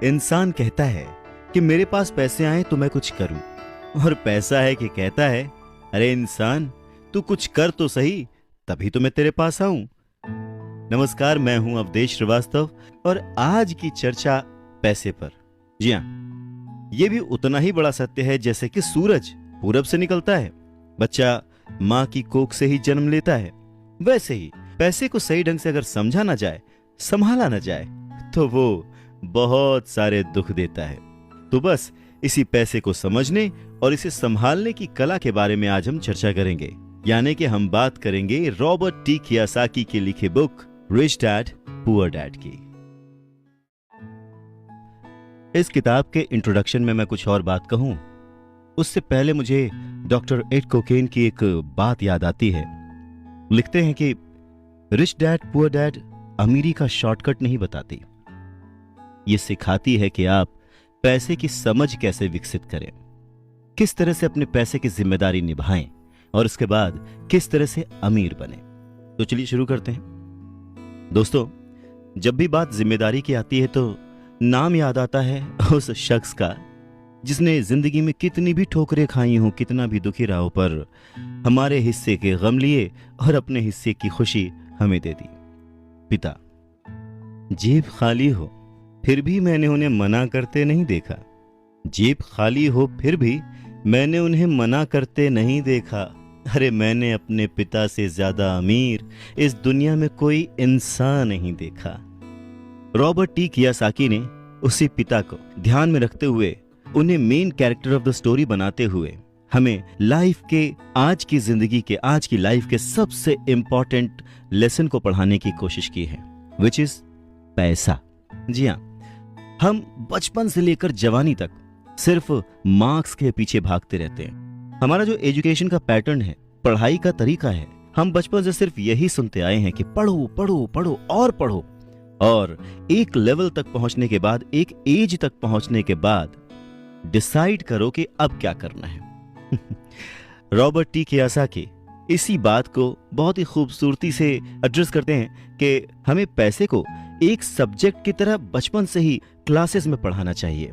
इंसान कहता है कि मेरे पास पैसे आए तो मैं कुछ करूं, और पैसा है कि कहता है अरे इंसान तू कुछ कर तो सही, तभी तो मैं तेरे पास आऊं। नमस्कार, मैं हूं अवधेश श्रीवास्तव और आज की चर्चा पैसे पर। जी हाँ, ये भी उतना ही बड़ा सत्य है जैसे कि सूरज पूरब से निकलता है, बच्चा माँ की कोख से ही जन्म लेता है, वैसे ही पैसे को सही ढंग से अगर समझा ना जाए, संभाला ना जाए, तो वो बहुत सारे दुख देता है। तो बस इसी पैसे को समझने और इसे संभालने की कला के बारे में आज हम चर्चा करेंगे, यानी कि हम बात करेंगे रॉबर्ट टी कियोसाकी की लिखी book rich dad poor dad की। इस किताब के इंट्रोडक्शन में मैं कुछ और बात कहूं, उससे पहले मुझे डॉक्टर एड कोकेन की एक बात याद आती है। लिखते हैं कि रिच डैड पुअर डैड अमीरी का शॉर्टकट नहीं बताती, ये सिखाती है कि आप पैसे की समझ कैसे विकसित करें, किस तरह से अपने पैसे की जिम्मेदारी निभाएं और उसके बाद किस तरह से अमीर बने। तो चलिए शुरू करते हैं। दोस्तों, जब भी बात जिम्मेदारी की आती है तो नाम याद आता है उस शख्स का जिसने जिंदगी में कितनी भी ठोकरें खाई हों, कितना भी दुखी रहा हो, पर हमारे हिस्से के गम लिए और अपने हिस्से की खुशी हमें दे दी। पिता। जेब खाली हो फिर भी मैंने उन्हें मना करते नहीं देखा, जेब खाली हो फिर भी मैंने उन्हें मना करते नहीं देखा। अरे मैंने अपने पिता से ज्यादा अमीर इस दुनिया में कोई इंसान नहीं देखा। रॉबर्ट टी कियोसाकी ने उसी पिता को ध्यान में रखते हुए, उन्हें main character of the story बनाते हुए हमें लाइफ के, आज की जिंदगी के, आज की लाइफ के सबसे इंपॉर्टेंट लेसन को पढ़ाने की कोशिश की है, विच इज पैसा। जी हाँ, हम बचपन से लेकर जवानी तक सिर्फ मार्क्स के पीछे भागते रहते हैं। हमारा जो एजुकेशन का पैटर्न है, पढ़ाई का तरीका है, हम बचपन से सिर्फ यही सुनते आए हैं कि पढ़ो पढ़ो पढ़ो और पढ़ो, और एक लेवल तक पहुंचने के बाद, एक एज तक पहुंचने के बाद डिसाइड करो कि अब क्या करना है। रॉबर्ट टी कियोसाकी इसी बात को बहुत ही खूबसूरती से एड्रेस करते हैं कि हमें पैसे को एक सब्जेक्ट की तरह बचपन से ही क्लासेस में पढ़ाना चाहिए।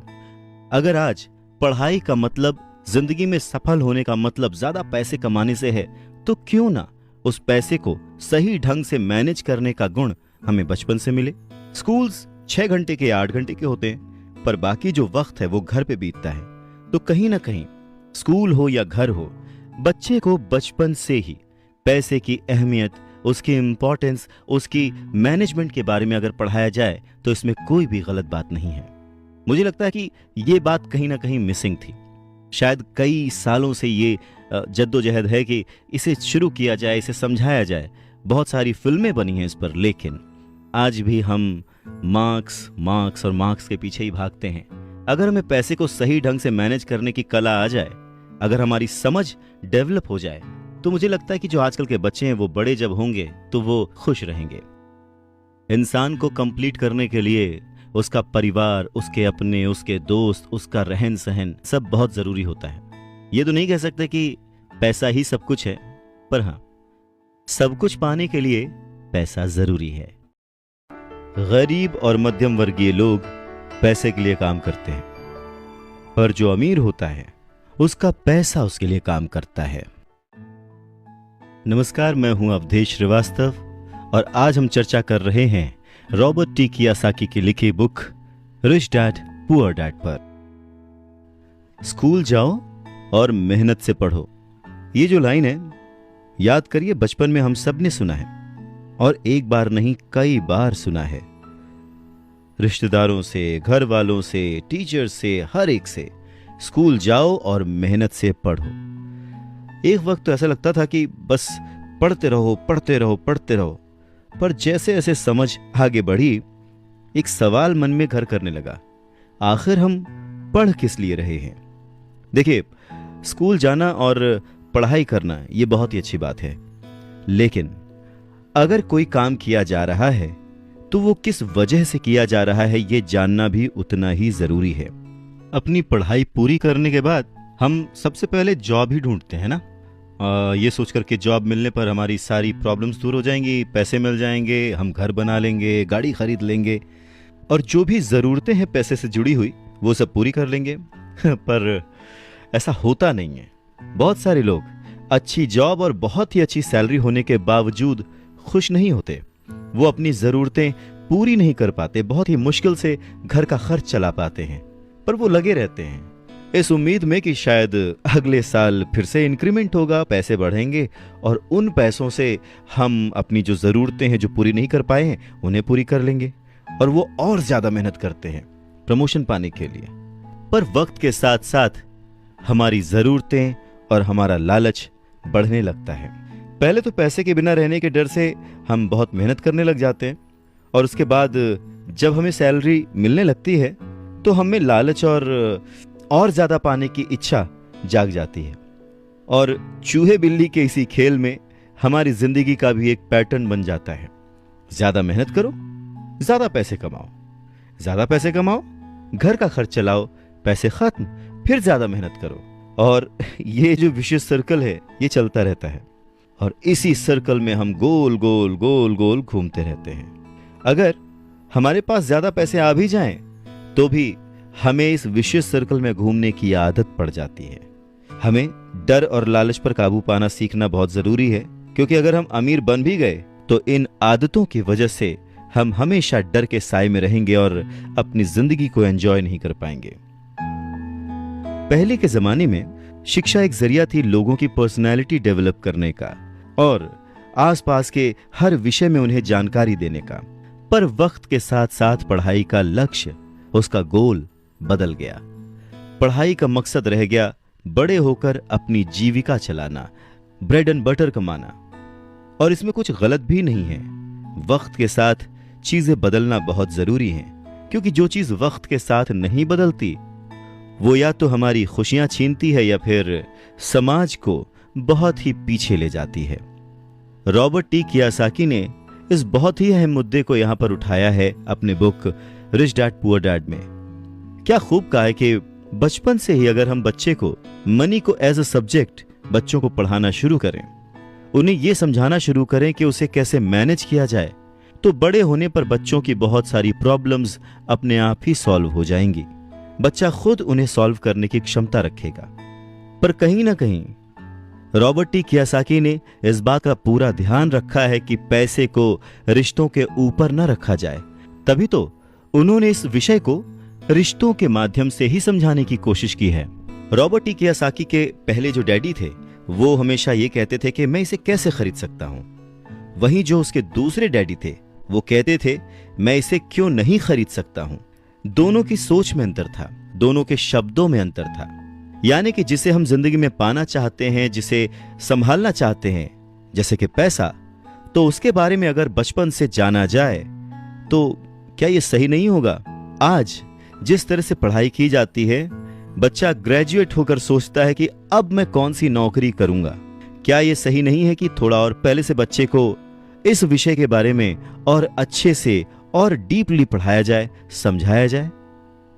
अगर आज पढ़ाई का मतलब, जिंदगी में सफल होने का मतलब ज्यादा पैसे कमाने से है, तो क्यों ना उस पैसे को सही ढंग से मैनेज करने का गुण हमें बचपन से मिले। स्कूल्स 6 घंटे के 8 घंटे के होते हैं, पर बाकी जो वक्त है वो घर पे बीतता है। तो कहीं ना कहीं स्कूल हो या घर हो, बच्चे को बचपन से ही पैसे की अहमियत, उसकी इंपॉर्टेंस, उसकी मैनेजमेंट के बारे में अगर पढ़ाया जाए तो इसमें कोई भी गलत बात नहीं है। मुझे लगता है कि ये बात कहीं ना कहीं मिसिंग थी। शायद कई सालों से ये जद्दोजहद है कि इसे शुरू किया जाए, इसे समझाया जाए। बहुत सारी फिल्में बनी हैं इस पर, लेकिन आज भी हम मार्क्स मार्क्स और मार्क्स के पीछे ही भागते हैं। अगर हमें पैसे को सही ढंग से मैनेज करने की कला आ जाए, अगर हमारी समझ डेवलप हो जाए, तो मुझे लगता है कि जो आजकल के बच्चे हैं वो बड़े जब होंगे तो वो खुश रहेंगे। इंसान को कंप्लीट करने के लिए उसका परिवार, उसके अपने, उसके दोस्त, उसका रहन सहन सब बहुत जरूरी होता है। ये तो नहीं कह सकते कि पैसा ही सब कुछ है, पर हाँ, सब कुछ पाने के लिए पैसा जरूरी है। गरीब और मध्यम वर्गीय लोग पैसे के लिए काम करते हैं, पर जो अमीर होता है उसका पैसा उसके लिए काम करता है। नमस्कार, मैं हूं अवधेश श्रीवास्तव और आज हम चर्चा कर रहे हैं रॉबर्ट टी कियोसाकी की लिखी book rich dad poor dad पर। स्कूल जाओ और मेहनत से पढ़ो, ये जो लाइन है, याद करिए, बचपन में हम सब ने सुना है, और एक बार नहीं कई बार सुना है। रिश्तेदारों से, घर वालों से, टीचर से, हर एक से, स्कूल जाओ और मेहनत से पढ़ो। एक वक्त तो ऐसा लगता था कि बस पढ़ते रहो पढ़ते रहो पढ़ते रहो, पर जैसे जैसे समझ आगे बढ़ी, एक सवाल मन में घर करने लगा, आखिर हम पढ़ किस लिए रहे हैं। देखिए, स्कूल जाना और पढ़ाई करना ये बहुत ही अच्छी बात है, लेकिन अगर कोई काम किया जा रहा है तो वो किस वजह से किया जा रहा है ये जानना भी उतना ही जरूरी है। अपनी पढ़ाई पूरी करने के बाद हम सबसे पहले जॉब ही ढूंढते हैं ना, ये सोचकर के जॉब मिलने पर हमारी सारी प्रॉब्लम्स दूर हो जाएंगी, पैसे मिल जाएंगे, हम घर बना लेंगे, गाड़ी खरीद लेंगे, और जो भी जरूरतें हैं पैसे से जुड़ी हुई वो सब पूरी कर लेंगे। पर ऐसा होता नहीं है। बहुत सारे लोग अच्छी जॉब और बहुत ही अच्छी सैलरी होने के बावजूद खुश नहीं होते। वो अपनी जरूरतें पूरी नहीं कर पाते, बहुत ही मुश्किल से घर का खर्च चला पाते हैं, पर वो लगे रहते हैं इस उम्मीद में कि शायद अगले साल फिर से इंक्रीमेंट होगा, पैसे बढ़ेंगे और उन पैसों से हम अपनी जो जरूरतें हैं जो पूरी नहीं कर पाए हैं उन्हें पूरी कर लेंगे। और वो और ज्यादा मेहनत करते हैं प्रमोशन पाने के लिए। पर वक्त के साथ साथ हमारी जरूरतें और हमारा लालच बढ़ने लगता है। पहले तो पैसे के बिना रहने के डर से हम बहुत मेहनत करने लग जाते हैं, और उसके बाद जब हमें सैलरी मिलने लगती है तो हमें लालच और ज्यादा पाने की इच्छा जाग जाती है। और चूहे बिल्ली के इसी खेल में हमारी जिंदगी का भी एक पैटर्न बन जाता है। ज्यादा मेहनत करो, ज्यादा पैसे कमाओ, ज्यादा पैसे कमाओ, घर का खर्च चलाओ, पैसे खत्म, फिर ज्यादा मेहनत करो। और ये जो विशेष सर्कल है ये चलता रहता है, और इसी सर्कल में हम गोल गोल गोल गोल घूमते रहते हैं। अगर हमारे पास ज्यादा पैसे आ भी जाएं तो भी हमें इस विशेष सर्कल में घूमने की आदत पड़ जाती है। हमें डर और लालच पर काबू पाना सीखना बहुत जरूरी है, क्योंकि अगर हम अमीर बन भी गए तो इन आदतों की वजह से हम हमेशा डर के साए में रहेंगे और अपनी जिंदगी को एंजॉय नहीं कर पाएंगे। पहले के जमाने में शिक्षा एक जरिया थी लोगों की पर्सनैलिटी डेवलप करने का और आसपास के हर विषय में उन्हें जानकारी देने का। पर वक्त के साथ साथ पढ़ाई का लक्ष्य, उसका गोल बदल गया। पढ़ाई का मकसद रह गया बड़े होकर अपनी जीविका चलाना, ब्रेड एंड बटर कमाना। और इसमें कुछ गलत भी नहीं है। वक्त के साथ चीजें बदलना बहुत जरूरी है, क्योंकि जो चीज वक्त के साथ नहीं बदलती वो या तो हमारी खुशियां छीनती है या फिर समाज को बहुत ही पीछे ले जाती है। रॉबर्ट टी कियासाकी ने इस बहुत ही अहम मुद्दे को यहां पर उठाया है अपने book rich dad poor dad में। क्या खूब कहा है कि बचपन से ही अगर हम बच्चे को मनी को एज अ सब्जेक्ट बच्चों को पढ़ाना शुरू करें, उन्हें यह समझाना शुरू करें कि उसे कैसे मैनेज किया जाए, तो बड़े होने पर बच्चों की बहुत सारी प्रॉब्लम्स अपने आप ही सॉल्व हो जाएंगी। बच्चा खुद उन्हें सॉल्व करने की क्षमता रखेगा। पर कहीं ना कहीं रॉबर्ट टी कियासाकी ने इस बात का पूरा ध्यान रखा है कि पैसे को रिश्तों के ऊपर न रखा जाए। तभी तो उन्होंने इस विषय को रिश्तों के माध्यम से ही समझाने की कोशिश की है। रॉबर्ट टी कियासाकी के पहले जो डैडी थे वो हमेशा ये कहते थे कि मैं इसे कैसे खरीद सकता हूं। वहीं जो उसके दूसरे डैडी थे वो कहते थे मैं इसे क्यों नहीं खरीद सकता हूं। दोनों की सोच में अंतर था, दोनों के शब्दों में अंतर था। यानी कि जिसे हम जिंदगी में पाना चाहते हैं, जिसे संभालना चाहते हैं, जैसे कि पैसा, तो उसके बारे में अगर बचपन से जाना जाए तो क्या यह सही नहीं होगा? आज जिस तरह से पढ़ाई की जाती है, बच्चा ग्रेजुएट होकर सोचता है कि अब मैं कौन सी नौकरी करूंगा। क्या यह सही नहीं है कि थोड़ा और पहले से बच्चे को इस विषय के बारे में और अच्छे से और डीपली पढ़ाया जाए, समझाया जाए?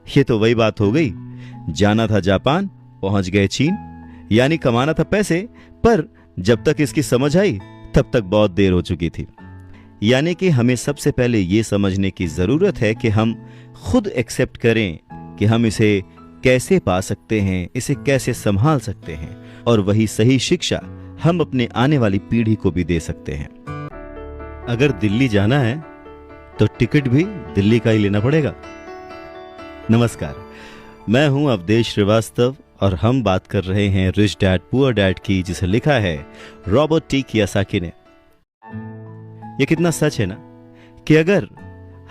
ये तो वही बात हो गई, जाना था जापान, पहुंच गए चीन। यानी कमाना था पैसे, पर जब तक इसकी समझ आई तब तक बहुत देर हो चुकी थी। यानी कि हमें सबसे पहले यह समझने की जरूरत है कि हम खुद एक्सेप्ट करें कि हम इसे कैसे पा सकते हैं, इसे कैसे संभाल सकते हैं, और वही सही शिक्षा हम अपने आने वाली पीढ़ी को भी दे सकते हैं। अगर दिल्ली जाना है तो टिकट भी दिल्ली का ही लेना पड़ेगा। नमस्कार, मैं हूं अवधेश श्रीवास्तव और हम बात कर रहे हैं रिच डैड पुअर डैड की, जिसे लिखा है रॉबर्ट टी कियासाकी ने। यह कितना सच है ना कि अगर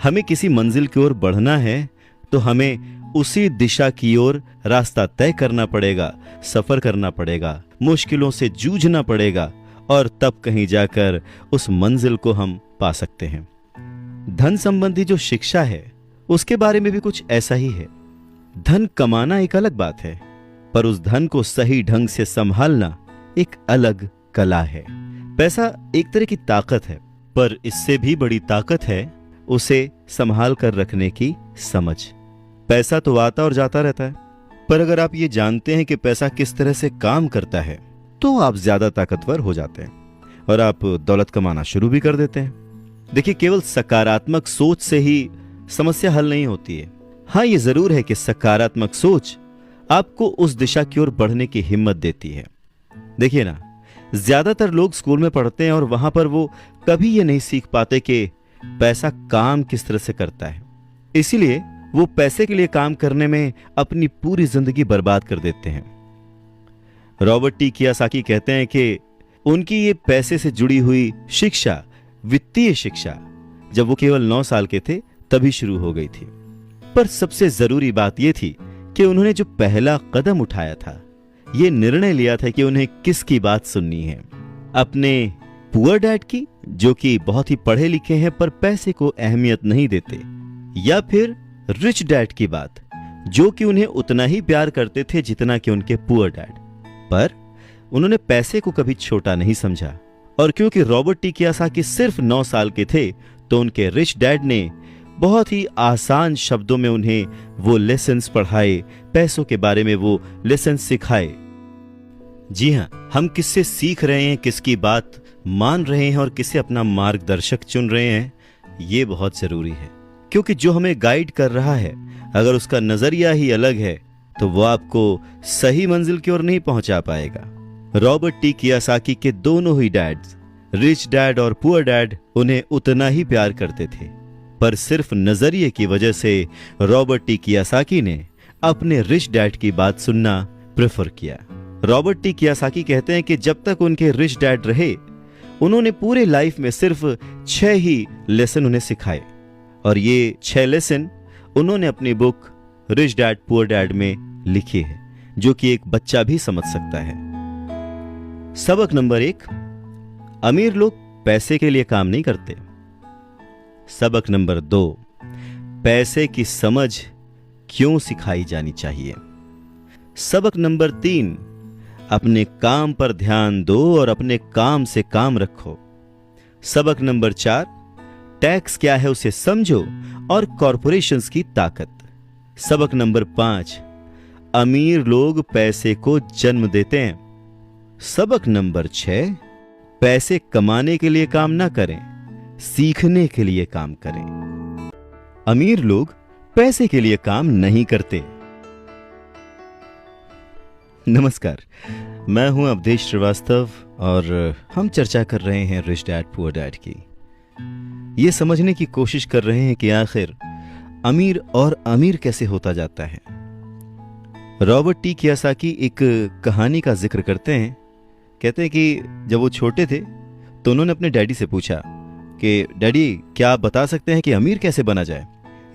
हमें किसी मंजिल की ओर बढ़ना है तो हमें उसी दिशा की ओर रास्ता तय करना पड़ेगा, सफर करना पड़ेगा, मुश्किलों से जूझना पड़ेगा, और तब कहीं जाकर उस मंजिल को हम पा सकते हैं। धन संबंधी जो शिक्षा है उसके बारे में भी कुछ ऐसा ही है। धन कमाना एक अलग बात है, पर उस धन को सही ढंग से संभालना एक अलग कला है। पैसा एक तरह की ताकत है, पर इससे भी बड़ी ताकत है उसे संभाल कर रखने की समझ। पैसा तो आता और जाता रहता है, पर अगर आप ये जानते हैं कि पैसा किस तरह से काम करता है तो आप ज्यादा ताकतवर हो जाते हैं और आप दौलत कमाना शुरू भी कर देते हैं। देखिए, केवल सकारात्मक सोच से ही समस्या हल नहीं होती है। हाँ, ये जरूर है कि सकारात्मक सोच आपको उस दिशा की ओर बढ़ने की हिम्मत देती है। देखिए ना, ज्यादातर लोग स्कूल में पढ़ते हैं और वहां पर वो कभी ये नहीं सीख पाते कि पैसा काम किस तरह से करता है। इसीलिए वो पैसे के लिए काम करने में अपनी पूरी जिंदगी बर्बाद कर देते हैं। रॉबर्ट टी कियासाकी कहते हैं कि उनकी ये पैसे से जुड़ी हुई शिक्षा, वित्तीय शिक्षा, जब वो केवल 9 साल के थे तभी शुरू हो गई थी। पर सबसे जरूरी बात यह थी कि उन्होंने जो पहला कदम उठाया था, ये निर्णय लिया था कि उन्हें किसकी बात सुननी है, अपने पुअर डैड की, जो कि बहुत ही पढ़े लिखे हैं पर पैसे को अहमियत नहीं देते, या फिर रिच डैड की बात, जो कि उन्हें उतना ही प्यार करते थे जितना कि उनके पुअर डैड। पर उन्होंने पैसे को कभी छोटा नहीं समझा, और क्योंकि रॉबर्ट टी कियासाकी सिर्फ 9 साल के थे तो उनके रिच डैड ने बहुत ही आसान शब्दों में उन्हें वो लेसन्स पढ़ाए, पैसों के बारे में वो लेसन्स सिखाए। जी हां, हम किससे सीख रहे हैं, किसकी बात मान रहे हैं और किसे अपना मार्गदर्शक चुन रहे हैं, ये बहुत जरूरी है। क्योंकि जो हमें गाइड कर रहा है, अगर उसका नजरिया ही अलग है तो वो आपको सही मंजिल की ओर नहीं पहुंचा पाएगा। रॉबर्ट टी कियासाकी के दोनों ही डैड्स, रिच डैड और पुअर डैड, उन्हें उतना ही प्यार करते थे, पर सिर्फ नजरिए की वजह से रॉबर्ट टी कियासाकी ने अपने रिच डैड की बात सुनना प्रेफर किया। रॉबर्ट टी कियासाकी कहते हैं कि जब तक उनके रिच डैड रहे, उन्होंने पूरे लाइफ में सिर्फ 6 ही लेसन उन्हें सिखाए, और ये 6 लेसन उन्होंने अपनी book rich dad poor dad में लिखी है, जो कि एक बच्चा भी समझ सकता है। सबक नंबर 1, अमीर लोग पैसे के लिए काम नहीं करते। सबक नंबर 2, पैसे की समझ क्यों सिखाई जानी चाहिए। सबक नंबर 3, अपने काम पर ध्यान दो और अपने काम से काम रखो। सबक नंबर 4, टैक्स क्या है उसे समझो और कॉरपोरेशंस की ताकत। सबक नंबर 5, अमीर लोग पैसे को जन्म देते हैं। सबक नंबर 6, पैसे कमाने के लिए काम ना करें, सीखने के लिए काम करें। अमीर लोग पैसे के लिए काम नहीं करते। नमस्कार, मैं हूं अवधेश श्रीवास्तव और हम चर्चा कर रहे हैं रिच डैड पुअर डैड की। ये समझने की कोशिश कर रहे हैं कि आखिर अमीर और अमीर कैसे होता जाता है। रॉबर्ट टी कियासाकी एक कहानी का जिक्र करते हैं। कहते हैं कि जब वो छोटे थे तो उन्होंने अपने डैडी से पूछा कि डैडी, क्या आप बता सकते हैं कि अमीर कैसे बना जाए।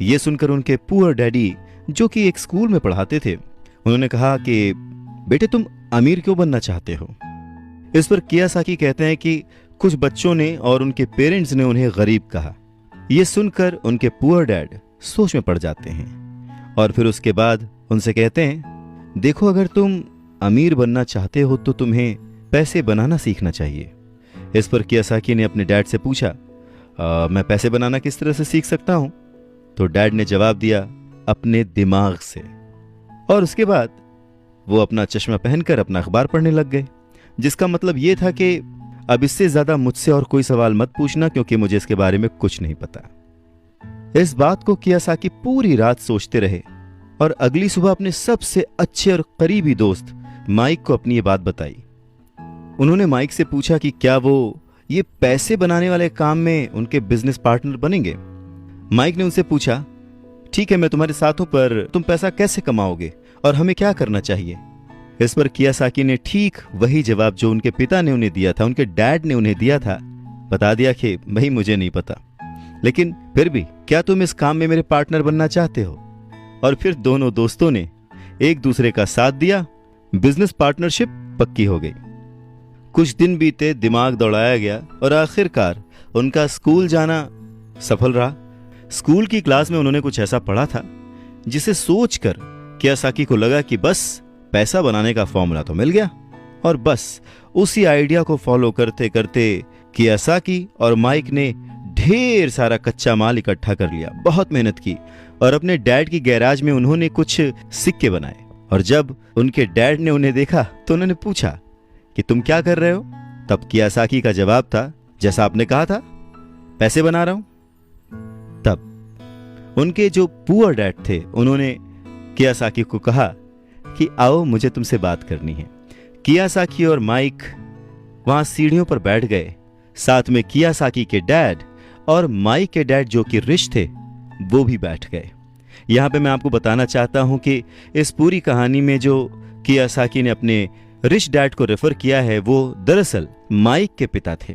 ये सुनकर उनके पुअर डैडी, जो कि एक स्कूल में पढ़ाते थे, उन्होंने कहा कि बेटे, तुम अमीर क्यों बनना चाहते हो। इस पर कियासाकी कहते हैं कि कुछ बच्चों ने और उनके पेरेंट्स ने उन्हें गरीब कहा। यह सुनकर उनके पुअर डैड सोच में पड़ जाते हैं और फिर उसके बाद उनसे कहते हैं, देखो, अगर तुम अमीर बनना चाहते हो तो तुम्हें पैसे बनाना सीखना चाहिए। इस पर कियासाकी ने अपने डैड से पूछा, मैं पैसे बनाना किस तरह से सीख सकता हूं। तो डैड ने जवाब दिया, अपने दिमाग से। और उसके बाद वो अपना चश्मा पहनकर अपना अखबार पढ़ने लग गए, जिसका मतलब ये था कि अब इससे ज्यादा मुझसे और कोई सवाल मत पूछना, क्योंकि मुझे इसके बारे में कुछ नहीं पता। इस बात को कियासाकी पूरी रात सोचते रहे और अगली सुबह अपने सबसे अच्छे और करीबी दोस्त माइक को अपनी ये बात बताई। उन्होंने माइक से पूछा कि क्या वो ये पैसे बनाने वाले काम में उनके बिजनेस पार्टनर बनेंगे। माइक ने उनसे पूछा, ठीक है, मैं तुम्हारे साथ हूं, पर तुम पैसा कैसे कमाओगे और हमें क्या करना चाहिए। इस पर कियासाकी ने ठीक वही जवाब जो उनके पिता ने उन्हें दिया था, उनके डैड ने उन्हें दिया था, बता दिया कि भाई मुझे नहीं पता, लेकिन फिर भी क्या तुम इस काम में मेरे पार्टनर बनना चाहते हो। और फिर दोनों दोस्तों ने एक दूसरे का साथ दिया, बिजनेस पार्टनरशिप पक्की हो गई। कुछ दिन बीते, दिमाग दौड़ाया गया और आखिरकार उनका स्कूल जाना सफल रहा। स्कूल की क्लास में उन्होंने कुछ ऐसा पढ़ा था जिसे सोचकर कियासाकी को लगा कि बस पैसा बनाने का फॉर्मूला तो मिल गया, और बस उसी आइडिया को फॉलो करते करते कियासाकी और माइक ने ढेर सारा कच्चा माल इकट्ठा कर लिया, बहुत मेहनत की और अपने डैड की गैराज में उन्होंने कुछ सिक्के बनाए। और जब उनके डैड ने उन्हें देखा तो उन्होंने पूछा कि तुम क्या कर रहे हो। तब कियासाकी का जवाब था, जैसा आपने कहा था, पैसे बना रहा हूं। तब उनके जो पुअर डैड थे उन्होंने कियासाकी को कहा कि आओ मुझे तुमसे बात करनी है। कियासाकी और माइक वहां सीढ़ियों पर बैठ गए। साथ में कियासाकी के डैड और माइक के डैड जो कि रिश थे वो भी बैठ गए। यहां पे मैं आपको बताना चाहता हूं कि इस पूरी कहानी में जो कियासाकी ने अपने रिश डैड को रेफर किया है वो दरअसल माइक के पिता थे।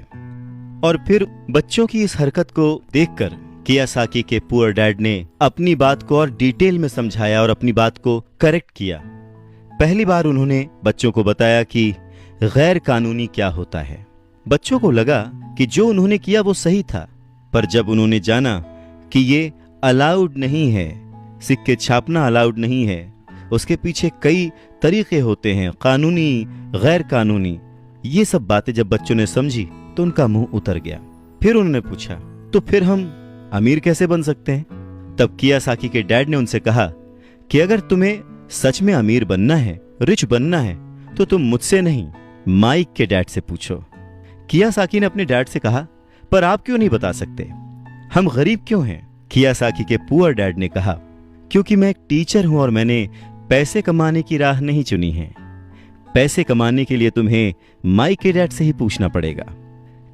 और फिर बच्चों की इस हरकत को देखकर कियासाकी के पुअर डैड ने अपनी बात को और डिटेल में समझाया और अपनी बात को करेक्ट किया। पहली बार उन्होंने बच्चों को बताया कि गैर कानूनी क्या होता है। बच्चों को लगा कि जो उन्होंने किया वो सही था, पर जब उन्होंने जाना कि ये अलाउड नहीं है, सिक्के छापना अलाउड नहीं है, उसके पीछे कई तरीके होते हैं, कानूनी गैर कानूनी, ये सब बातें जब बच्चों ने समझी तो उनका मुंह उतर गया। फिर उन्होंने पूछा तो फिर हम अमीर कैसे बन सकते हैं? तब कियासाकी के डैड ने उनसे कहा कि अगर तुम्हें सच में अमीर बनना है, रिच बनना है, तो तुम मुझसे नहीं माइक के डैड से पूछो। कियासाकी ने अपने डैड से कहा पर आप क्यों नहीं बता सकते, हम गरीब क्यों हैं? कियासाकी के पुअर डैड ने कहा क्योंकि मैं एक टीचर हूं और मैंने पैसे कमाने की राह नहीं चुनी है। पैसे कमाने के लिए तुम्हें माइक के डैड से ही पूछना पड़ेगा।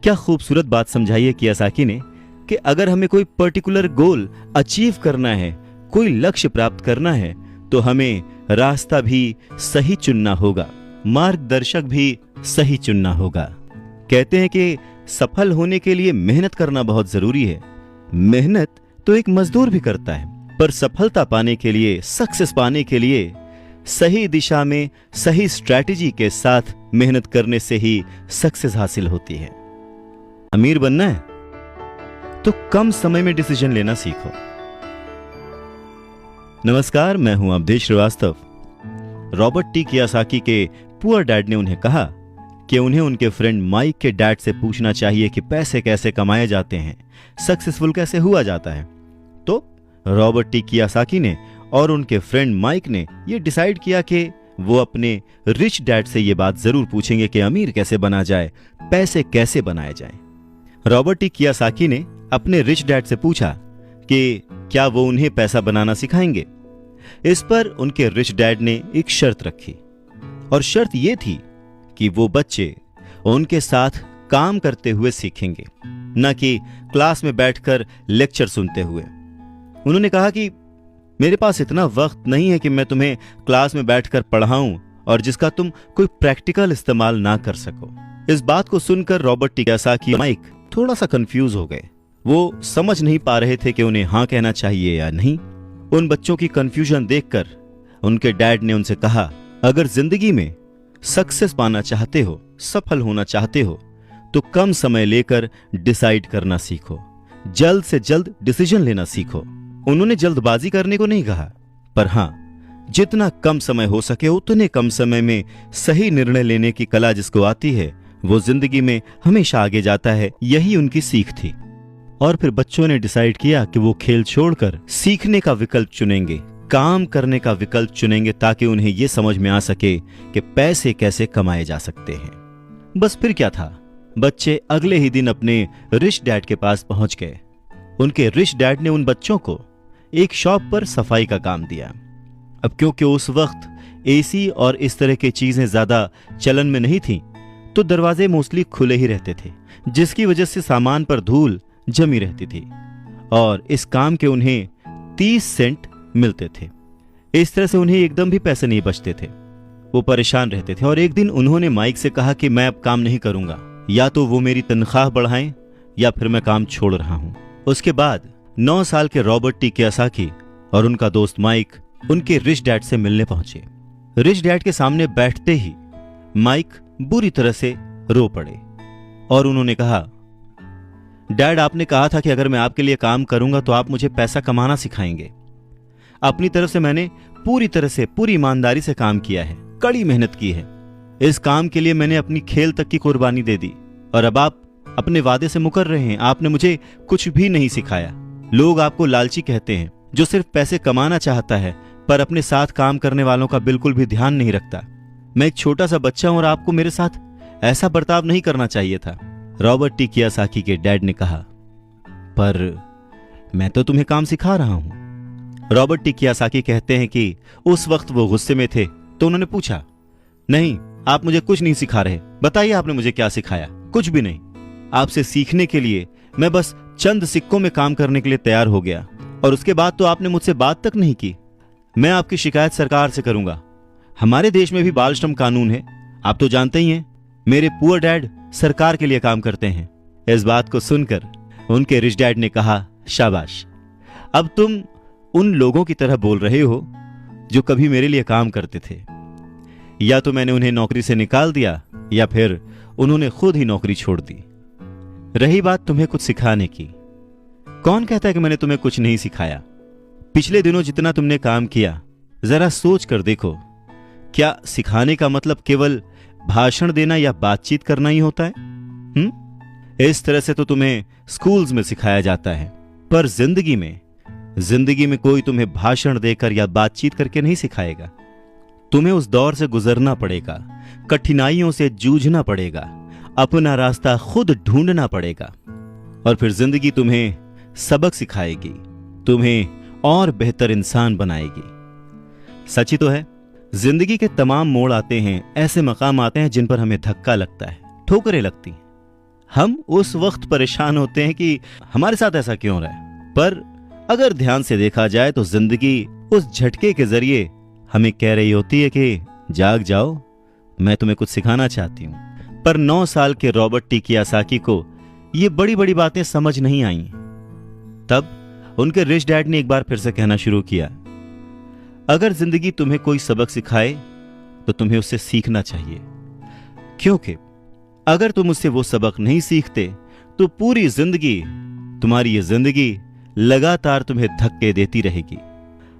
क्या खूबसूरत बात समझाई है कियासाकी ने कि अगर हमें कोई पर्टिकुलर गोल अचीव करना है, कोई लक्ष्य प्राप्त करना है, तो हमें रास्ता भी सही चुनना होगा, मार्गदर्शक भी सही चुनना होगा। कहते हैं कि सफल होने के लिए मेहनत करना बहुत जरूरी है। मेहनत तो एक मजदूर भी करता है, पर सफलता पाने के लिए, सक्सेस पाने के लिए सही दिशा में सही स्ट्रैटेजी के साथ मेहनत करने से ही सक्सेस हासिल होती है। अमीर बनना है तो कम समय में डिसीजन लेना सीखो। नमस्कार, मैं हूं अवधेश श्रीवास्तव। रॉबर्ट टी कियासाकी के पुअर डैड ने उन्हें कहा कि उन्हें उनके फ्रेंड माइक के डैड से पूछना चाहिए कि पैसे कैसे कमाए जाते हैं, सक्सेसफुल कैसे हुआ जाता है। तो रॉबर्ट टी कियासाकी ने और उनके फ्रेंड माइक ने यह डिसाइड किया कि वो अपने रिच डैड से यह बात जरूर पूछेंगे कि अमीर कैसे बना जाए, पैसे कैसे बनाए जाए। रॉबर्ट टी कियासाकी ने अपने रिच डैड से पूछा कि क्या वो उन्हें पैसा बनाना सिखाएंगे। इस पर उनके रिच डैड ने एक शर्त रखी, और शर्त यह थी कि वो बच्चे उनके साथ काम करते हुए सीखेंगे, न कि क्लास में बैठकर लेक्चर सुनते हुए। उन्होंने कहा कि मेरे पास इतना वक्त नहीं है कि मैं तुम्हें क्लास में बैठकर पढ़ाऊं और जिसका तुम कोई प्रैक्टिकल इस्तेमाल ना कर सको। इस बात को सुनकर रॉबर्ट टी कियासाकी और माइक थोड़ा सा कंफ्यूज हो गए। वो समझ नहीं पा रहे थे कि उन्हें हाँ कहना चाहिए या नहीं। उन बच्चों की कंफ्यूजन देखकर उनके डैड ने उनसे कहा, अगर जिंदगी में सक्सेस पाना चाहते हो, सफल होना चाहते हो, तो कम समय लेकर डिसाइड करना सीखो, जल्द से जल्द डिसीजन लेना सीखो। उन्होंने जल्दबाजी करने को नहीं कहा, पर हां, जितना कम समय हो सके उतने कम समय में सही निर्णय लेने की कला जिसको आती है वो जिंदगी में हमेशा आगे जाता है। यही उनकी सीख थी। और फिर बच्चों ने डिसाइड किया कि वो खेल छोड़कर सीखने का विकल्प चुनेंगे, काम करने का विकल्प चुनेंगे, ताकि उन्हें यह समझ में आ सके कि पैसे कैसे कमाए जा सकते हैं। बस फिर क्या था, बच्चे अगले ही दिन अपने रिच डैड के पास पहुंच गए। उनके रिच डैड ने उन बच्चों को एक शॉप पर सफाई का काम दिया। अब क्योंकि उस वक्त एसी और इस तरह की चीजें ज्यादा चलन में नहीं थी, तो दरवाजे मोस्टली खुले ही रहते थे, जिसकी वजह से सामान पर धूल जमी रहती थी और इस काम के उन्हें 30 सेंट मिलते थे। इस तरह से उन्हें एकदम भी पैसे नहीं बचते थे। वो परेशान रहते थे और एक दिन उन्होंने माइक से कहा कि मैं अब काम नहीं करूंगा, या तो वो मेरी तनख्वाह बढ़ाएं या फिर मैं काम छोड़ रहा हूं। उसके बाद 9 साल के रॉबर्ट टी कियासाकी और उनका दोस्त माइक उनके रिच डैड से मिलने पहुंचे। रिच डैड के सामने बैठते ही माइक बुरी तरह से रो पड़े और उन्होंने कहा, डैड, आपने कहा था कि अगर मैं आपके लिए काम करूंगा तो आप मुझे पैसा कमाना सिखाएंगे। अपनी तरफ से मैंने पूरी तरह से, पूरी ईमानदारी से काम किया है, कड़ी मेहनत की है। इस काम के लिए मैंने अपनी खेल तक की कुर्बानी दे दी और अब आप अपने वादे से मुकर रहे हैं। आपने मुझे कुछ भी नहीं सिखाया। लोग आपको लालची कहते हैं, जो सिर्फ पैसे कमाना चाहता है पर अपने साथ काम करने वालों का बिल्कुल भी ध्यान नहीं रखता। मैं एक छोटा सा बच्चा हूं और आपको मेरे साथ ऐसा बर्ताव नहीं करना चाहिए था। रॉबर्ट टी कियासाकी के डैड ने कहा, पर मैं तो तुम्हें काम सिखा रहा हूं। रॉबर्ट टी कियोसाकी कहते हैं कि उस वक्त वो गुस्से में थे तो उन्होंने पूछा, नहीं, आप मुझे कुछ नहीं सिखा रहे, बताइए आपने मुझे क्या सिखाया। कुछ भी नहीं, आपसे सीखने के लिए मैं बस चंद सिक्कों में काम करने के लिए तैयार हो गया, और उसके बाद तो आपने मुझसे बात तक नहीं की। मैं आपकी शिकायत सरकार से करूंगा। हमारे देश में भी बाल श्रम कानून है, आप तो जानते ही हैं। मेरे पुअर डैड सरकार के लिए काम करते हैं। इस बात को सुनकर उनके रिच डैड ने कहा, शाबाश, अब तुम उन लोगों की तरह बोल रहे हो जो कभी मेरे लिए काम करते थे। या तो मैंने उन्हें नौकरी से निकाल दिया या फिर उन्होंने खुद ही नौकरी छोड़ दी। रही बात तुम्हें कुछ सिखाने की, कौन कहता है कि मैंने तुम्हें कुछ नहीं सिखाया? पिछले दिनों जितना तुमने काम किया, जरा सोच कर देखो, क्या सिखाने का मतलब केवल भाषण देना या बातचीत करना ही होता है? इस तरह से तो तुम्हें स्कूल्स में सिखाया जाता है, पर जिंदगी में कोई तुम्हें भाषण देकर या बातचीत करके नहीं सिखाएगा। तुम्हें उस दौर से गुजरना पड़ेगा, कठिनाइयों से जूझना पड़ेगा, अपना रास्ता खुद ढूंढना पड़ेगा, और फिर जिंदगी तुम्हें सबक सिखाएगी, तुम्हें और बेहतर इंसान बनाएगी। सच ही तो है, जिंदगी के तमाम मोड़ आते हैं, ऐसे मकाम आते हैं जिन पर हमें धक्का लगता है, ठोकरें लगती हैं। हम उस वक्त परेशान होते हैं कि हमारे साथ ऐसा क्यों हो रहा है, पर अगर ध्यान से देखा जाए तो जिंदगी उस झटके के जरिए हमें कह रही होती है कि जाग जाओ, मैं तुम्हें कुछ सिखाना चाहती हूं। पर 9 साल के रॉबर्ट टी कियोसाकी को ये बड़ी बड़ी बातें समझ नहीं आईं। तब उनके रिच डैड ने एक बार फिर से कहना शुरू किया, अगर जिंदगी तुम्हें कोई सबक सिखाए तो तुम्हें उससे सीखना चाहिए, क्योंकि अगर तुम उससे वो सबक नहीं सीखते तो पूरी जिंदगी, तुम्हारी ये जिंदगी लगातार तुम्हें धक्के देती रहेगी।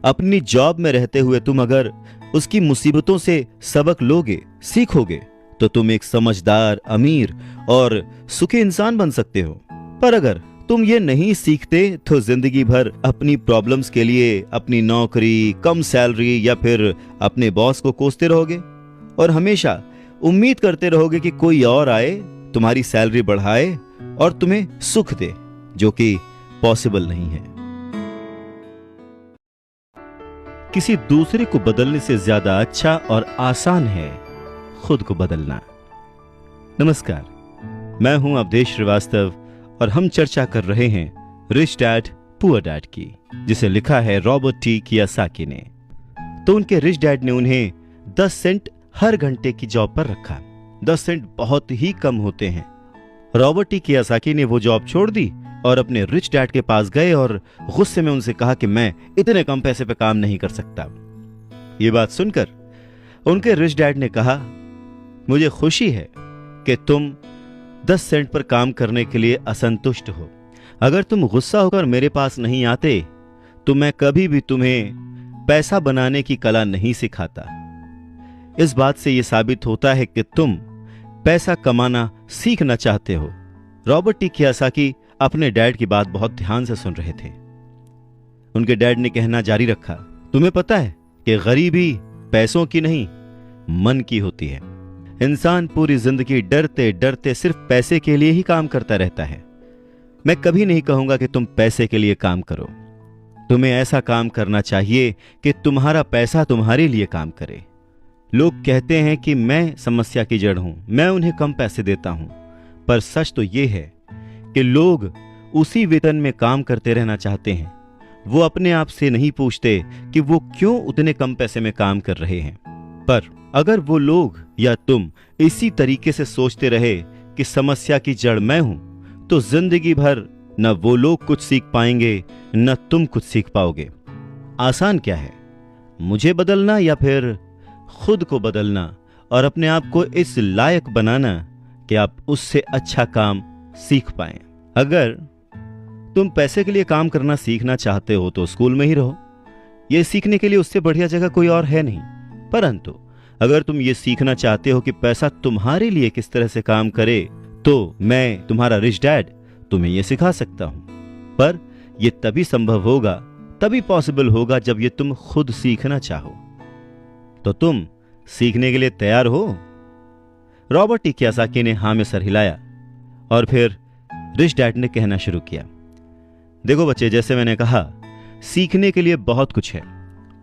अपनी जॉब में रहते हुए तुम अगर उसकी मुसीबतों से सबक लोगे, सीखोगे, तो तुम एक समझदार, अमीर और सुखी इंसान बन सकते हो। पर अगर तुम ये नहीं सीखते तो जिंदगी भर अपनी प्रॉब्लम्स के लिए अपनी नौकरी, कम सैलरी या फिर अपने बॉस को कोसते रहोगे और हमेशा उम्मीद करते रहोगे कि कोई और आए, तुम्हारी सैलरी बढ़ाए और तुम्हें सुख दे, जो कि पॉसिबल नहीं है। किसी दूसरे को बदलने से ज्यादा अच्छा और आसान है खुद को बदलना। नमस्कार, मैं हूं अवधेश श्रीवास्तव और हम चर्चा कर रहे हैं रिच डैड पुअर डैड की, जिसे लिखा है रॉबर्ट टी कियोसाकी ने। तो उनके रिच डैड ने उन्हें 10 सेंट हर घंटे की जॉब पर रखा। 10 सेंट बहुत ही कम होते हैं। रॉबर्ट टी कियोसाकी ने वो जॉब छोड़ दी और अपने रिच डैड के पास गए और गुस्से में उनसे कहा कि मैं इतने कम पैसे पे काम नहीं कर सकता। ये बात सुनकर उनके रिच डैड ने कहा, मुझे खुशी है कि तुम 10 सेंट पर काम करने के लिए असंतुष्ट हो। अगर तुम गुस्सा होकर मेरे पास नहीं आते तो मैं कभी भी तुम्हें पैसा बनाने की कला नहीं सिखाता। इस बात से यह साबित होता है कि तुम पैसा कमाना सीखना चाहते हो। रॉबर्ट टी कियोसाकी अपने डैड की बात बहुत ध्यान से सुन रहे थे। उनके डैड ने कहना जारी रखा, तुम्हें पता है कि गरीबी पैसों की नहीं, मन की होती है। इंसान पूरी जिंदगी डरते डरते सिर्फ पैसे के लिए ही काम करता रहता है। मैं कभी नहीं कहूंगा कि तुम पैसे के लिए काम करो। तुम्हें ऐसा काम करना चाहिए कि तुम्हारा पैसा तुम्हारे लिए काम करे। लोग कहते हैं कि मैं समस्या की जड़ हूं, मैं उन्हें कम पैसे देता हूं, पर सच तो यह है कि लोग उसी वेतन में काम करते रहना चाहते हैं। वो अपने आप से नहीं पूछते कि वो क्यों उतने कम पैसे में काम कर रहे हैं। पर अगर वो लोग या तुम इसी तरीके से सोचते रहे कि समस्या की जड़ मैं हूं, तो जिंदगी भर न वो लोग कुछ सीख पाएंगे न तुम कुछ सीख पाओगे। आसान क्या है, मुझे बदलना या फिर खुद को बदलना और अपने आप को इस लायक बनाना कि आप उससे अच्छा काम सीख पाएं। अगर तुम पैसे के लिए काम करना सीखना चाहते हो तो स्कूल में ही रहो। यह सीखने के लिए उससे बढ़िया जगह कोई और है नहीं। परंतु अगर तुम ये सीखना चाहते हो कि पैसा तुम्हारे लिए किस तरह से काम करे, तो मैं तुम्हारा रिच डैड तुम्हें यह सिखा सकता हूं। पर यह तभी संभव होगा, तभी पॉसिबल होगा जब यह तुम खुद सीखना चाहो। तो तुम सीखने के लिए तैयार हो? रॉबर्ट टी कियोसाकी ने हां में सर हिलाया और फिर रिच डैड ने कहना शुरू किया, देखो बच्चे, जैसे मैंने कहा, सीखने के लिए बहुत कुछ है।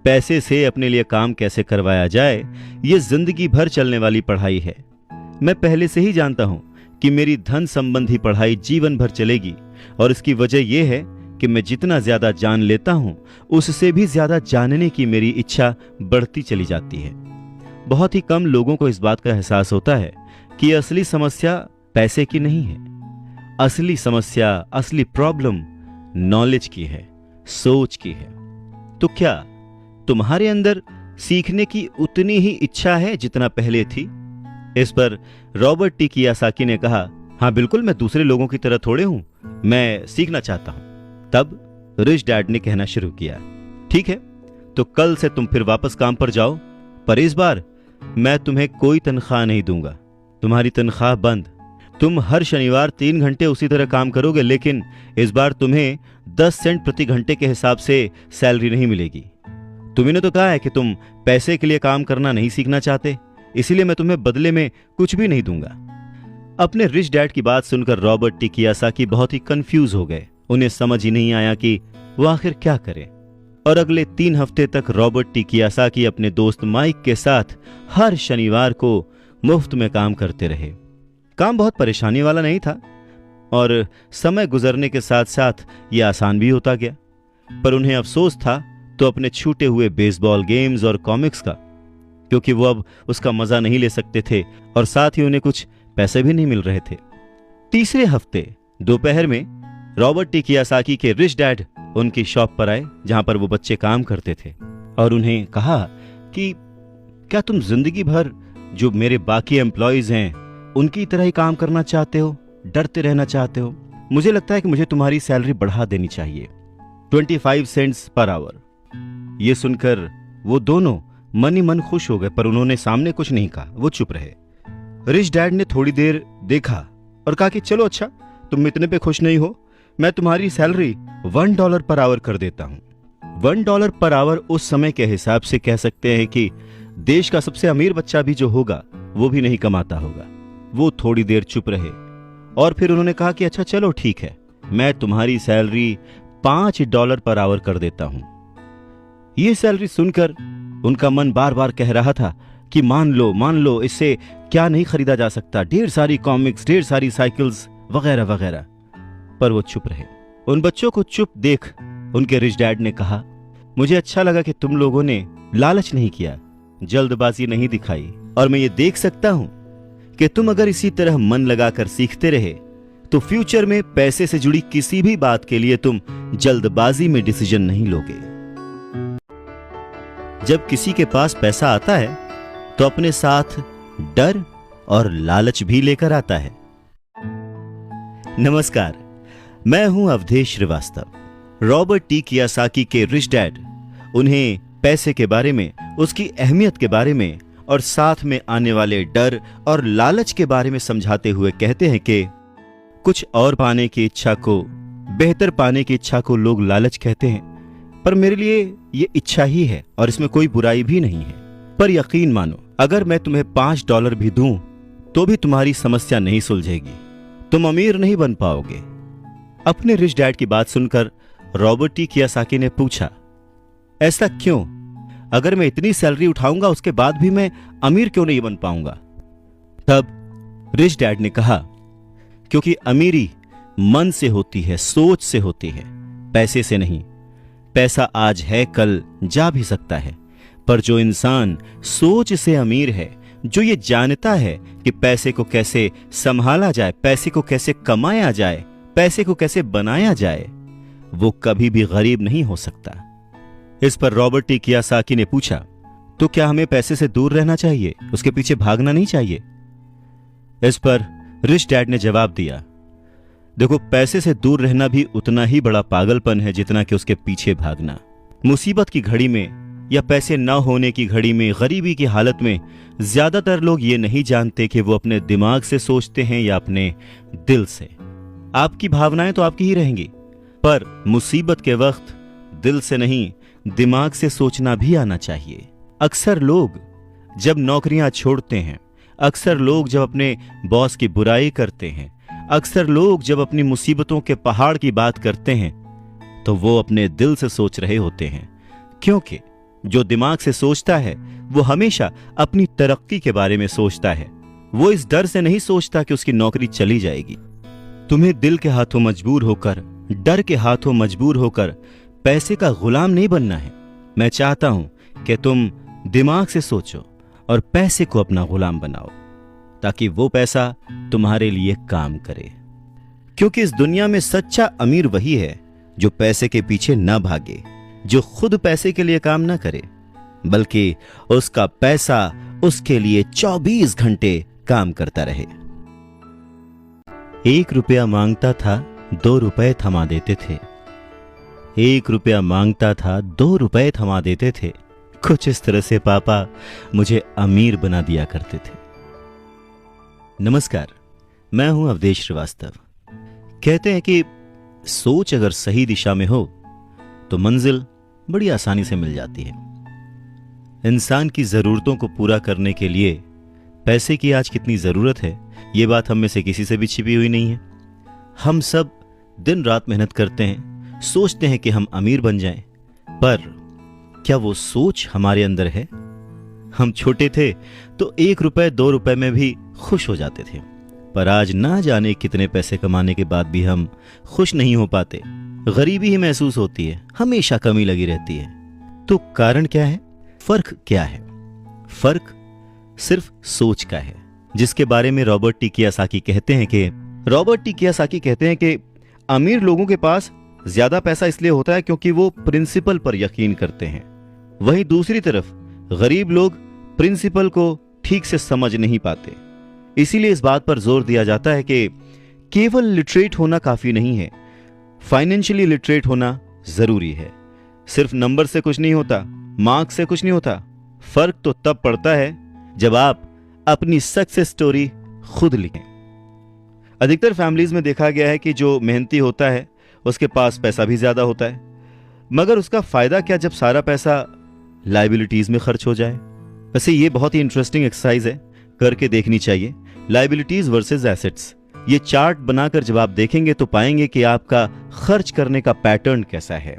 पैसे से अपने लिए काम कैसे करवाया जाए, ये जिंदगी भर चलने वाली पढ़ाई है। मैं पहले से ही जानता हूं कि मेरी धन संबंधी पढ़ाई जीवन भर चलेगी, और इसकी वजह यह है कि मैं जितना ज्यादा जान लेता हूं, उससे भी ज्यादा जानने की मेरी इच्छा बढ़ती चली जाती है। बहुत ही कम लोगों को इस बात का एहसास होता है कि असली समस्या पैसे की नहीं है। असली समस्या, असली प्रॉब्लम नॉलेज की है, सोच की है। तो क्या तुम्हारे अंदर सीखने की उतनी ही इच्छा है जितना पहले थी? इस पर रॉबर्ट टी कियासाकी ने कहा, हाँ बिल्कुल, मैं दूसरे लोगों की तरह थोड़े हूं, मैं सीखना चाहता हूं। तब रिच डैड ने कहना शुरू किया, ठीक है, तो कल से तुम फिर वापस काम पर जाओ, पर इस बार मैं तुम्हें कोई तनख्वाह नहीं दूंगा। तुम्हारी तनख्वाह बंद। तुम हर शनिवार 3 घंटे उसी तरह काम करोगे, लेकिन इस बार तुम्हें 10 सेंट प्रति घंटे के हिसाब से सैलरी नहीं मिलेगी। तुमने तो कहा है कि तुम पैसे के लिए काम करना नहीं सीखना चाहते, इसीलिए मैं तुम्हें बदले में कुछ भी नहीं दूंगा। अपने रिच डैड की बात सुनकर रॉबर्ट टी कियासाकी बहुत ही कंफ्यूज हो गए। उन्हें समझ ही नहीं आया कि वो आखिर क्या करें। और अगले 3 हफ्ते तक रॉबर्ट टी कियासाकी अपने दोस्त माइक के साथ हर शनिवार को मुफ्त में काम करते रहे। काम बहुत परेशानी वाला नहीं था, और समय गुजरने के साथ साथ ये आसान भी होता गया। पर उन्हें अफसोस था तो अपने छूटे हुए बेसबॉल गेम्स और कॉमिक्स का, क्योंकि वो अब उसका मजा नहीं ले सकते थे, और साथ ही उन्हें कुछ पैसे भी नहीं मिल रहे थे। तीसरे हफ्ते दोपहर में रॉबर्ट टी कियासाकी के रिच डैड उनकी शॉप पर आए, जहां पर वो बच्चे काम करते थे, और उन्हें कहा कि क्या तुम जिंदगी भर जो मेरे बाकी एम्प्लॉयज हैं उनकी तरह ही काम करना चाहते हो, डरते रहना चाहते हो? मुझे लगता है कि मुझे तुम्हारी सैलरी बढ़ा देनी चाहिए, 25 सेंट्स पर आवर। ये सुनकर वो दोनों मन ही मन खुश हो गए, पर उन्होंने सामने कुछ नहीं कहा, वो चुप रहे। रिच डैड ने थोड़ी देर देखा और कहा कि चलो अच्छा, तुम इतने पे खुश नहीं हो, मैं तुम्हारी सैलरी $1 पर आवर कर देता हूं। $1 पर आवर उस समय के हिसाब से कह सकते हैं कि देश का सबसे अमीर बच्चा भी जो होगा वो भी नहीं कमाता होगा। वो थोड़ी देर चुप रहे और फिर उन्होंने कहा कि अच्छा चलो ठीक है, मैं तुम्हारी सैलरी $5 पर आवर कर देता हूं। यह सैलरी सुनकर उनका मन बार बार कह रहा था कि मान लो, इससे क्या नहीं खरीदा जा सकता, ढेर सारी कॉमिक्स, ढेर सारी साइकिल्स वगैरह वगैरह। पर वो चुप रहे। उन बच्चों को चुप देख उनके रिच डैड ने कहा, मुझे अच्छा लगा कि तुम लोगों ने लालच नहीं किया, जल्दबाजी नहीं दिखाई, और मैं ये देख सकता हूं कि तुम अगर इसी तरह मन लगाकर सीखते रहे तो फ्यूचर में पैसे से जुड़ी किसी भी बात के लिए तुम जल्दबाजी में डिसीजन नहीं लोगे। जब किसी के पास पैसा आता है तो अपने साथ डर और लालच भी लेकर आता है। नमस्कार, मैं हूं अवधेश श्रीवास्तव। रॉबर्ट टी कियासाकी के रिच डैड उन्हें पैसे के बारे में, उसकी अहमियत के बारे में और साथ में आने वाले डर और लालच के बारे में समझाते हुए कहते हैं कि कुछ और पाने की इच्छा को, बेहतर पाने की इच्छा को लोग लालच कहते हैं, पर मेरे लिए ये इच्छा ही है और इसमें कोई बुराई भी नहीं है। पर यकीन मानो, अगर मैं तुम्हें $5 भी दूं तो भी तुम्हारी समस्या नहीं सुलझेगी, तुम अमीर नहीं बन पाओगे। अपने रिच डैड की बात सुनकर रॉबर्ट टी कियासाकी ने पूछा, ऐसा क्यों? अगर मैं इतनी सैलरी उठाऊंगा उसके बाद भी मैं अमीर क्यों नहीं बन पाऊंगा? तब रिच डैड ने कहा, क्योंकि अमीरी मन से होती है, सोच से होती है, पैसे से नहीं। पैसा आज है, कल जा भी सकता है, पर जो इंसान सोच से अमीर है, जो ये जानता है कि पैसे को कैसे संभाला जाए, पैसे को कैसे कमाया जाए, पैसे को कैसे बनाया जाए, वो कभी भी गरीब नहीं हो सकता। इस पर रॉबर्ट टी कियासाकी ने पूछा, तो क्या हमें पैसे से दूर रहना चाहिए, उसके पीछे भागना नहीं चाहिए? इस पर रिच डैड ने जवाब दिया, देखो, पैसे से दूर रहना भी उतना ही बड़ा पागलपन है जितना कि उसके पीछे भागना। मुसीबत की घड़ी में या पैसे न होने की घड़ी में, गरीबी की हालत में ज्यादातर लोग ये नहीं जानते कि वो अपने दिमाग से सोचते हैं या अपने दिल से। आपकी भावनाएं तो आपकी ही रहेंगी, पर मुसीबत के वक्त दिल से नहीं, दिमाग से सोचना भी आना चाहिए। अक्सर लोग जब नौकरियां छोड़ते हैं, अक्सर लोग जब अपने बॉस की बुराई करते हैं, अक्सर लोग जब अपनी मुसीबतों के पहाड़ की बात करते हैं, तो वो अपने दिल से सोच रहे होते हैं, क्योंकि जो दिमाग से सोचता है वो हमेशा अपनी तरक्की के बारे में सोचता है। वो इस डर से नहीं सोचता कि उसकी नौकरी चली जाएगी। तुम्हें दिल के हाथों मजबूर होकर, डर के हाथों मजबूर होकर पैसे का गुलाम नहीं बनना है। मैं चाहता हूं कि तुम दिमाग से सोचो और पैसे को अपना गुलाम बनाओ, ताकि वो पैसा तुम्हारे लिए काम करे। क्योंकि इस दुनिया में सच्चा अमीर वही है जो पैसे के पीछे ना भागे, जो खुद पैसे के लिए काम ना करे, बल्कि उसका पैसा उसके लिए 24 घंटे काम करता रहे। 1 रुपया मांगता था, 2 रुपए थमा देते थे। 1 रुपया मांगता था, 2 रुपए थमा देते थे। कुछ इस तरह से पापा मुझे अमीर बना दिया करते थे। नमस्कार, मैं हूं अवधेश श्रीवास्तव। कहते हैं कि सोच अगर सही दिशा में हो तो मंजिल बड़ी आसानी से मिल जाती है। इंसान की जरूरतों को पूरा करने के लिए पैसे की आज कितनी जरूरत है, ये बात हम में से किसी से भी छिपी हुई नहीं है। हम सब दिन रात मेहनत करते हैं, सोचते हैं कि हम अमीर बन जाएं, पर क्या वो सोच हमारे अंदर है? हम छोटे थे तो 1 रुपए 2 रुपए में भी खुश हो जाते थे, पर आज ना जाने कितने पैसे कमाने के बाद भी हम खुश नहीं हो पाते। गरीबी ही महसूस होती है, हमेशा कमी लगी रहती है। तो कारण क्या है? फर्क क्या है? फर्क सिर्फ सोच का है, जिसके बारे में रॉबर्ट टी कियोसाकी कहते हैं कि अमीर लोगों के पास ज्यादा पैसा इसलिए होता है क्योंकि वो प्रिंसिपल पर यकीन करते हैं। वहीं दूसरी तरफ गरीब लोग प्रिंसिपल को ठीक से समझ नहीं पाते। इसीलिए इस बात पर जोर दिया जाता है कि केवल लिटरेट होना काफी नहीं है, फाइनेंशियली लिटरेट होना जरूरी है। सिर्फ नंबर से कुछ नहीं होता, मार्क्स से कुछ नहीं होता। फर्क तो तब पड़ता है जब आप अपनी सक्सेस स्टोरी खुद लिखें। अधिकतर फैमिलीज में देखा गया है कि जो मेहनती होता है उसके पास पैसा भी ज्यादा होता है, मगर उसका फायदा क्या जब सारा पैसा लायबिलिटीज में खर्च हो जाए? वैसे ये बहुत ही इंटरेस्टिंग एक्सरसाइज है, करके देखनी चाहिए। लायबिलिटीज वर्सेस एसेट्स, ये चार्ट बनाकर जब आप देखेंगे तो पाएंगे कि आपका खर्च करने का पैटर्न कैसा है,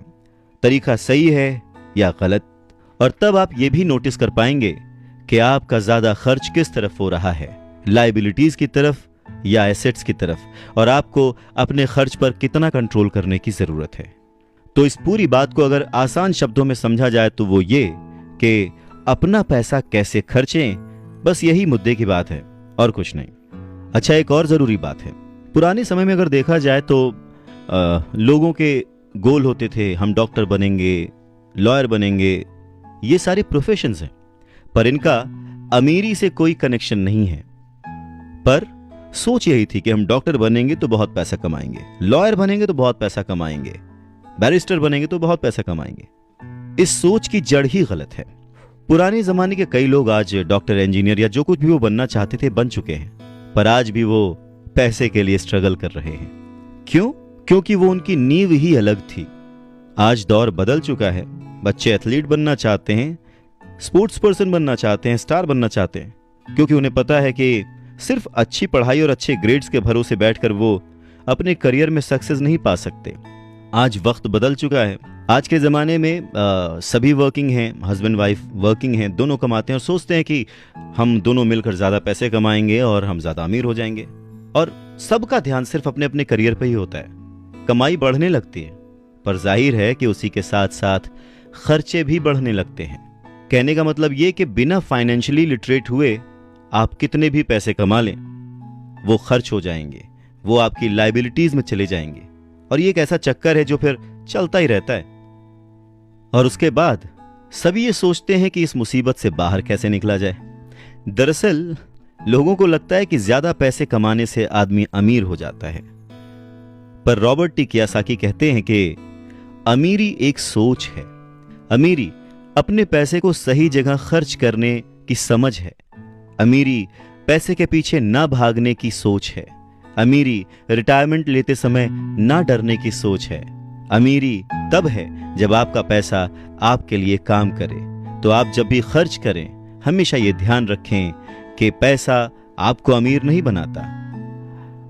तरीका सही है या गलत। और तब आप ये भी नोटिस कर पाएंगे कि आपका ज्यादा खर्च किस तरफ हो रहा है, लायबिलिटीज की तरफ या एसेट्स की तरफ, और आपको अपने खर्च पर कितना कंट्रोल करने की जरूरत है। तो इस पूरी बात को अगर आसान शब्दों में समझा जाए तो वो ये कि अपना पैसा कैसे खर्चें, बस यही मुद्दे की बात है और कुछ नहीं। अच्छा, एक और जरूरी बात है। पुराने समय में अगर देखा जाए तो लोगों के गोल होते थे, हम डॉक्टर बनेंगे, लॉयर बनेंगे, ये सारे प्रोफेशंस हैं, पर इनका अमीरी से कोई कनेक्शन नहीं है। पर सोच यही थी कि हम डॉक्टर बनेंगे तो बहुत पैसा कमाएंगे, लॉयर बनेंगे तो बहुत पैसा कमाएंगे, बैरिस्टर बनेंगे तो बहुत पैसा कमाएंगे। इस सोच की जड़ ही गलत है। पुराने जमाने के कई लोग आज डॉक्टर, इंजीनियर या जो कुछ भी वो बनना चाहते थे बन चुके हैं, पर आज भी वो पैसे के लिए स्ट्रगल कर रहे हैं। क्यों? क्योंकि वो उनकी नींव ही अलग थी। आज दौर बदल चुका है। बच्चे एथलीट बनना चाहते हैं, स्पोर्ट्स पर्सन बनना चाहते हैं, स्टार बनना चाहते हैं, क्योंकि उन्हें पता है कि सिर्फ अच्छी पढ़ाई और अच्छे ग्रेड्स के भरोसे बैठकर वो अपने करियर में सक्सेस नहीं पा सकते। आज वक्त बदल चुका है। आज के ज़माने में सभी वर्किंग हैं, हस्बैंड वाइफ वर्किंग हैं, दोनों कमाते हैं और सोचते हैं कि हम दोनों मिलकर ज़्यादा पैसे कमाएंगे और हम ज़्यादा अमीर हो जाएंगे। और सबका ध्यान सिर्फ अपने अपने करियर पर ही होता है। कमाई बढ़ने लगती है, पर जाहिर है कि उसी के साथ साथ खर्चे भी बढ़ने लगते हैं। कहने का मतलब ये कि बिना फाइनेंशियली लिटरेट हुए आप कितने भी पैसे कमा लें, वो खर्च हो जाएंगे, वो आपकी लायबिलिटीज में चले जाएंगे, और ये एक ऐसा चक्कर है जो फिर चलता ही रहता है। और उसके बाद सभी ये सोचते हैं कि इस मुसीबत से बाहर कैसे निकला जाए। दरअसल लोगों को लगता है कि ज्यादा पैसे कमाने से आदमी अमीर हो जाता है, पर रॉबर्ट टी कियोसाकी कहते हैं कि अमीरी एक सोच है। अमीरी अपने पैसे को सही जगह खर्च करने की समझ है। अमीरी पैसे के पीछे ना भागने की सोच है। अमीरी रिटायरमेंट लेते समय ना डरने की सोच है। अमीरी तब है जब आपका पैसा आपके लिए काम करे। तो आप जब भी खर्च करें, हमेशा ये ध्यान रखें कि पैसा आपको अमीर नहीं बनाता।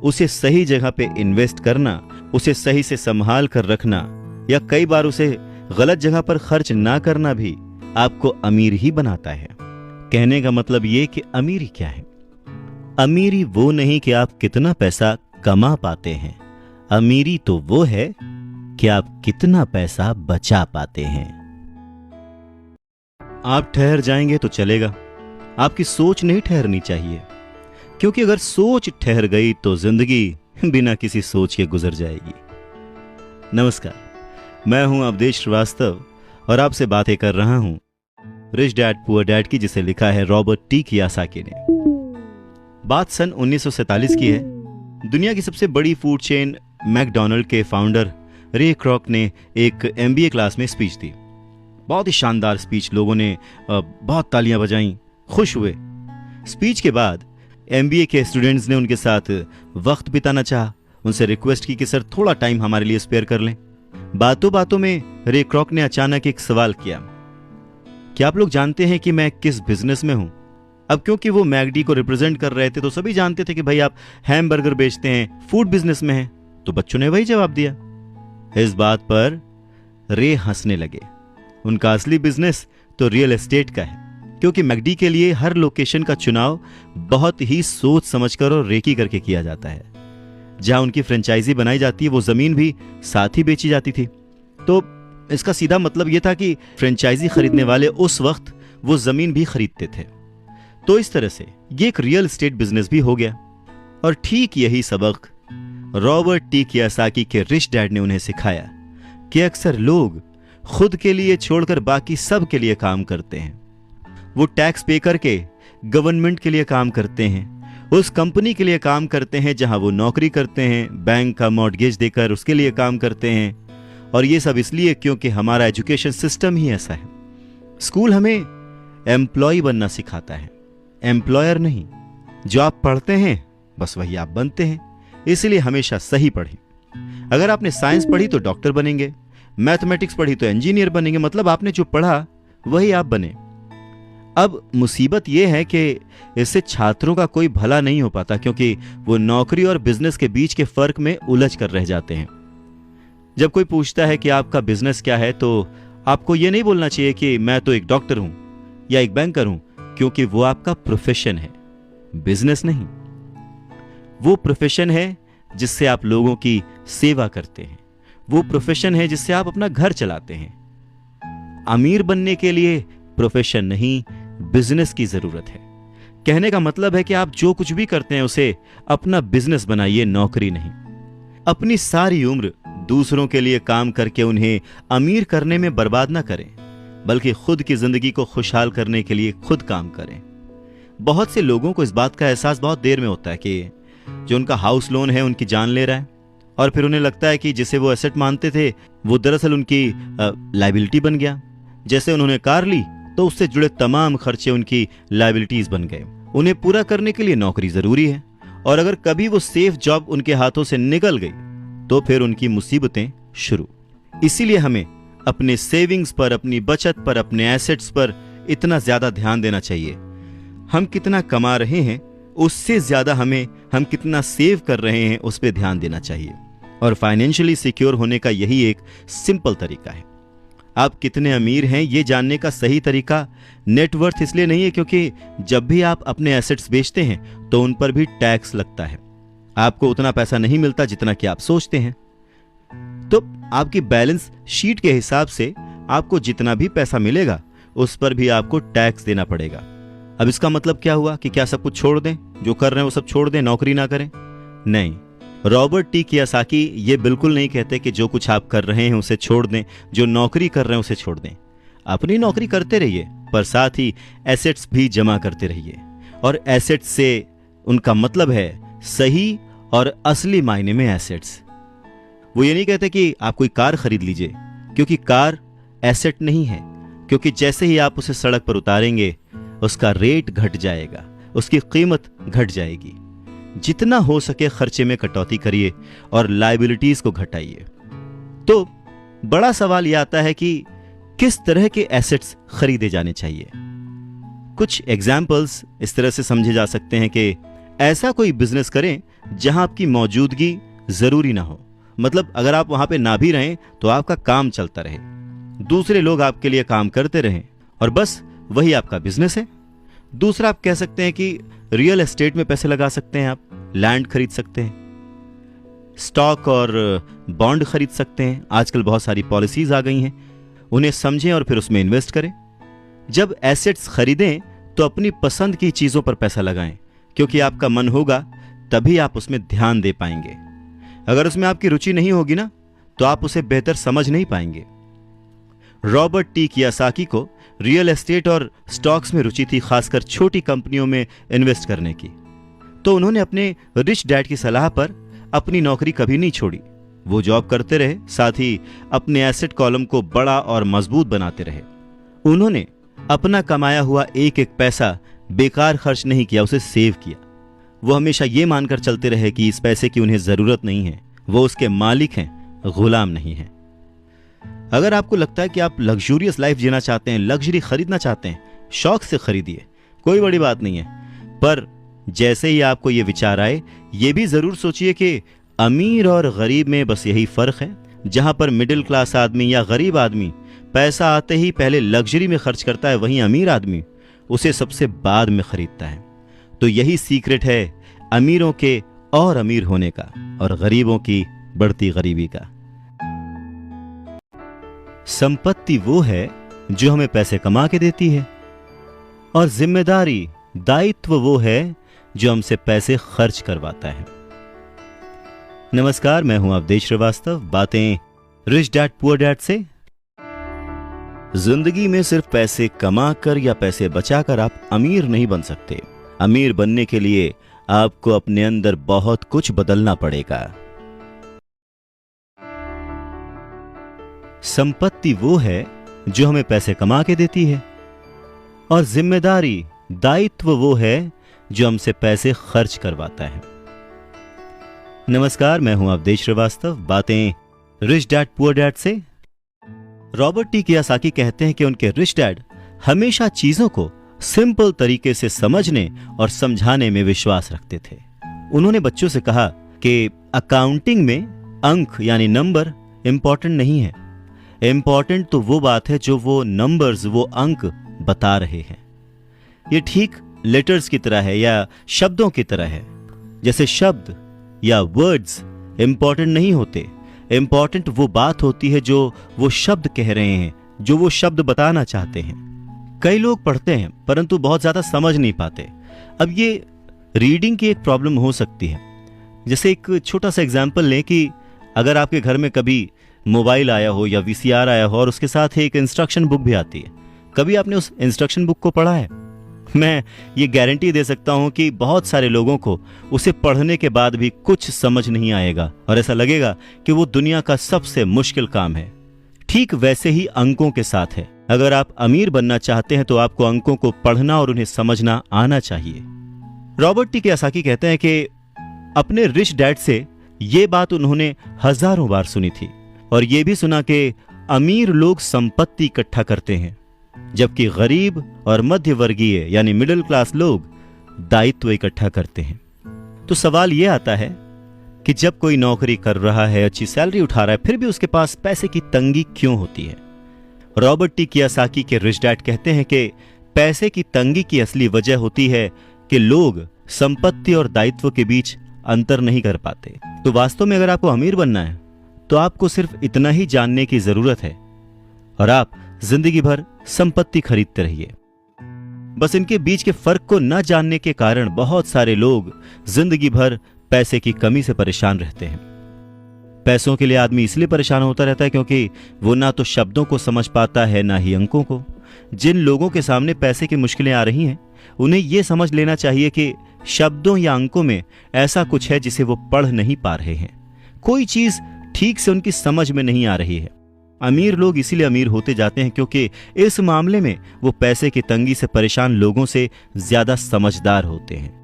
उसे सही जगह पे इन्वेस्ट करना, उसे सही से संभाल कर रखना, या कई बार उसे गलत जगह पर खर्च ना करना भी आपको अमीर ही बनाता है। कहने का मतलब ये कि अमीरी क्या है? अमीरी वो नहीं कि आप कितना पैसा कमा पाते हैं, अमीरी तो वो है कि आप कितना पैसा बचा पाते हैं। आप ठहर जाएंगे तो चलेगा, आपकी सोच नहीं ठहरनी चाहिए, क्योंकि अगर सोच ठहर गई तो जिंदगी बिना किसी सोच के गुजर जाएगी। नमस्कार, मैं हूं अवधेश श्रीवास्तव और आपसे बातें कर रहा हूं रिच डैड पुअर डैड की, जिसे लिखा है रॉबर्ट टी कियोसाकी ने। बात सन 1947 की है। दुनिया की सबसे बड़ी फूड चेन मैकडॉनल्ड के फाउंडर रे क्रॉक ने एक MBA क्लास में स्पीच दी। बहुत ही शानदार स्पीच, लोगों ने बहुत तालियां बजाईं, खुश हुए। स्पीच के बाद MBA के स्टूडेंट्स ने उनके साथ वक्त बिताना चाहा, उनसे रिक्वेस्ट की कि सर थोड़ा टाइम हमारे लिए स्पेयर कर लें। बातों बातों में रे क्रॉक ने अचानक एक सवाल किया, क्या आप लोग जानते हैं कि मैं किस बिजनेस में हूं? अब क्योंकि वो मैकडी को रिप्रेजेंट कर रहे थे तो सभी जानते थे कि भाई आप हैमबर्गर बेचते हैं, फूड बिजनेस में हैं। तो बच्चों ने वही जवाब दिया। इस बात पर रे हंसने लगे। उनका असली बिजनेस तो रियल एस्टेट का है, क्योंकि मैकडी के लिए हर लोकेशन का चुनाव बहुत ही सोच समझकर और रेकी करके किया जाता है। जहां उनकी फ्रेंचाइजी बनाई जाती है वो जमीन भी साथ ही बेची जाती थी। तो इसका सीधा मतलब यह था कि फ्रेंचाइजी खरीदने वाले उस वक्त वो जमीन भी खरीदते थे। तो इस तरह से ये एक रियल एस्टेट बिजनेस भी हो गया। और ठीक यही सबक रॉबर्ट टी कियोसाकी के रिच डैड ने उन्हें सिखाया कि अक्सर लोग खुद के लिए छोड़कर बाकी सब के लिए काम करते हैं। वो टैक्स पे करके गवर्नमेंट के लिए काम करते हैं, उस कंपनी के लिए काम करते हैं जहां वो नौकरी करते हैं, बैंक का मॉर्गेज देकर उसके लिए काम करते हैं। और ये सब इसलिए क्योंकि हमारा एजुकेशन सिस्टम ही ऐसा है। स्कूल हमें एम्प्लॉय बनना सिखाता है, एम्प्लॉयर नहीं। जो आप पढ़ते हैं बस वही आप बनते हैं, इसलिए हमेशा सही पढ़ें। अगर आपने साइंस पढ़ी तो डॉक्टर बनेंगे, मैथमेटिक्स पढ़ी तो इंजीनियर बनेंगे, मतलब आपने जो पढ़ा वही आप बने। अब मुसीबत यह है कि इससे छात्रों का कोई भला नहीं हो पाता, क्योंकि वो नौकरी और बिजनेस के बीच के फर्क में उलझ कर रह जाते हैं। जब कोई पूछता है कि आपका बिजनेस क्या है, तो आपको यह नहीं बोलना चाहिए कि मैं तो एक डॉक्टर हूं या एक बैंकर हूं, क्योंकि वो आपका प्रोफेशन है, बिजनेस नहीं। वो प्रोफेशन है जिससे आप लोगों की सेवा करते हैं, वो प्रोफेशन है जिससे आप अपना घर चलाते हैं। अमीर बनने के लिए प्रोफेशन नहीं, बिजनेस की जरूरत है। कहने का मतलब है कि आप जो कुछ भी करते हैं उसे अपना बिजनेस बनाइए, नौकरी नहीं। अपनी सारी उम्र दूसरों के लिए काम करके उन्हें अमीर करने में बर्बाद ना करें, बल्कि खुद की जिंदगी को खुशहाल करने के लिए खुद काम करें। बहुत से लोगों को इस बात का एहसास बहुत देर में होता है कि जो उनका हाउस लोन है उनकी जान ले रहा है, और फिर उन्हें लगता है कि जिसे वो एसेट मानते थे वो दरअसल उनकी लायबिलिटी बन गया। जैसे उन्होंने कार ली तो उससे जुड़े तमाम खर्चे उनकी लायबिलिटीज बन गए। उन्हें पूरा करने के लिए नौकरी जरूरी है, और अगर कभी वो सेफ जॉब उनके हाथों से निकल गई तो फिर उनकी मुसीबतें शुरू। इसीलिए हमें अपने सेविंग्स पर, अपनी बचत पर, अपने एसेट्स पर इतना ज्यादा ध्यान देना चाहिए। हम कितना कमा रहे हैं उससे ज्यादा हमें हम कितना सेव कर रहे हैं उस पर ध्यान देना चाहिए। और फाइनेंशियली सिक्योर होने का यही एक सिंपल तरीका है। आप कितने अमीर हैं ये जानने का सही तरीका नेटवर्थ इसलिए नहीं है क्योंकि जब भी आप अपने एसेट्स बेचते हैं तो उन पर भी टैक्स लगता है। आपको उतना पैसा नहीं मिलता जितना कि आप सोचते हैं। तो आपकी बैलेंस शीट के हिसाब से आपको जितना भी पैसा मिलेगा उस पर भी आपको टैक्स देना पड़ेगा। अब इसका मतलब क्या हुआ कि क्या सब कुछ छोड़ दें, जो कर रहे हैं वो सब छोड़ दें, नौकरी ना करें? नहीं, रॉबर्ट टी कियोसाकी ये बिल्कुल नहीं कहते कि जो कुछ आप कर रहे हैं उसे छोड़ दें, जो नौकरी कर रहे हैं उसे छोड़ दें। अपनी नौकरी करते रहिए, पर साथ ही एसेट्स भी जमा करते रहिए। और एसेट्स से उनका मतलब है सही और असली मायने में एसेट्स। वो ये नहीं कहते कि आप कोई कार खरीद लीजिए, क्योंकि कार एसेट नहीं है, क्योंकि जैसे ही आप उसे सड़क पर उतारेंगे उसका रेट घट जाएगा, उसकी कीमत घट जाएगी। जितना हो सके खर्चे में कटौती करिए और लायबिलिटीज को घटाइए। तो बड़ा सवाल यह आता है कि किस तरह के एसेट्स खरीदे जाने चाहिए। कुछ एग्जाम्पल्स इस तरह से समझे जा सकते हैं कि ऐसा कोई बिजनेस करें जहां आपकी मौजूदगी जरूरी ना हो, मतलब अगर आप वहां पे ना भी रहें तो आपका काम चलता रहे, दूसरे लोग आपके लिए काम करते रहें और बस वही आपका बिजनेस है। दूसरा, आप कह सकते हैं कि रियल एस्टेट में पैसे लगा सकते हैं, आप लैंड खरीद सकते हैं, स्टॉक और बॉन्ड खरीद सकते हैं। आजकल बहुत सारी पॉलिसीज आ गई हैं, उन्हें समझें और फिर उसमें इन्वेस्ट करें। जब एसेट्स खरीदें तो अपनी पसंद की चीजों पर पैसा लगाएं, क्योंकि आपका मन होगा तभी आप उसमें ध्यान दे पाएंगे। अगर उसमें आपकी रुचि नहीं होगी ना, तो आप उसे बेहतर समझ नहीं पाएंगे। रॉबर्ट टी कियोसाकी को रियल एस्टेट और स्टॉक्स में रुचि थी, खासकर छोटी कंपनियों में इन्वेस्ट करने की। तो उन्होंने अपने रिच डैड की सलाह पर अपनी नौकरी कभी नहीं छोड़ी। वो जॉब करते रहे, साथ ही अपने एसेट कॉलम को बड़ा और मजबूत बनाते रहे। उन्होंने अपना कमाया हुआ एक एक पैसा बेकार खर्च नहीं किया, उसे सेव किया। वो हमेशा ये मानकर चलते रहे कि इस पैसे की उन्हें जरूरत नहीं है, वो उसके मालिक हैं, गुलाम नहीं हैं। अगर आपको लगता है कि आप लग्जूरियस लाइफ जीना चाहते हैं, लग्जरी खरीदना चाहते हैं, शौक से खरीदिए, कोई बड़ी बात नहीं है। पर जैसे ही आपको ये विचार आए, ये भी जरूर सोचिए कि अमीर और गरीब में बस यही फर्क है। जहां पर मिडिल क्लास आदमी या गरीब आदमी पैसा आते ही पहले लग्जरी में खर्च करता है, वहीं अमीर आदमी उसे सबसे बाद में खरीदता है। तो यही सीक्रेट है अमीरों के और अमीर होने का और गरीबों की बढ़ती गरीबी का। संपत्ति वो है जो हमें पैसे कमा के देती है, और जिम्मेदारी, दायित्व वो है जो हमसे पैसे खर्च करवाता है। नमस्कार, मैं हूं अवधेश श्रीवास्तव, बातें रिच डैड पुअर डैड से। जिंदगी में सिर्फ पैसे कमाकर या पैसे बचाकर आप अमीर नहीं बन सकते। अमीर बनने के लिए आपको अपने अंदर बहुत कुछ बदलना पड़ेगा। संपत्ति वो है जो हमें पैसे कमा के देती है, और जिम्मेदारी, दायित्व वो है जो हमसे पैसे खर्च करवाता है। नमस्कार, मैं हूं अवधेश श्रीवास्तव, बातें रिच डैड पुअर डैड से। रॉबर्ट टी कियोसाकी कहते हैं कि उनके रिच डैड हमेशा चीजों को सिंपल तरीके से समझने और समझाने में विश्वास रखते थे। उन्होंने बच्चों से कहा कि अकाउंटिंग में अंक यानी नंबर इंपॉर्टेंट नहीं है, इंपॉर्टेंट तो वो बात है जो वो नंबर्स, वो अंक बता रहे हैं। ये ठीक लेटर्स की तरह है या शब्दों की तरह है। जैसे शब्द या वर्ड्स इंपॉर्टेंट नहीं होते, इंपॉर्टेंट वो बात होती है जो वो शब्द कह रहे हैं, जो वो शब्द बताना चाहते हैं। कई लोग पढ़ते हैं परंतु बहुत ज्यादा समझ नहीं पाते। अब ये रीडिंग की एक प्रॉब्लम हो सकती है। जैसे एक छोटा सा एग्जाम्पल लें कि अगर आपके घर में कभी मोबाइल आया हो या वीसीआर आया हो और उसके साथ एक इंस्ट्रक्शन बुक भी आती है, कभी आपने उस इंस्ट्रक्शन बुक को पढ़ा है? मैं ये गारंटी दे सकता हूं कि बहुत सारे लोगों को उसे पढ़ने के बाद भी कुछ समझ नहीं आएगा और ऐसा लगेगा कि वो दुनिया का सबसे मुश्किल काम है। ठीक वैसे ही अंकों के साथ है। अगर आप अमीर बनना चाहते हैं तो आपको अंकों को पढ़ना और उन्हें समझना आना चाहिए। रॉबर्ट टी कियोसाकी कहते हैं कि अपने रिच डैड से ये बात उन्होंने हजारों बार सुनी थी, और ये भी सुना कि अमीर लोग संपत्ति इकट्ठा करते हैं, जबकि गरीब और मध्य वर्गीय यानी मिडिल क्लास लोग दायित्व इकट्ठा करते हैं। तो सवाल यह आता है कि जब कोई नौकरी कर रहा है, अच्छी सैलरी उठा रहा है, फिर भी उसके पास पैसे की तंगी क्यों होती है? रॉबर्ट टी कियोसाकी के रिच डैड कहते हैं कि पैसे की तंगी की असली वजह होती है कि लोग संपत्ति और दायित्व के बीच अंतर नहीं कर पाते। तो वास्तव में अगर आपको अमीर बनना है तो आपको सिर्फ इतना ही जानने की जरूरत है, और आप जिंदगी भर संपत्ति खरीदते रहिए। बस इनके बीच के फर्क को न जानने के कारण बहुत सारे लोग जिंदगी भर पैसे की कमी से परेशान रहते हैं। पैसों के लिए आदमी इसलिए परेशान होता रहता है क्योंकि वो ना तो शब्दों को समझ पाता है, ना ही अंकों को। जिन लोगों के सामने पैसे की मुश्किलें आ रही हैं, उन्हें यह समझ लेना चाहिए कि शब्दों या अंकों में ऐसा कुछ है जिसे वो पढ़ नहीं पा रहे हैं। कोई चीज ठीक से उनकी समझ में नहीं आ रही है। अमीर लोग इसीलिए अमीर होते जाते हैं क्योंकि इस मामले में वो पैसे की तंगी से परेशान लोगों से ज्यादा समझदार होते हैं।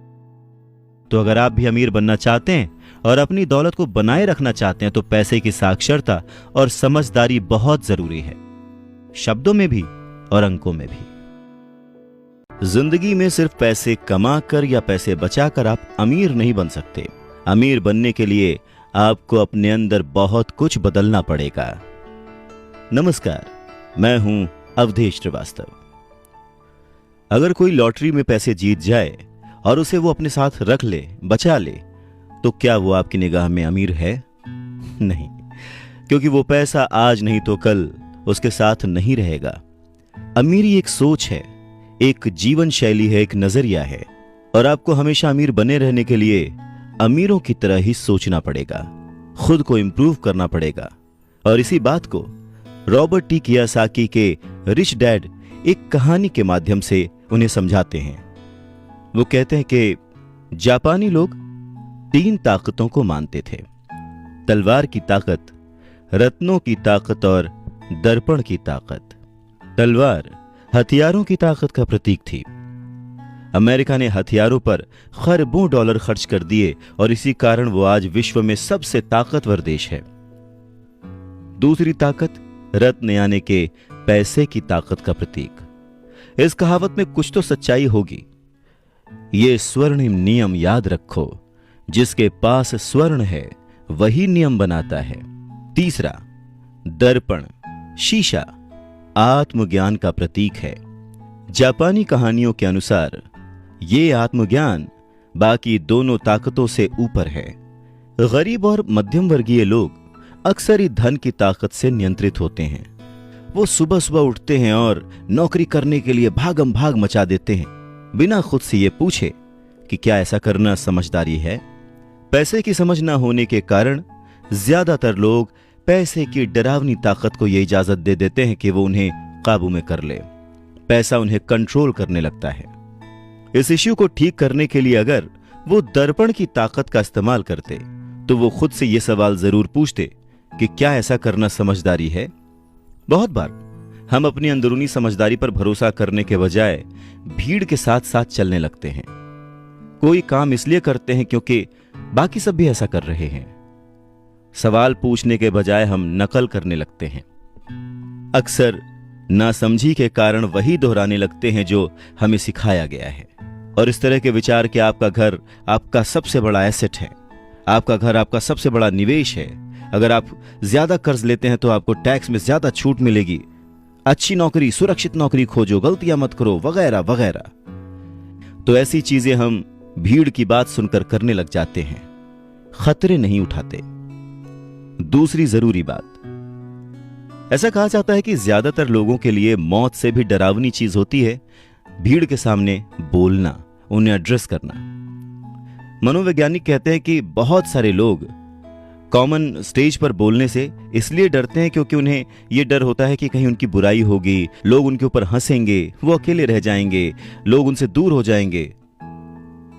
तो अगर आप भी अमीर बनना चाहते हैं और अपनी दौलत को बनाए रखना चाहते हैं तो पैसे की साक्षरता और समझदारी बहुत जरूरी है, शब्दों में भी और अंकों में भी। जिंदगी में सिर्फ पैसे कमाकर या पैसे बचाकर आप अमीर नहीं बन सकते। अमीर बनने के लिए आपको अपने अंदर बहुत कुछ बदलना पड़ेगा। नमस्कार, मैं हूं अवधेश श्रीवास्तव। अगर कोई लॉटरी में पैसे जीत जाए और उसे वो अपने साथ रख ले, बचा ले, तो क्या वो आपकी निगाह में अमीर है? नहीं, क्योंकि वो पैसा आज नहीं तो कल उसके साथ नहीं रहेगा। अमीरी एक सोच है, एक जीवन शैली है, एक नजरिया है, और आपको हमेशा अमीर बने रहने के लिए अमीरों की तरह ही सोचना पड़ेगा, खुद को इंप्रूव करना पड़ेगा। और इसी बात को रॉबर्ट टी कियोसाकी के रिच डैड एक कहानी के माध्यम से उन्हें समझाते हैं। वो कहते हैं कि जापानी लोग 3 ताकतों को मानते थे: तलवार की ताकत, रत्नों की ताकत और दर्पण की ताकत। तलवार हथियारों की ताकत का प्रतीक थी। अमेरिका ने हथियारों पर खरबों डॉलर खर्च कर दिए और इसी कारण वो आज विश्व में सबसे ताकतवर देश है। दूसरी ताकत रत्न यानी के पैसे की ताकत का प्रतीक। इस कहावत में कुछ तो सच्चाई होगी। ये स्वर्णिम नियम याद रखो, जिसके पास स्वर्ण है वही नियम बनाता है। तीसरा दर्पण, शीशा, आत्मज्ञान का प्रतीक है। जापानी कहानियों के अनुसार ये आत्मज्ञान बाकी दोनों ताकतों से ऊपर है। गरीब और मध्यम वर्गीय लोग अक्सर ही धन की ताकत से नियंत्रित होते हैं। वो सुबह सुबह उठते हैं और नौकरी करने के लिए भागम भाग मचा देते हैं, बिना खुद से ये पूछे कि क्या ऐसा करना समझदारी है। पैसे की समझ न होने के कारण ज्यादातर लोग पैसे की डरावनी ताकत को यह इजाजत दे देते हैं कि वो उन्हें काबू में कर ले। पैसा उन्हें कंट्रोल करने लगता है। इस इश्यू को ठीक करने के लिए अगर वो दर्पण की ताकत का इस्तेमाल करते तो वो खुद से ये सवाल जरूर पूछते कि क्या ऐसा करना समझदारी है। बहुत बार हम अपनी अंदरूनी समझदारी पर भरोसा करने के बजाय भीड़ के साथ साथ चलने लगते हैं। कोई काम इसलिए करते हैं क्योंकि बाकी सब भी ऐसा कर रहे हैं। सवाल पूछने के बजाय हम नकल करने लगते हैं। अक्सर नासमझी के कारण वही दोहराने लगते हैं जो हमें सिखाया गया है। और इस तरह के विचार कि आपका घर आपका सबसे बड़ा एसेट है, आपका घर आपका सबसे बड़ा निवेश है, अगर आप ज्यादा कर्ज लेते हैं तो आपको टैक्स में ज्यादा छूट मिलेगी, अच्छी नौकरी, सुरक्षित नौकरी खोजो, गलतियां मत करो, वगैरह वगैरह। तो ऐसी चीजें हम भीड़ की बात सुनकर करने लग जाते हैं, खतरे नहीं उठाते। दूसरी जरूरी बात, ऐसा कहा जाता है कि ज्यादातर लोगों के लिए मौत से भी डरावनी चीज होती है भीड़ के सामने बोलना, उन्हें एड्रेस करना। मनोवैज्ञानिक कहते हैं कि बहुत सारे लोग कॉमन स्टेज पर बोलने से इसलिए डरते हैं क्योंकि उन्हें यह डर होता है कि कहीं उनकी बुराई होगी, लोग उनके ऊपर हंसेंगे, वो अकेले रह जाएंगे, लोग उनसे दूर हो जाएंगे।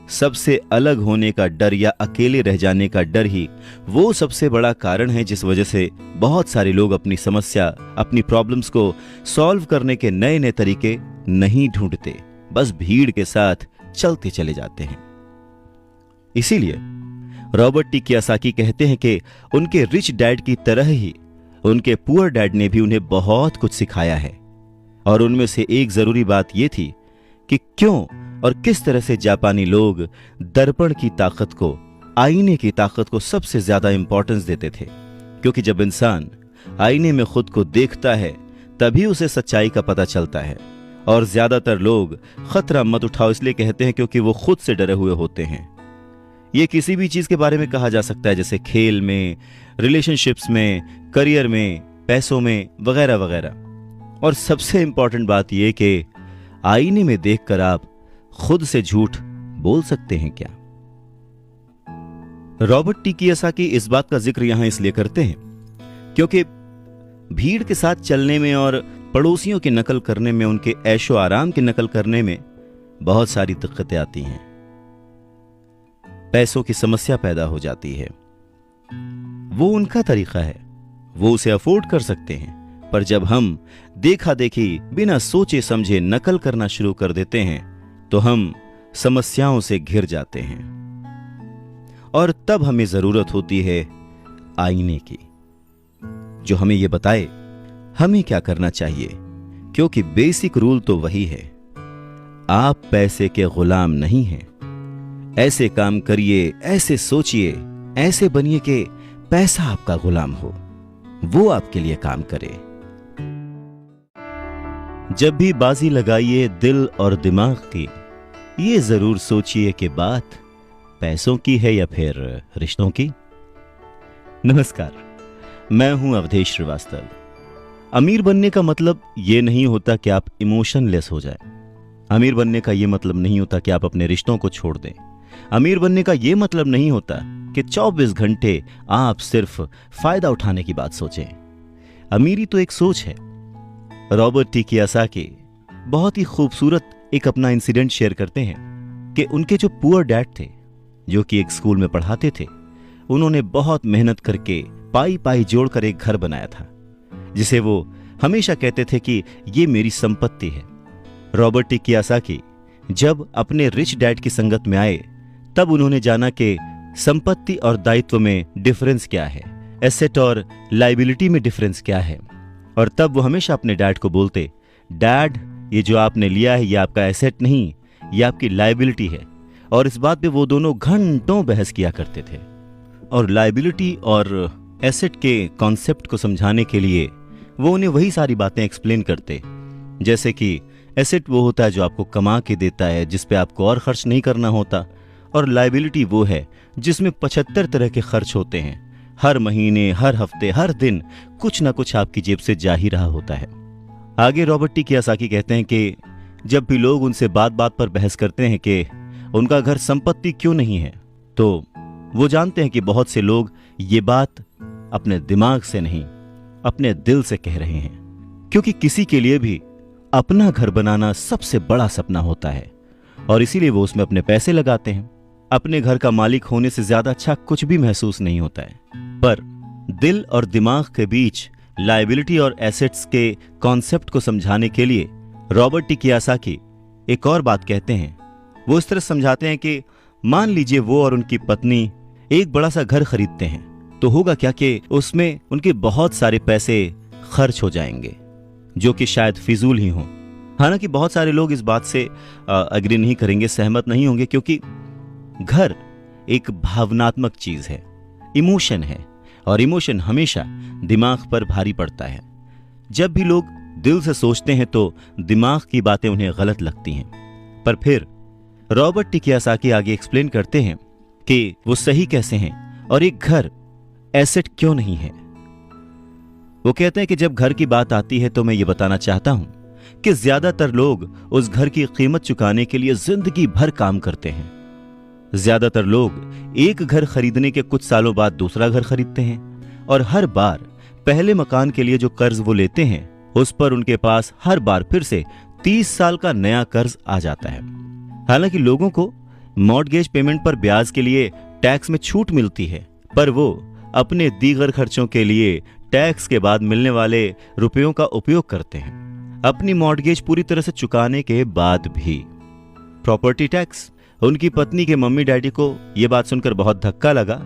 सबसे अलग होने का डर या अकेले रह जाने का डर ही वो सबसे बड़ा कारण है जिस वजह से बहुत सारे लोग अपनी समस्या, अपनी प्रॉब्लम्स को सॉल्व करने के नए नए तरीके नहीं ढूंढते, बस भीड़ के साथ चलते चले जाते हैं। इसीलिए रॉबर्ट टी कियोसाकी कहते हैं कि उनके रिच डैड की तरह ही उनके पुअर डैड ने भी उन्हें बहुत कुछ सिखाया है। और उनमें से एक जरूरी बात यह थी कि क्यों और किस तरह से जापानी लोग दर्पण की ताकत को, आईने की ताकत को सबसे ज्यादा इंपॉर्टेंस देते थे। क्योंकि जब इंसान आईने में खुद को देखता है तभी उसे सच्चाई का पता चलता है। और ज्यादातर लोग खतरा मत उठाओ इसलिए कहते हैं क्योंकि वो खुद से डरे हुए होते हैं। ये किसी भी चीज के बारे में कहा जा सकता है, जैसे खेल में, रिलेशनशिप्स में, करियर में, पैसों में, वगैरह वगैरह। और सबसे इंपॉर्टेंट बात यह कि आईने में देखकर आप खुद से झूठ बोल सकते हैं क्या? रॉबर्ट टी कियोसाकी इस बात का जिक्र यहां इसलिए करते हैं क्योंकि भीड़ के साथ चलने में और पड़ोसियों की नकल करने में, उनके ऐशो आराम की नकल करने में बहुत सारी दिक्कतें आती हैं। पैसों की समस्या पैदा हो जाती है। वो उनका तरीका है, वो उसे अफोर्ड कर सकते हैं, पर जब हम देखा देखी बिना सोचे समझे नकल करना शुरू कर देते हैं तो हम समस्याओं से घिर जाते हैं। और तब हमें जरूरत होती है आईने की, जो हमें यह बताए हमें क्या करना चाहिए। क्योंकि बेसिक रूल तो वही है, आप पैसे के गुलाम नहीं हैं। ऐसे काम करिए, ऐसे सोचिए, ऐसे बनिए कि पैसा आपका गुलाम हो, वो आपके लिए काम करे। जब भी बाजी लगाइए दिल और दिमाग की, ये जरूर सोचिए कि बात पैसों की है या फिर रिश्तों की। नमस्कार, मैं हूं अवधेश श्रीवास्तव। अमीर बनने का मतलब ये नहीं होता कि आप इमोशनलेस हो जाए। अमीर बनने का ये मतलब नहीं होता कि आप अपने रिश्तों को छोड़ दें। अमीर बनने का ये मतलब नहीं होता कि 24 घंटे आप सिर्फ फायदा उठाने की बात सोचें। अमीरी तो एक सोच है। रॉबर्ट टी कियोसाकी बहुत ही खूबसूरत एक अपना इंसिडेंट शेयर करते हैं कि उनके जो पुअर डैड थे, जो कि एक स्कूल में पढ़ाते थे, उन्होंने बहुत मेहनत करके पाई पाई जोड़कर एक घर बनाया था, जिसे वो हमेशा कहते थे कि ये मेरी संपत्ति है। रॉबर्ट टी कियोसाकी जब अपने रिच डैड की संगत में आए, तब उन्होंने जाना कि संपत्ति और दायित्व में डिफरेंस क्या है, एसेट और लायबिलिटी में डिफरेंस क्या है। और तब वो हमेशा अपने डैड को बोलते, डैड, ये जो आपने लिया है ये आपका एसेट नहीं, ये आपकी लायबिलिटी है। और इस बात पे वो दोनों घंटों बहस किया करते थे। और लायबिलिटी और एसेट के कॉन्सेप्ट को समझाने के लिए वो उन्हें वही सारी बातें एक्सप्लेन करते, जैसे कि एसेट वो होता है जो आपको कमा के देता है, जिस पे आपको और खर्च नहीं करना होता, और लायबिलिटी वो है जिसमें 75 तरह के खर्च होते हैं। हर महीने, हर हफ्ते, हर दिन कुछ ना कुछ आपकी जेब से जा ही रहा होता है। आगे रॉबर्ट टी कियोसाकी कहते हैं कि जब भी लोग उनसे बात बात पर बहस करते हैं कि उनका घर संपत्ति क्यों नहीं है, तो वो जानते हैं कि बहुत से लोग ये बात अपने दिमाग से नहीं, अपने दिल से कह रहे हैं। क्योंकि किसी के लिए भी अपना घर बनाना सबसे बड़ा सपना होता है, और इसीलिए वो उसमें अपने पैसे लगाते हैं। अपने घर का मालिक होने से ज्यादा अच्छा कुछ भी महसूस नहीं होता है। पर दिल और दिमाग के बीच लायबिलिटी और एसेट्स के कॉन्सेप्ट को समझाने के लिए रॉबर्ट टी कियोसाकी एक और बात कहते हैं। वो इस तरह समझाते हैं कि मान लीजिए वो और उनकी पत्नी एक बड़ा सा घर खरीदते हैं, तो होगा क्या कि उसमें उनके बहुत सारे पैसे खर्च हो जाएंगे, जो कि शायद फिजूल ही हों। हालांकि बहुत सारे लोग इस बात से अग्री नहीं करेंगे, सहमत नहीं होंगे, क्योंकि घर एक भावनात्मक चीज है, इमोशन है, और इमोशन हमेशा दिमाग पर भारी पड़ता है। जब भी लोग दिल से सोचते हैं तो दिमाग की बातें उन्हें गलत लगती हैं। पर फिर रॉबर्ट टी कियोसाकी आगे एक्सप्लेन करते हैं कि वो सही कैसे हैं और एक घर एसेट क्यों नहीं है। वो कहते हैं कि जब घर की बात आती है तो मैं ये बताना चाहता हूं कि ज्यादातर लोग उस घर की कीमत चुकाने के लिए जिंदगी भर काम करते हैं। ज्यादातर लोग एक घर खरीदने के कुछ सालों बाद दूसरा घर खरीदते हैं, और हर बार पहले मकान के लिए जो कर्ज वो लेते हैं, उस पर उनके पास हर बार फिर से 30 साल का नया कर्ज आ जाता है। हालांकि लोगों को मॉर्टगेज पेमेंट पर ब्याज के लिए टैक्स में छूट मिलती है, पर वो अपने दीगर खर्चों के लिए टैक्स के बाद मिलने वाले रुपयों का उपयोग करते हैं, अपनी मॉर्टगेज पूरी तरह से चुकाने के बाद भी। Property tax. उनकी पत्नी के मम्मी डैडी को यह बात सुनकर बहुत धक्का लगा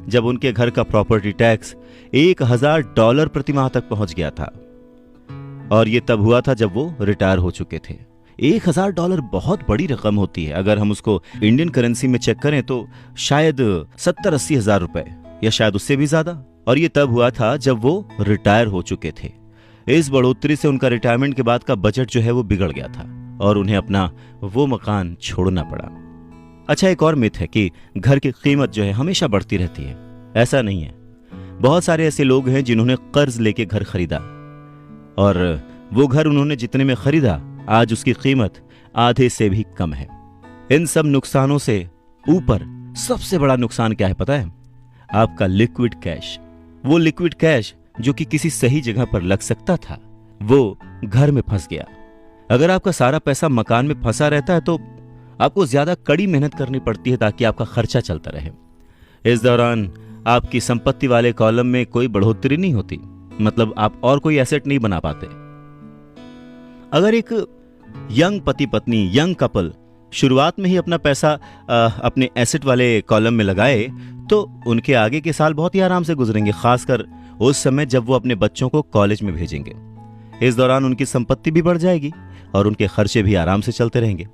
जब उनके घर का प्रॉपर्टी टैक्स $1000 प्रति माह तक पहुंच गया था, और यह तब हुआ था जब वो रिटायर हो चुके थे। $1000 बहुत बड़ी रकम होती है। अगर हम उसको इंडियन करेंसी में चेक करें तो शायद 70-80 हजार रुपए, या शायद उससे भी ज्यादा। और ये तब हुआ था जब वो रिटायर हो चुके थे। इस बढ़ोतरी से उनका रिटायरमेंट के बाद का बजट जो है वो बिगड़ गया था, और उन्हें अपना वो मकान छोड़ना पड़ा। अच्छा, एक और मिथ है कि घर की कीमत जो है हमेशा बढ़ती रहती है। ऐसा नहीं है। बहुत सारे ऐसे लोग हैं जिन्होंने कर्ज लेके घर खरीदा, और वो घर उन्होंने जितने में खरीदा आज उसकी कीमत आधे से भी कम है। इन सब नुकसानों से ऊपर सबसे बड़ा नुकसान क्या है पता है? आपका लिक्विड कैश। वो लिक्विड कैश जो कि किसी सही जगह पर लग सकता था, वो घर में फंस गया। अगर आपका सारा पैसा मकान में फंसा रहता है तो आपको ज्यादा कड़ी मेहनत करनी पड़ती है ताकि आपका खर्चा चलता रहे। इस दौरान आपकी संपत्ति वाले कॉलम में कोई बढ़ोतरी नहीं होती, मतलब आप और कोई एसेट नहीं बना पाते। अगर एक यंग पति पत्नी, यंग कपल शुरुआत में ही अपना पैसा अपने एसेट वाले कॉलम में लगाए तो उनके आगे के साल बहुत ही आराम से गुजरेंगे, खासकर उस समय जब वो अपने बच्चों को कॉलेज में भेजेंगे। इस दौरान उनकी संपत्ति भी बढ़ जाएगी और उनके खर्चे भी आराम से चलते रहेंगे।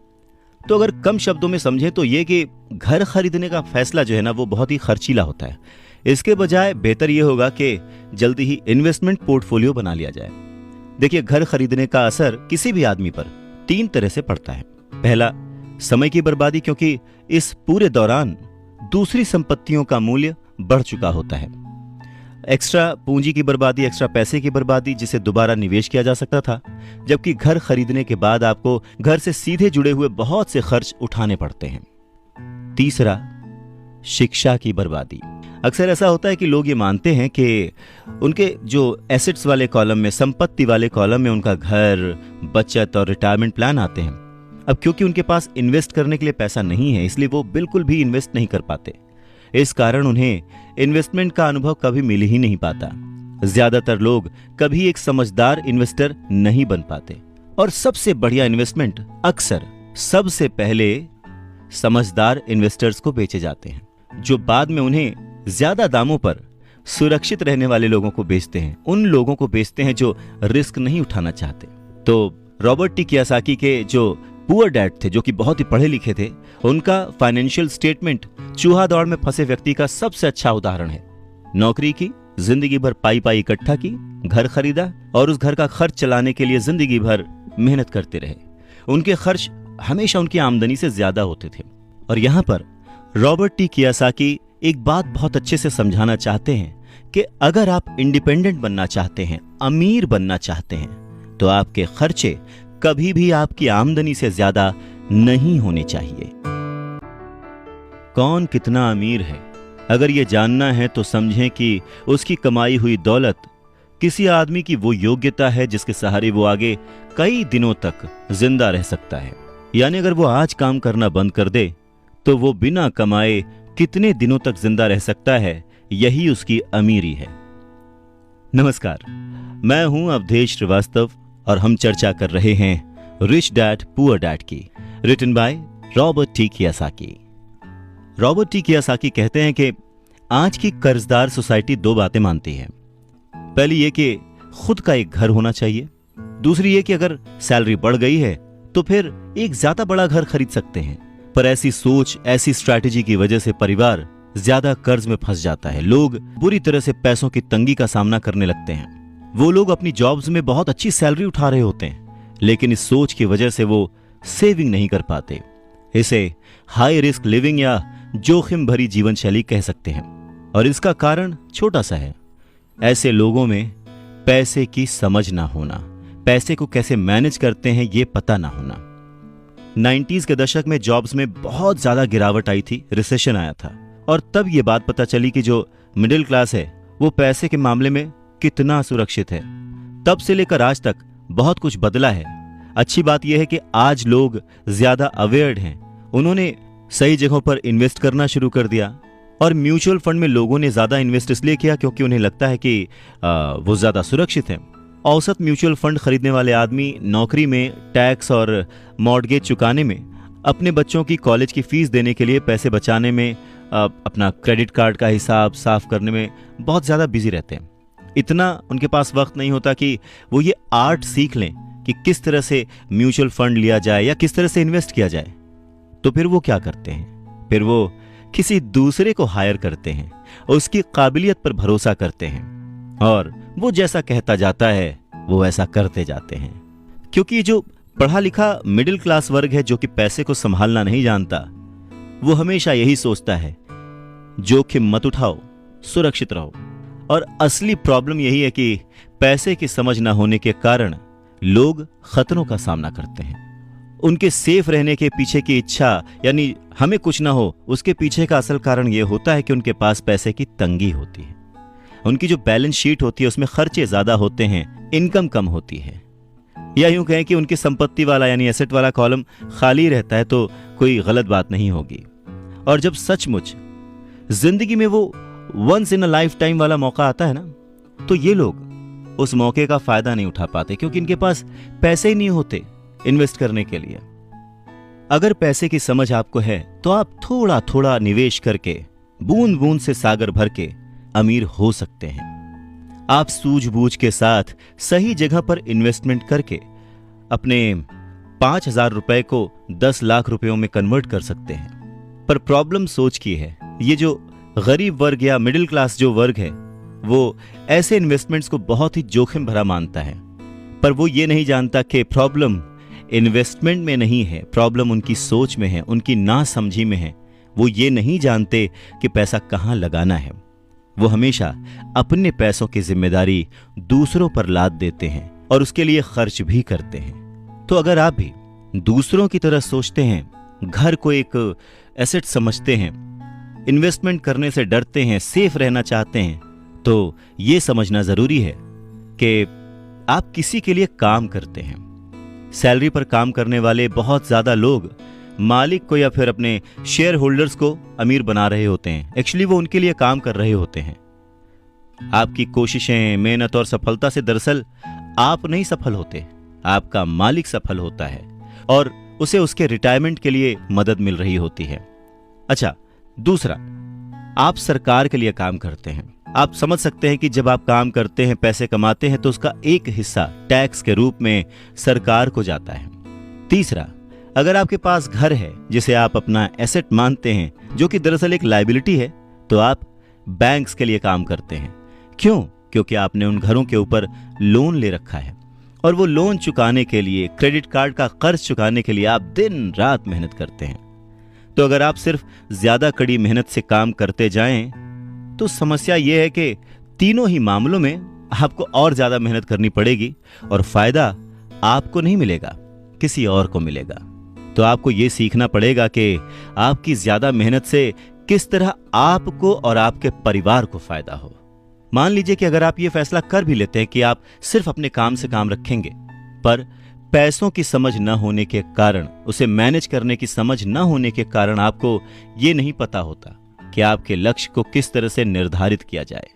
तो अगर कम शब्दों में समझें तो ये कि घर खरीदने का फैसला जो है ना वो बहुत ही खर्चीला होता है। इसके बजाय बेहतर यह होगा कि जल्दी ही इन्वेस्टमेंट पोर्टफोलियो बना लिया जाए। देखिए, घर खरीदने का असर किसी भी आदमी पर 3 तरह से पड़ता है। पहला, समय की बर्बादी, क्योंकि इस पूरे दौरान दूसरी संपत्तियों का मूल्य बढ़ चुका होता है। एक्स्ट्रा पूंजी की बर्बादी, एक्स्ट्रा पैसे की बर्बादी जिसे दोबारा निवेश किया जा सकता था, जबकि घर खरीदने के बाद आपको घर से सीधे जुड़े हुए बहुत से खर्च उठाने पड़ते हैं। तीसरा, शिक्षा की बर्बादी। अक्सर ऐसा होता है कि लोग ये मानते हैं कि उनके जो एसेट्स वाले कॉलम में, संपत्ति वाले कॉलम में उनका घर, बचत और रिटायरमेंट प्लान आते हैं। अब क्योंकि उनके पास इन्वेस्ट करने के लिए पैसा नहीं है, इसलिए वो बिल्कुल भी इन्वेस्ट नहीं कर पाते। इस कारण उन्हें इन्वेस्टमेंट का अनुभव कभी मिल ही नहीं पाता। ज्यादातर लोग कभी एक समझदार इन्वेस्टर नहीं बन पाते, और सबसे बढ़िया इन्वेस्टमेंट अक्सर सबसे पहले समझदार इन्वेस्टर्स को बेचे जाते हैं, जो बाद में उन्हें ज्यादा दामों पर सुरक्षित रहने वाले लोगों को बेचते हैं, उन लोगों को बेचते हैं जो रिस्क नहीं उठाना चाहते। तो रॉबर्ट टी कियोसाकी के जो पुअर डैड थे, जो कि बहुत ही पढ़े लिखे थे, उनका फाइनेंशियल स्टेटमेंट चूहा दौड़ में फंसे व्यक्ति का सबसे अच्छा उदाहरण है। नौकरी की, जिंदगी भर पाई पाई इकट्ठा की, घर खरीदा और उस घर का खर्च चलाने के लिए जिंदगी भर मेहनत करते रहे। उनके खर्च हमेशा उनकी आमदनी से ज्यादा होते थे। और यहां पर रॉबर्ट टी कियोसाकी एक बात बहुत अच्छे से समझाना चाहते हैं कि अगर आप इंडिपेंडेंट बनना चाहते हैं, अमीर बनना चाहते हैं, तो आपके खर्चे कभी भी आपकी आमदनी से ज्यादा नहीं होने चाहिए। कौन कितना अमीर है, अगर ये जानना है तो समझें कि उसकी कमाई हुई दौलत किसी आदमी की वो योग्यता है जिसके सहारे वो आगे कई दिनों तक जिंदा रह सकता है। यानी अगर वो आज काम करना बंद कर दे तो वो बिना कमाए कितने दिनों तक जिंदा रह सकता है, यही उसकी अमीरी है। नमस्कार, मैं हूं अवधेश श्रीवास्तव और हम चर्चा कर रहे हैं रिच डैड पुअर डैड की, written by Robert T Kiyosaki. Robert T Kiyosaki कहते हैं कि आज की कर्जदार सोसाइटी 2 बातें मानती है। पहली ये कि खुद का एक घर होना चाहिए, दूसरी ये कि अगर सैलरी बढ़ गई है तो फिर एक ज्यादा बड़ा घर खरीद सकते हैं। पर ऐसी सोच, ऐसी स्ट्रैटेजी की वजह से परिवार ज्यादा कर्ज में फंस जाता है। लोग बुरी तरह से पैसों की तंगी का सामना करने लगते हैं। वो लोग अपनी जॉब्स में बहुत अच्छी सैलरी उठा रहे होते हैं, लेकिन इस सोच की वजह से वो सेविंग नहीं कर पाते। इसे हाई रिस्क लिविंग या जोखिम भरी जीवन शैली कह सकते हैं। और इसका कारण छोटा सा है, ऐसे लोगों में पैसे की समझ ना होना, पैसे को कैसे मैनेज करते हैं ये पता ना होना। 90s के दशक में जॉब्स में बहुत ज्यादा गिरावट आई थी, रिसेशन आया था, और तब ये बात पता चली कि जो मिडिल क्लास है वो पैसे के मामले में कितना सुरक्षित है। तब से लेकर आज तक बहुत कुछ बदला है। अच्छी बात यह है कि आज लोग ज्यादा अवेयर्ड हैं, उन्होंने सही जगहों पर इन्वेस्ट करना शुरू कर दिया। और म्यूचुअल फंड में लोगों ने ज्यादा इन्वेस्ट इसलिए किया क्योंकि उन्हें लगता है कि वो ज्यादा सुरक्षित है। औसत म्यूचुअल फंड खरीदने वाले आदमी नौकरी में, टैक्स और मॉर्गेज चुकाने में, अपने बच्चों की कॉलेज की फीस देने के लिए पैसे बचाने में, अपना क्रेडिट कार्ड का हिसाब साफ करने में बहुत ज़्यादा बिजी रहते हैं। इतना उनके पास वक्त नहीं होता कि वो ये आर्ट सीख लें कि किस तरह से म्यूचुअल फंड लिया जाए या किस तरह से इन्वेस्ट किया जाए। तो फिर वो क्या करते हैं? फिर वो किसी दूसरे को हायर करते हैं, उसकी काबिलियत पर भरोसा करते हैं और वो जैसा कहता जाता है वो ऐसा करते जाते हैं। क्योंकि जो पढ़ा लिखा मिडिल क्लास वर्ग है जो कि पैसे को संभालना नहीं जानता, वो हमेशा यही सोचता है जोखिम मत उठाओ, सुरक्षित रहो। और असली प्रॉब्लम यही है कि पैसे की समझ ना होने के कारण लोग खतरों का सामना करते हैं। उनके सेफ रहने के पीछे की इच्छा, यानी हमें कुछ ना हो, उसके पीछे का असल कारण यह होता है कि उनके पास पैसे की तंगी होती है। उनकी जो बैलेंस शीट होती है उसमें खर्चे ज्यादा होते हैं, इनकम कम होती है। या यूं कहें कि उनकी संपत्ति वाला यानी एसेट वाला कॉलम खाली रहता है तो कोई गलत बात नहीं होगी। और जब सचमुच जिंदगी में वो once in a lifetime वाला मौका आता है ना, तो ये लोग उस मौके का फायदा नहीं उठा पाते क्योंकि इनके पास पैसे ही नहीं होते इन्वेस्ट करने के लिए। अगर पैसे की समझ आपको है तो आप थोड़ा थोड़ा निवेश करके, बूंद बूंद से सागर भर के अमीर हो सकते हैं। आप सूझबूझ के साथ सही जगह पर इन्वेस्टमेंट करके अपने 5,000 रुपए को 10 लाख रुपयों में कन्वर्ट कर सकते हैं। पर प्रॉब्लम सोच की है। ये जो गरीब वर्ग या मिडिल क्लास जो वर्ग है वो ऐसे इन्वेस्टमेंट्स को बहुत ही जोखिम भरा मानता है, पर वो ये नहीं जानता कि प्रॉब्लम इन्वेस्टमेंट में नहीं है, प्रॉब्लम उनकी सोच में है, उनकी नासमझी में है। वो ये नहीं जानते कि पैसा कहाँ लगाना है। वो हमेशा अपने पैसों की जिम्मेदारी दूसरों पर लाद देते हैं और उसके लिए खर्च भी करते हैं। तो अगर आप भी दूसरों की तरह सोचते हैं, घर को एक एसेट समझते हैं, इन्वेस्टमेंट करने से डरते हैं, सेफ रहना चाहते हैं, तो ये समझना जरूरी है कि आप किसी के लिए काम करते हैं। सैलरी पर काम करने वाले बहुत ज्यादा लोग मालिक को या फिर अपने शेयर होल्डर्स को अमीर बना रहे होते हैं। एक्चुअली वो उनके लिए काम कर रहे होते हैं। आपकी कोशिशें, मेहनत और सफलता से दरअसल आप नहीं सफल होते, आपका मालिक सफल होता है और उसे उसके रिटायरमेंट के लिए मदद मिल रही होती है। अच्छा, दूसरा, आप सरकार के लिए काम करते हैं। आप समझ सकते हैं कि जब आप काम करते हैं, पैसे कमाते हैं, तो उसका एक हिस्सा टैक्स के रूप में सरकार को जाता है। तीसरा, अगर आपके पास घर है जिसे आप अपना एसेट मानते हैं, जो कि दरअसल एक लायबिलिटी है, तो आप बैंक्स के लिए काम करते हैं। क्यों? क्योंकि आपने उन घरों के ऊपर लोन ले रखा है और वो लोन चुकाने के लिए, क्रेडिट कार्ड का कर्ज चुकाने के लिए आप दिन रात मेहनत करते हैं। तो अगर आप सिर्फ ज्यादा कड़ी मेहनत से काम करते जाएं, तो समस्या यह है कि तीनों ही मामलों में आपको और ज्यादा मेहनत करनी पड़ेगी और फायदा आपको नहीं मिलेगा, किसी और को मिलेगा। तो आपको यह सीखना पड़ेगा कि आपकी ज्यादा मेहनत से किस तरह आपको और आपके परिवार को फायदा हो। मान लीजिए कि अगर आप यह फैसला कर भी लेते हैं कि आप सिर्फ अपने काम से काम रखेंगे, पर पैसों की समझ न होने के कारण, उसे मैनेज करने की समझ न होने के कारण आपको ये नहीं पता होता कि आपके लक्ष्य को किस तरह से निर्धारित किया जाए।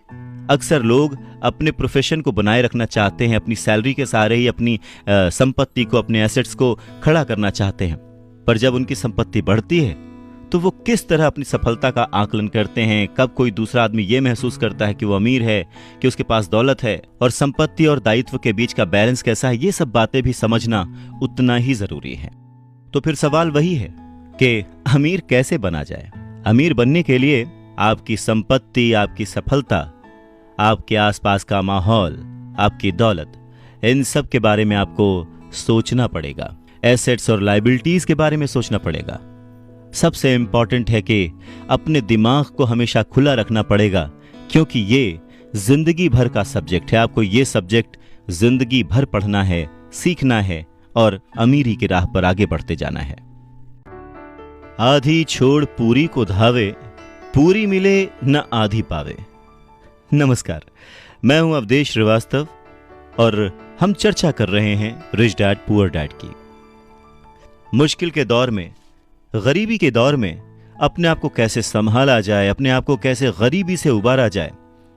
अक्सर लोग अपने प्रोफेशन को बनाए रखना चाहते हैं, अपनी सैलरी के सहारे ही अपनी संपत्ति को, अपने एसेट्स को खड़ा करना चाहते हैं, पर जब उनकी संपत्ति बढ़ती है तो वो किस तरह अपनी सफलता का आकलन करते हैं, कब कोई दूसरा आदमी ये महसूस करता है कि वो अमीर है, कि उसके पास दौलत है, और संपत्ति और दायित्व के बीच का बैलेंस कैसा है, ये सब बातें भी समझना उतना ही जरूरी है। तो फिर सवाल वही है कि अमीर कैसे बना जाए। अमीर बनने के लिए आपकी संपत्ति, आपकी सफलता, आपके आसपास का माहौल, आपकी दौलत, इन सब के बारे में आपको सोचना पड़ेगा। एसेट्स और लायबिलिटीज के बारे में सोचना पड़ेगा। सबसे इंपॉर्टेंट है कि अपने दिमाग को हमेशा खुला रखना पड़ेगा, क्योंकि ये जिंदगी भर का सब्जेक्ट है। आपको ये सब्जेक्ट जिंदगी भर पढ़ना है, सीखना है और अमीरी की राह पर आगे बढ़ते जाना है। आधी छोड़ पूरी को धावे, पूरी मिले न आधी पावे। नमस्कार, मैं हूं अवधेश श्रीवास्तव और हम चर्चा कर रहे हैं रिच डैड पुअर डैड की। मुश्किल के दौर में, गरीबी के दौर में अपने आप को कैसे संभाला जाए, अपने आप को कैसे गरीबी से उबारा जाए,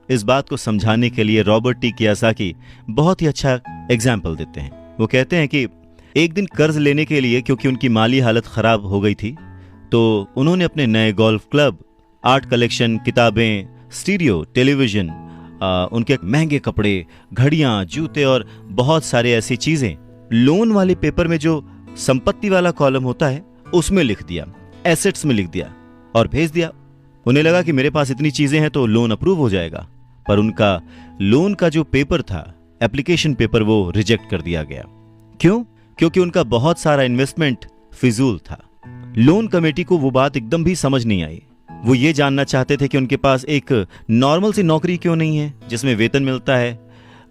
इस बात को समझाने के लिए रॉबर्ट टी कियोसाकी बहुत ही अच्छा एग्जाम्पल देते हैं। वो कहते हैं कि एक दिन कर्ज लेने के लिए, क्योंकि उनकी माली हालत खराब हो गई थी, तो उन्होंने अपने नए गोल्फ क्लब, आर्ट कलेक्शन, किताबें, स्टीरियो, टेलीविजन, उनके महंगे कपड़े, घड़ियां, जूते और बहुत सारे ऐसी चीजें लोन वाले पेपर में जो संपत्ति वाला कॉलम होता है उसमें लिख दिया, एसेट्स में लिख दिया और भेज दिया। उन्हें लगा कि मेरे पास इतनी चीजें हैं तो लोन अप्रूव हो जाएगा, पर उनका लोन का जो पेपर था, एप्लीकेशन पेपर, वो रिजेक्ट कर दिया गया। क्यों? क्योंकि उनका बहुत सारा इन्वेस्टमेंट फिजूल था। लोन कमेटी को वो बात एकदम भी समझ नहीं आई। वो ये जानना चाहते थे कि उनके पास एक नॉर्मल सी नौकरी क्यों नहीं है जिसमें वेतन मिलता है।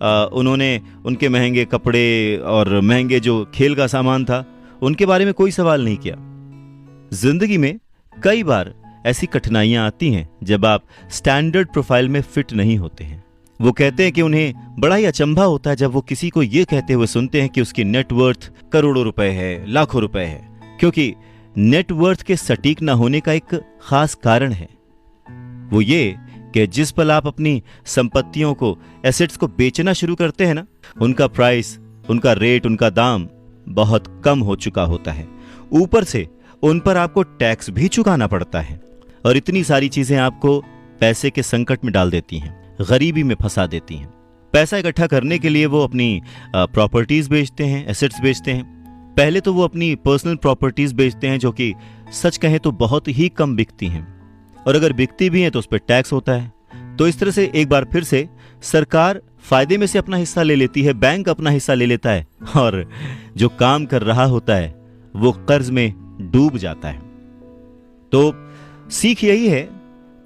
उन्होंने उनके महंगे कपड़े और महंगे जो खेल का सामान था उनके बारे में कोई सवाल नहीं किया। जिंदगी में कई बार ऐसी कठिनाइयां आती हैं जब आप स्टैंडर्ड प्रोफाइल में फिट नहीं होते हैं। वो कहते हैं कि उन्हें बड़ा ही अचंभा होता है जब वो किसी को ये कहते हुए सुनते हैं कि उसकी नेटवर्थ करोड़ों रुपए है, लाखों रुपए है, क्योंकि नेटवर्थ के सटीक ना होने का एक खास कारण है। वो ये कि जिस पल आप अपनी संपत्तियों को, एसेट्स को बेचना शुरू करते हैं ना, उनका प्राइस, उनका रेट, उनका दाम बहुत कम हो चुका होता है। ऊपर से उन पर आपको टैक्स भी चुकाना पड़ता है और इतनी सारी चीजें आपको पैसे के संकट में डाल देती हैं, गरीबी में फंसा देती हैं। पैसा इकट्ठा करने के लिए वो अपनी प्रॉपर्टीज बेचते हैं, एसेट्स बेचते हैं। पहले तो वो अपनी पर्सनल प्रॉपर्टीज बेचते हैं जो कि सच कहें तो बहुत ही कम बिकती हैं, और अगर बिकती भी हैं तो उस पर टैक्स होता है। तो इस तरह से एक बार फिर से सरकार फायदे में से अपना हिस्सा ले लेती है, बैंक अपना हिस्सा ले लेता है, और जो काम कर रहा होता है वो कर्ज में डूब जाता है। तो सीख यही है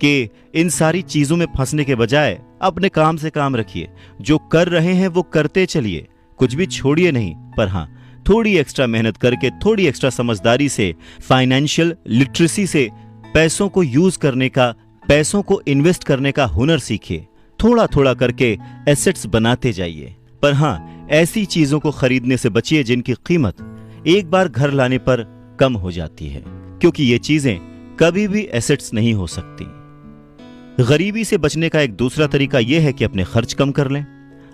कि इन सारी चीजों में फंसने के बजाय अपने काम से काम रखिए। जो कर रहे हैं वो करते चलिए, कुछ भी छोड़िए नहीं। पर हाँ, थोड़ी एक्स्ट्रा मेहनत करके, थोड़ी एक्स्ट्रा समझदारी से, फाइनेंशियल लिटरेसी से पैसों को यूज करने का, पैसों को इन्वेस्ट करने का हुनर सीखिए। थोड़ा थोड़ा करके एसेट्स बनाते जाइए। पर हाँ, ऐसी चीजों को खरीदने से बचिए जिनकी कीमत एक बार घर लाने पर कम हो जाती है, क्योंकि ये चीजें कभी भी एसेट्स नहीं हो सकती। गरीबी से बचने का एक दूसरा तरीका यह है कि अपने खर्च कम कर लें,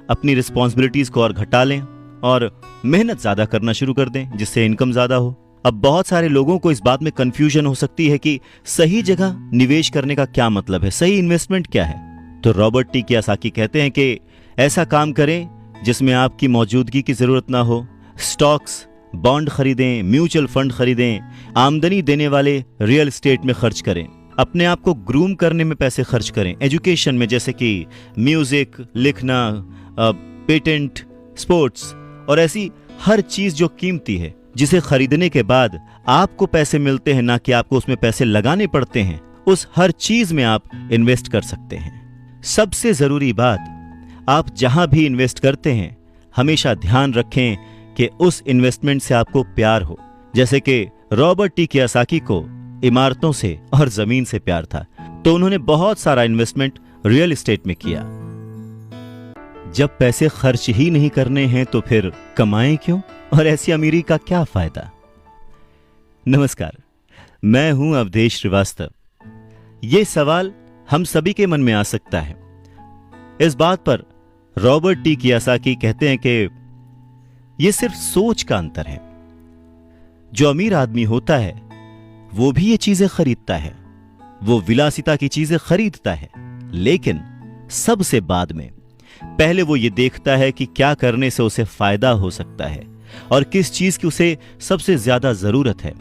अपनी रिस्पॉन्सिबिलिटीज को और घटा लें और मेहनत ज्यादा करना शुरू कर दें, जिससे इनकम ज्यादा हो। अब बहुत सारे लोगों को इस बात में कंफ्यूजन हो सकती है कि सही जगह निवेश करने का क्या मतलब है, सही इन्वेस्टमेंट क्या है। तो रॉबर्ट टी कियोसाकी कहते हैं कि ऐसा काम करें जिसमें आपकी मौजूदगी की जरूरत ना हो। स्टॉक्स, बॉन्ड खरीदें, म्यूचुअल फंड खरीदें, आमदनी देने वाले रियल एस्टेट में खर्च करें, अपने आप को ग्रूम करने में पैसे खर्च करें, एजुकेशन में जैसे कि म्यूजिक, लिखना, पेटेंट, स्पोर्ट्स और ऐसी हर चीज जो कीमती है, जिसे खरीदने के बाद आपको पैसे मिलते हैं, ना कि आपको उसमें पैसे लगाने पड़ते हैं, उस हर चीज में आप इन्वेस्ट कर सकते हैं। सबसे जरूरी बात, आप जहां भी इन्वेस्ट करते हैं हमेशा ध्यान रखें कि उस इन्वेस्टमेंट से आपको प्यार हो। जैसे कि रॉबर्ट टी कियोसाकी को इमारतों से और जमीन से प्यार था, तो उन्होंने बहुत सारा इन्वेस्टमेंट रियल एस्टेट में किया। जब पैसे खर्च ही नहीं करने हैं तो फिर कमाएं क्यों, और ऐसी अमीरी का क्या फायदा। नमस्कार, मैं हूं अवधेश श्रीवास्तव। यह सवाल हम सभी के मन में आ सकता है। इस बात पर रॉबर्ट टी कियोसाकी कहते हैं कि यह सिर्फ सोच का अंतर है। जो अमीर आदमी होता है वो भी ये चीजें खरीदता है, वो विलासिता की चीजें खरीदता है, लेकिन सबसे बाद में। पहले वो ये देखता है कि क्या करने से उसे फायदा हो सकता है और किस चीज की उसे सबसे ज्यादा जरूरत है।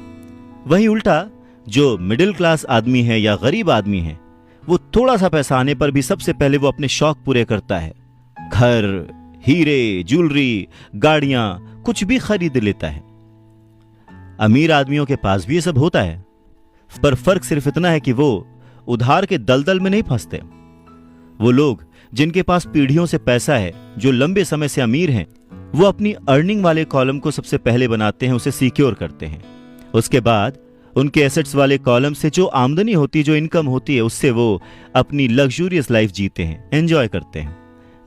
वहीं उल्टा जो मिडिल क्लास आदमी है या गरीब आदमी है, वो थोड़ा सा पैसा आने पर भी सबसे पहले वो अपने शौक पूरे करता है। घर, हीरे, ज्वेलरी, गाड़ियां, कुछ भी खरीद लेता है। अमीर आदमियों के पास भी ये सब होता है, पर फर्क सिर्फ इतना है कि वो उधार के दलदल में नहीं फंसते। वो लोग जिनके पास पीढ़ियों से पैसा है, जो लंबे समय से अमीर हैं, वो अपनी अर्निंग वाले कॉलम को सबसे पहले बनाते हैं, उसे सिक्योर करते हैं। उसके बाद उनके एसेट्स वाले कॉलम से जो आमदनी होती है, जो इनकम होती है, उससे वो अपनी लग्जूरियस लाइफ जीते हैं, एंजॉय करते हैं।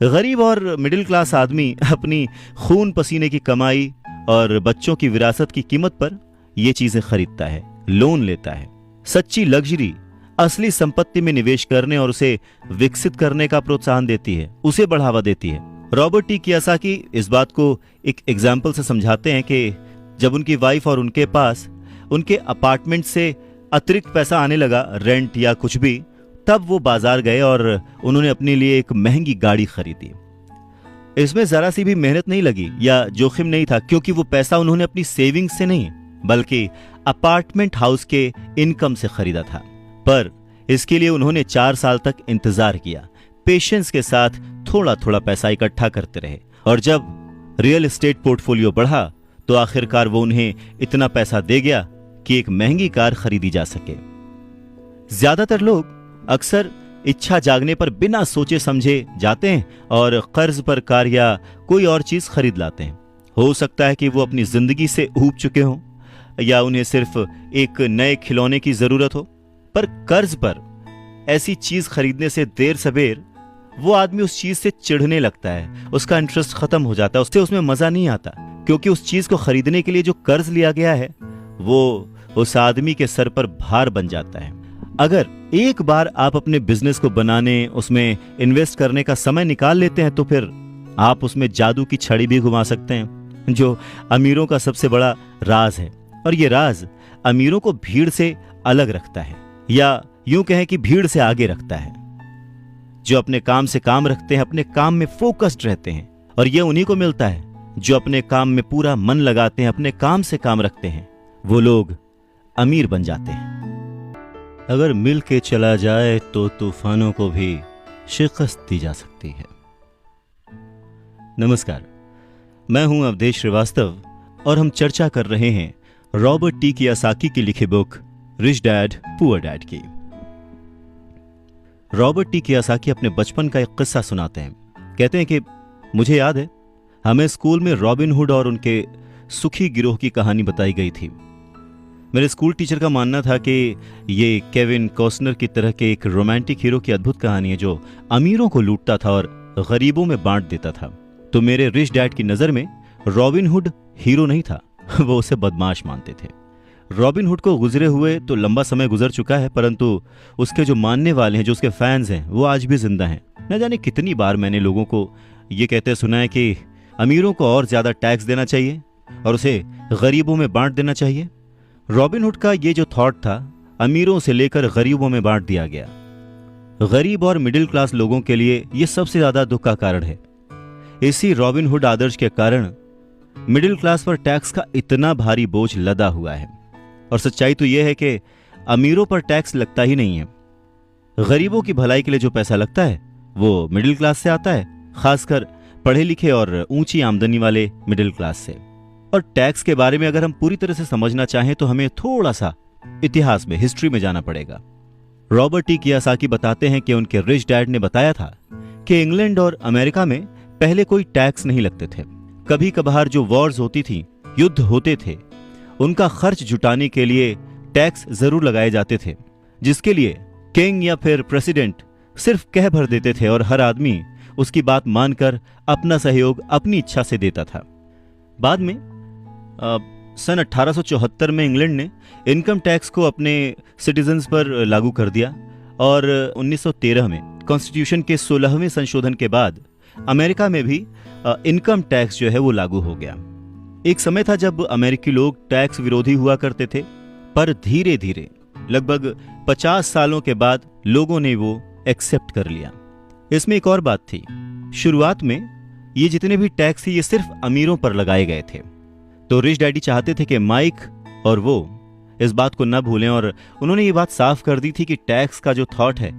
गरीब और मिडिल क्लास आदमी अपनी खून पसीने की कमाई और बच्चों की विरासत की कीमत पर ये चीजें खरीदता है, लोन लेता है। सच्ची लग्जरी असली संपत्ति में निवेश करने और उसे विकसित करने का प्रोत्साहन देती है, उसे बढ़ावा देती है। रॉबर्ट टी कियोसाकी इस बात को एक एग्जाम्पल से समझाते हैं कि जब उनकी वाइफ और उनके पास उनके अपार्टमेंट से अतिरिक्त पैसा आने लगा, रेंट या कुछ भी, तब वो बाजार गए और उन्होंने अपने लिए एक महंगी गाड़ी खरीदी। इसमें जरा सी भी मेहनत नहीं लगी या जोखिम नहीं था, क्योंकि वो पैसा उन्होंने अपनी सेविंग्स से नहीं बल्कि अपार्टमेंट हाउस के इनकम से खरीदा था। पर इसके लिए उन्होंने 4 साल तक इंतजार किया, पेशेंस के साथ थोड़ा थोड़ा पैसा इकट्ठा करते रहे, और जब रियल एस्टेट पोर्टफोलियो बढ़ा तो आखिरकार वो उन्हें इतना पैसा दे गया कि एक महंगी कार खरीदी जा सके। ज्यादातर लोग अक्सर इच्छा जागने पर बिना सोचे समझे जाते हैं और कर्ज पर कार या कोई और चीज खरीद लाते हैं। हो सकता है कि वो अपनी जिंदगी से ऊब चुके हों या उन्हें सिर्फ एक नए खिलौने की जरूरत हो, पर कर्ज पर ऐसी चीज खरीदने से देर सबेर वो आदमी उस चीज से चिढ़ने लगता है, उसका इंटरेस्ट खत्म हो जाता है, उससे उसमें मजा नहीं आता, क्योंकि उस चीज को खरीदने के लिए जो कर्ज लिया गया है वो उस आदमी के सर पर भार बन जाता है। अगर एक बार आप अपने बिजनेस को बनाने, उसमें इन्वेस्ट करने का समय निकाल लेते हैं तो फिर आप उसमें जादू की छड़ी भी घुमा सकते हैं, जो अमीरों का सबसे बड़ा राज है। और ये राज अमीरों को भीड़ से अलग रखता है, या यूं कहें कि भीड़ से आगे रखता है। जो अपने काम से काम रखते हैं, अपने काम में फोकस्ड रहते हैं, और ये उन्हीं को मिलता है जो अपने काम में पूरा मन लगाते हैं, अपने काम से काम रखते हैं, वो लोग अमीर बन जाते हैं। अगर मिल के चला जाए तो तूफानों को भी शिकस्त दी जा सकती है। नमस्कार, मैं हूं अवधेश श्रीवास्तव और हम चर्चा कर रहे हैं रॉबर्ट टी कियोसाकी की लिखी book rich dad poor dad की। रॉबर्ट टी कियोसाकी अपने बचपन का एक किस्सा सुनाते हैं। कहते हैं कि मुझे याद है, हमें स्कूल में रॉबिन हुड और उनके सुखी गिरोह की कहानी बताई गई थी। मेरे स्कूल टीचर का मानना था कि ये केविन कॉस्नर की तरह के एक रोमांटिक हीरो की अद्भुत कहानी है जो अमीरों को लूटता था और गरीबों में बांट देता था। तो मेरे रिच डैड की नज़र में रॉबिन हुड हीरो नहीं था, वो उसे बदमाश मानते थे। रॉबिन हुड को गुजरे हुए तो लंबा समय गुजर चुका है, परंतु उसके जो मानने वाले हैं, जो उसके फैंस हैं, वो आज भी जिंदा हैं। न जाने कितनी बार मैंने लोगों को ये कहते सुना है कि अमीरों को और ज़्यादा टैक्स देना चाहिए और उसे गरीबों में बांट देना चाहिए। रॉबिन हुड का ये जो थॉट था, अमीरों से लेकर गरीबों में बांट दिया गया। गरीब और मिडिल क्लास लोगों के लिए ये सबसे ज़्यादा दुख का कारण है। इसी रॉबिन हुड आदर्श के कारण मिडिल क्लास पर टैक्स का इतना भारी बोझ लदा हुआ है। और सच्चाई तो यह है कि अमीरों पर टैक्स लगता ही नहीं है। गरीबों की भलाई के लिए जो पैसा लगता है वो मिडिल क्लास से आता है, खासकर पढ़े लिखे और ऊंची आमदनी वाले मिडिल क्लास से। और टैक्स के बारे में अगर हम पूरी तरह से समझना चाहें तो हमें थोड़ा सा इतिहास में, हिस्ट्री में जाना पड़ेगा। रॉबर्ट टी कियोसाकी बताते हैं कि उनके रिच डैड ने बताया था कि इंग्लैंड और अमेरिका में पहले कोई टैक्स नहीं लगते थे। कभी कभार जो वॉर्स होती थी, युद्ध होते थे, उनका खर्च जुटाने के लिए टैक्स जरूर लगाए जाते थे, जिसके लिए किंग या फिर प्रेसिडेंट सिर्फ कह भर देते थे और हर आदमी उसकी बात मानकर अपना सहयोग अपनी इच्छा से देता था। बाद में सन 1874 में इंग्लैंड ने इनकम टैक्स को अपने सिटीजन्स पर लागू कर दिया और 1913 में कॉन्स्टिट्यूशन के 16वें संशोधन के बाद अमेरिका में भी इनकम टैक्स जो है वो लागू हो गया। एक समय था जब अमेरिकी लोग टैक्स विरोधी हुआ करते थे, पर धीरे धीरे लगभग 50 सालों के बाद लोगों ने वो एक्सेप्ट कर लिया। इसमें एक और बात थी, शुरुआत में ये जितने भी टैक्स थे ये सिर्फ अमीरों पर लगाए गए थे। तो रिच डैडी चाहते थे कि माइक और वो इस बात को न भूलें और उन्होंने ये बात साफ कर दी थी कि टैक्स का जो थॉट है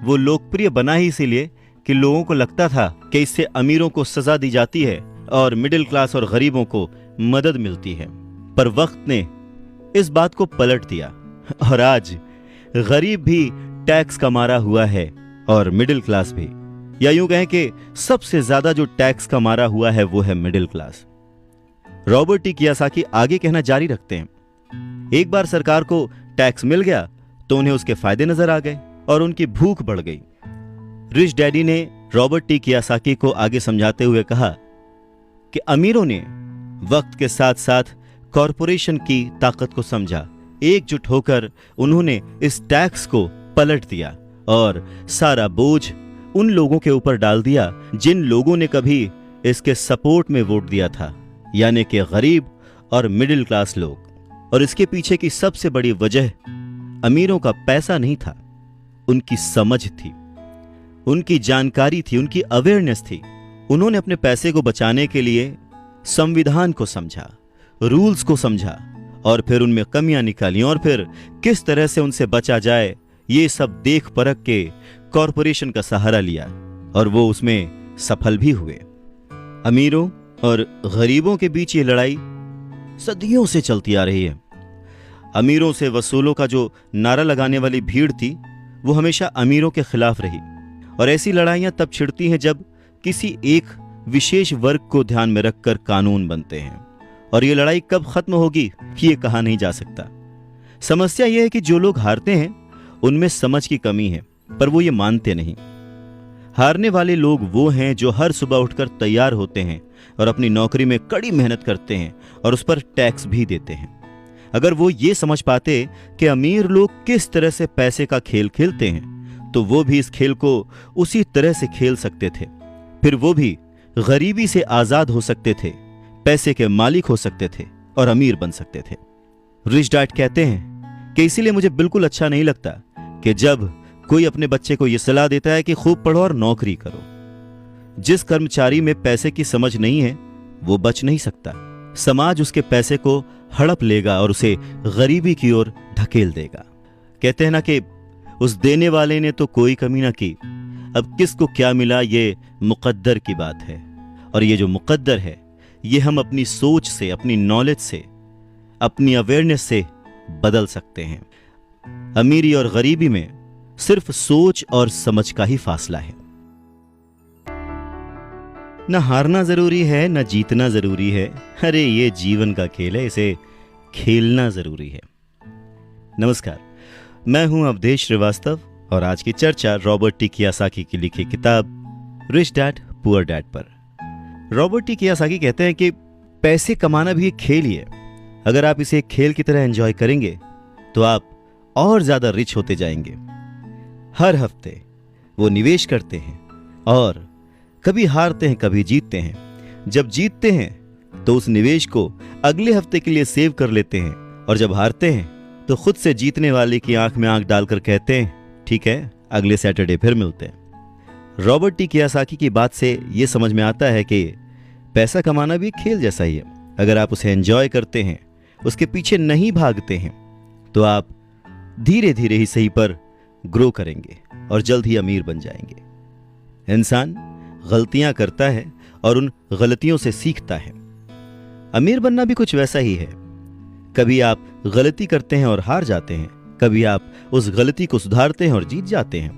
वो लोकप्रिय बना ही इसीलिए कि लोगों को लगता था कि इससे अमीरों को सजा दी जाती है और मिडिल क्लास और गरीबों को मदद मिलती है। पर वक्त ने इस बात को पलट दिया और आज गरीब भी टैक्स का मारा हुआ है और मिडिल क्लास भी, या यूं कहें कि सबसे ज्यादा जो टैक्स का मारा हुआ है वो है middle class. Robert T Kiyosaki आगे कहना जारी रखते हैं, एक बार सरकार को टैक्स मिल गया तो उन्हें उसके फायदे नजर आ गए और उनकी भूख बढ़ गई। रिच डैडी ने रॉबर्ट टी कियोसाकी को आगे समझाते हुए कहा कि अमीरों ने वक्त के साथ साथ कॉरपोरेशन की ताकत को समझा। एकजुट होकर उन्होंने इस टैक्स को पलट दिया और सारा बोझ उन लोगों के ऊपर डाल दिया जिन लोगों ने कभी इसके सपोर्ट में वोट दिया था, यानी कि गरीब और मिडिल क्लास लोग। और इसके पीछे की सबसे बड़ी वजह अमीरों का पैसा नहीं था, उनकी समझ थी, उनकी जानकारी थी, उनकी अवेयरनेस थी। उन्होंने अपने पैसे को बचाने के लिए संविधान को समझा, रूल्स को समझा और फिर उनमें कमियां निकाली और फिर किस तरह से उनसे बचा जाए ये सब देख परख के कॉरपोरेशन का सहारा लिया और वो उसमें सफल भी हुए। अमीरों और गरीबों के बीच ये लड़ाई सदियों से चलती आ रही है। अमीरों से वसूलों का जो नारा लगाने वाली भीड़ थी वो हमेशा अमीरों के खिलाफ रही और ऐसी लड़ाइयां तब छिड़ती हैं जब किसी एक विशेष वर्ग को ध्यान में रखकर कानून बनते हैं। और ये लड़ाई कब खत्म होगी ये कहा नहीं जा सकता। समस्या यह है कि जो लोग हारते हैं उनमें समझ की कमी है, पर वो ये मानते नहीं। हारने वाले लोग वो हैं जो हर सुबह उठकर तैयार होते हैं और अपनी नौकरी में कड़ी मेहनत करते हैं और उस पर टैक्स भी देते हैं। अगर वो ये समझ पाते कि अमीर लोग किस तरह से पैसे का खेल खेलते हैं तो वो भी इस खेल को उसी तरह से खेल सकते थे। फिर वो भी गरीबी से आजाद हो सकते थे, पैसे के मालिक हो सकते थे और अमीर बन सकते थे। रिच डैड कहते हैं कि इसीलिए मुझे बिल्कुल अच्छा नहीं लगता कि जब कोई अपने बच्चे को यह सलाह देता है कि खूब पढ़ो और नौकरी करो। जिस कर्मचारी में पैसे की समझ नहीं है वो बच नहीं सकता। समाज उसके पैसे को हड़प लेगा और उसे गरीबी की ओर ढकेल देगा। कहते हैं ना कि उस देने वाले ने तो कोई कमी ना की। अब किसको क्या मिला ये मुकद्दर की बात है, और ये जो मुकद्दर है ये हम अपनी सोच से, अपनी नॉलेज से, अपनी अवेयरनेस से बदल सकते हैं। अमीरी और गरीबी में सिर्फ सोच और समझ का ही फासला है। न हारना जरूरी है, न जीतना जरूरी है। अरे ये जीवन का खेल है, इसे खेलना जरूरी है। नमस्कार, मैं हूं अवधेश श्रीवास्तव और आज की चर्चा रॉबर्ट टी कियोसाकी की लिखी किताब रिच डैड पुअर डैड पर। रॉबर्ट टी कियोसाकी कहते हैं कि पैसे कमाना भी एक खेल ही है। अगर आप इसे एक खेल की तरह एंजॉय करेंगे तो आप और ज्यादा रिच होते जाएंगे। हर हफ्ते वो निवेश करते हैं और कभी हारते हैं, कभी जीतते हैं। जब जीतते हैं तो उस निवेश को अगले हफ्ते के लिए सेव कर लेते हैं, और जब हारते हैं तो खुद से जीतने वाले की आंख में आंख डालकर कहते हैं, ठीक है, अगले सैटरडे फिर मिलते हैं। रॉबर्ट टी कियोसाकी की बात से यह समझ में आता है कि पैसा कमाना भी एक खेल जैसा ही है। अगर आप उसे एंजॉय करते हैं, उसके पीछे नहीं भागते हैं, तो आप धीरे धीरे ही सही पर ग्रो करेंगे और जल्द ही अमीर बन जाएंगे। इंसान गलतियां करता है और उन गलतियों से सीखता है। अमीर बनना भी कुछ वैसा ही है। कभी आप गलती करते हैं और हार जाते हैं, कभी आप उस गलती को सुधारते हैं और जीत जाते हैं।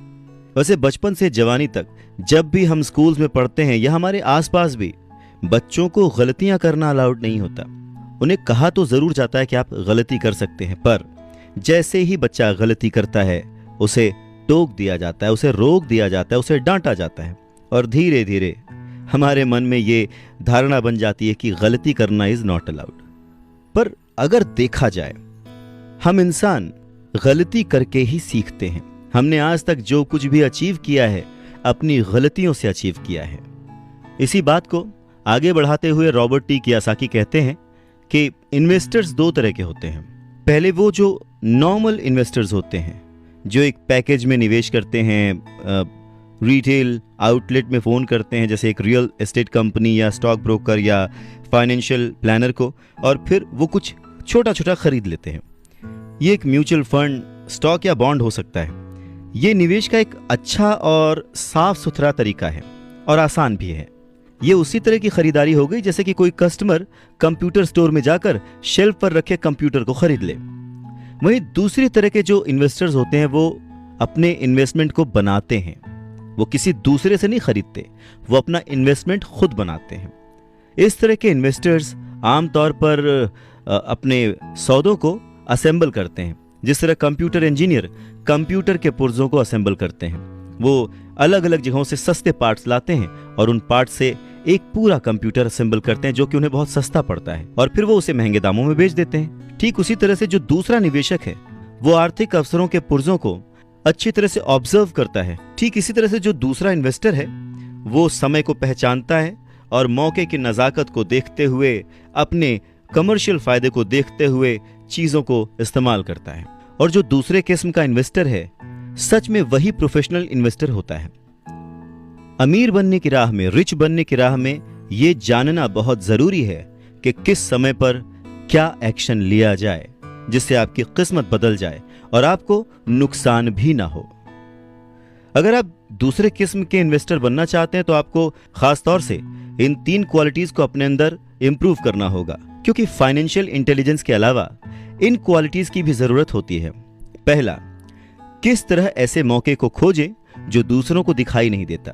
वैसे बचपन से जवानी तक जब भी हम स्कूल्स में पढ़ते हैं या हमारे आसपास भी, बच्चों को गलतियां करना अलाउड नहीं होता। उन्हें कहा तो जरूर जाता है कि आप गलती कर सकते हैं, पर जैसे ही बच्चा गलती करता है उसे टोक दिया जाता है, उसे रोक दिया जाता है, उसे डांटा जाता है, और धीरे धीरे हमारे मन में ये धारणा बन जाती है कि गलती करना इज नॉट अलाउड। पर अगर देखा जाए, हम इंसान गलती करके ही सीखते हैं। हमने आज तक जो कुछ भी अचीव किया है अपनी गलतियों से अचीव किया है। इसी बात को आगे बढ़ाते हुए रॉबर्ट टी कियोसाकी कहते हैं कि इन्वेस्टर्स दो तरह के होते हैं। पहले वो जो नॉर्मल इन्वेस्टर्स होते हैं, जो एक पैकेज में निवेश करते हैं, रिटेल आउटलेट में फ़ोन करते हैं, जैसे एक रियल एस्टेट कंपनी या स्टॉक ब्रोकर या फाइनेंशियल प्लानर को, और फिर वो कुछ छोटा छोटा खरीद लेते हैं। ये एक म्यूचुअल फंड, स्टॉक या बॉन्ड हो सकता है। ये निवेश का एक अच्छा और साफ सुथरा तरीका है और आसान भी है। ये उसी तरह की खरीदारी हो गई जैसे कि कोई कस्टमर कंप्यूटर स्टोर में जाकर शेल्फ पर रखे कंप्यूटर को खरीद ले। वहीं दूसरी तरह के जो इन्वेस्टर्स होते हैं वो अपने इन्वेस्टमेंट को बनाते हैं। वो किसी दूसरे से नहीं खरीदते, वो अपना इन्वेस्टमेंट खुद बनाते हैं। इस तरह के इन्वेस्टर्स आमतौर पर अपने सौदों को असेंबल करते हैं, जिस तरह कंप्यूटर इंजीनियर कंप्यूटर के पुर्जों को असेंबल करते हैं। वो अलग अलग जगहों से सस्ते पार्ट्स लाते हैं और उन पार्ट्स से एक पूरा कंप्यूटर असेंबल करते हैं, जो कि उन्हें बहुत सस्ता पड़ता है, और फिर वो उसे महंगे दामों में बेच देते हैं। ठीक उसी तरह से जो दूसरा निवेशक है वो आर्थिक अवसरों के पुर्जों को अच्छी तरह से ऑब्जर्व करता है। ठीक इसी तरह से जो दूसरा इन्वेस्टर है वो समय को पहचानता है और मौके की नजाकत को देखते हुए, अपने कमर्शियल फायदे को देखते हुए चीजों को इस्तेमाल करता है। और जो दूसरे किस्म का इन्वेस्टर है, सच में वही प्रोफेशनल इन्वेस्टर होता है। अमीर बनने की राह में, रिच बनने की राह में ये जानना बहुत जरूरी है कि किस समय पर क्या एक्शन लिया जाए जिससे आपकी किस्मत बदल जाए और आपको नुकसान भी ना हो। अगर आप दूसरे किस्म के इन्वेस्टर बनना चाहते हैं तो आपको खास तौर से इन 3 क्वालिटीज को अपने अंदर इंप्रूव करना होगा, क्योंकि फाइनेंशियल इंटेलिजेंस के अलावा इन क्वालिटीज की भी जरूरत होती है। पहला, किस तरह ऐसे मौके को खोजें जो दूसरों को दिखाई नहीं देता।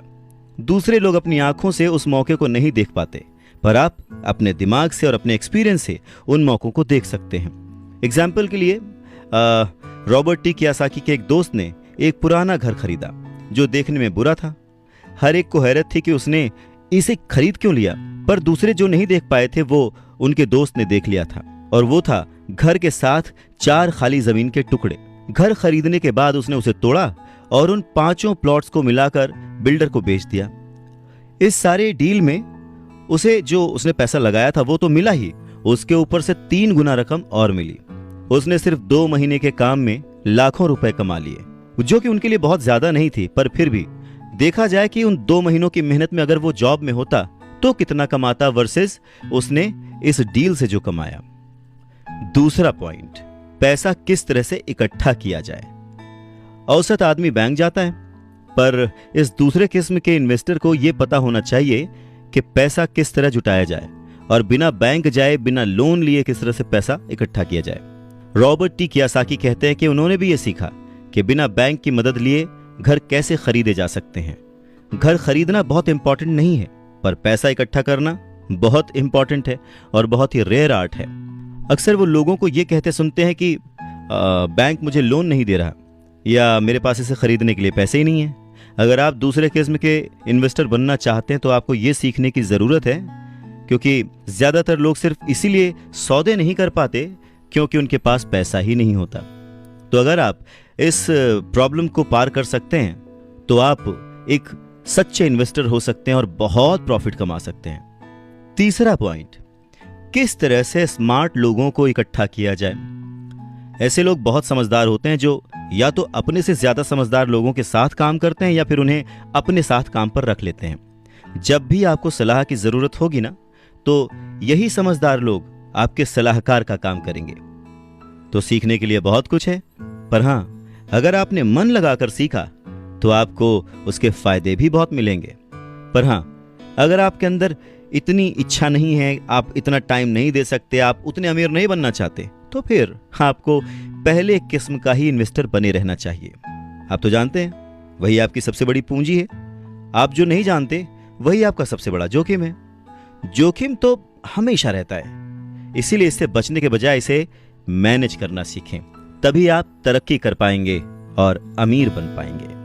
दूसरे लोग अपनी आंखों से उस मौके को नहीं देख पाते, पर आप अपने दिमाग से और अपने एक्सपीरियंस से उन मौकों को देख सकते हैं। एग्जाम्पल के लिए रॉबर्ट टी कियोसाकी के एक दोस्त ने एक पुराना घर खरीदा जो देखने में बुरा था। हर एक को हैरत थी कि उसने इसे खरीद क्यों लिया, पर दूसरे जो नहीं देख पाए थे वो उनके दोस्त ने देख लिया था, और वो था घर के साथ 4 खाली जमीन के टुकड़े। घर खरीदने के बाद उसने उसे तोड़ा और उन 5 प्लॉट्स को मिलाकर बिल्डर को बेच दिया। इस सारे डील में उसे जो उसने पैसा लगाया था वो तो मिला ही, उसके ऊपर से 3 गुना रकम और मिली। उसने सिर्फ 2 महीने के काम में लाखों रुपए कमा लिए, जो कि उनके लिए बहुत ज्यादा नहीं थी, पर फिर भी देखा जाए कि उन 2 महीनों की मेहनत में अगर वो जॉब में होता तो कितना कमाता वर्सेस उसने इस डील से जो कमाया। दूसरा पॉइंट, पैसा किस तरह से इकट्ठा किया जाए। औसत आदमी बैंक जाता है, पर इस दूसरे किस्म के इन्वेस्टर को यह पता होना चाहिए कि पैसा किस तरह जुटाया जाए और बिना बैंक जाए, बिना लोन लिए किस तरह से पैसा इकट्ठा किया जाए। रॉबर्ट टी कियोसाकी कहते हैं कि उन्होंने भी यह सीखा कि बिना बैंक की मदद लिए घर कैसे खरीदे जा सकते हैं। घर खरीदना बहुत इंपॉर्टेंट नहीं है, पर पैसा इकट्ठा करना बहुत इंपॉर्टेंट है और बहुत ही रेयर आर्ट है। अक्सर वो लोगों को ये कहते सुनते हैं कि बैंक मुझे लोन नहीं दे रहा या मेरे पास इसे खरीदने के लिए पैसे ही नहीं है। अगर आप दूसरे किस्म के इन्वेस्टर बनना चाहते हैं तो आपको ये सीखने की ज़रूरत है, क्योंकि ज़्यादातर लोग सिर्फ इसीलिए सौदे नहीं कर पाते क्योंकि उनके पास पैसा ही नहीं होता। तो अगर आप इस प्रॉब्लम को पार कर सकते हैं तो आप एक सच्चे इन्वेस्टर हो सकते हैं और बहुत प्रॉफिट कमा सकते हैं। तीसरा पॉइंट, किस तरह से स्मार्ट लोगों को इकट्ठा किया जाए। ऐसे लोग बहुत समझदार होते हैं जो या तो अपने से ज्यादा समझदार लोगों के साथ काम करते हैं या फिर उन्हें अपने साथ काम पर रख लेते हैं। जब भी आपको सलाह की जरूरत होगी ना, तो यही समझदार लोग आपके सलाहकार का काम करेंगे। तो सीखने के लिए बहुत कुछ है, पर हां, अगर आपने मन लगाकर सीखा तो आपको उसके फायदे भी बहुत मिलेंगे। पर हां, अगर आपके अंदर इतनी इच्छा नहीं है, आप इतना टाइम नहीं दे सकते, आप उतने अमीर नहीं बनना चाहते, तो फिर आपको पहले किस्म का ही इन्वेस्टर बने रहना चाहिए। आप तो जानते हैं वही आपकी सबसे बड़ी पूंजी है। आप जो नहीं जानते वही आपका सबसे बड़ा जोखिम है। जोखिम तो हमेशा रहता है, इसीलिए इससे बचने के बजाय इसे मैनेज करना सीखें, तभी आप तरक्की कर पाएंगे और अमीर बन पाएंगे।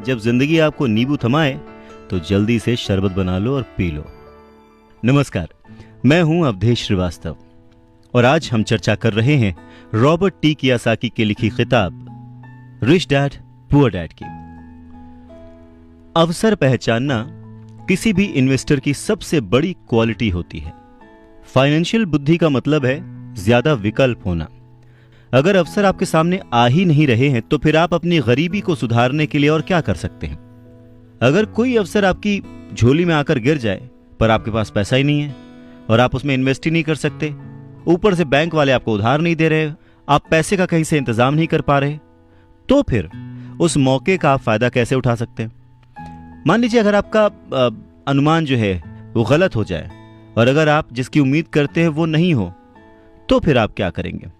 जब जिंदगी आपको नींबू थमाए तो जल्दी से शरबत बना लो और पी लो। नमस्कार, मैं हूं अवधेश श्रीवास्तव और आज हम चर्चा कर रहे हैं रॉबर्ट टी कियोसाकी की लिखी किताब रिच डैड पुअर डैड की। अवसर पहचानना किसी भी इन्वेस्टर की सबसे बड़ी क्वालिटी होती है। फाइनेंशियल बुद्धि का मतलब है ज्यादा विकल्प होना। अगर अवसर आपके सामने आ ही नहीं रहे हैं तो फिर आप अपनी गरीबी को सुधारने के लिए और क्या कर सकते हैं। अगर कोई अवसर आपकी झोली में आकर गिर जाए पर आपके पास पैसा ही नहीं है और आप उसमें इन्वेस्ट ही नहीं कर सकते, ऊपर से बैंक वाले आपको उधार नहीं दे रहे, आप पैसे का कहीं से इंतजाम नहीं कर पा रहे, तो फिर उस मौके का आप फायदा कैसे उठा सकते हैं। मान लीजिए अगर आपका अनुमान जो है वो गलत हो जाए और अगर आप जिसकी उम्मीद करते हैं वो नहीं हो, तो फिर आप क्या करेंगे।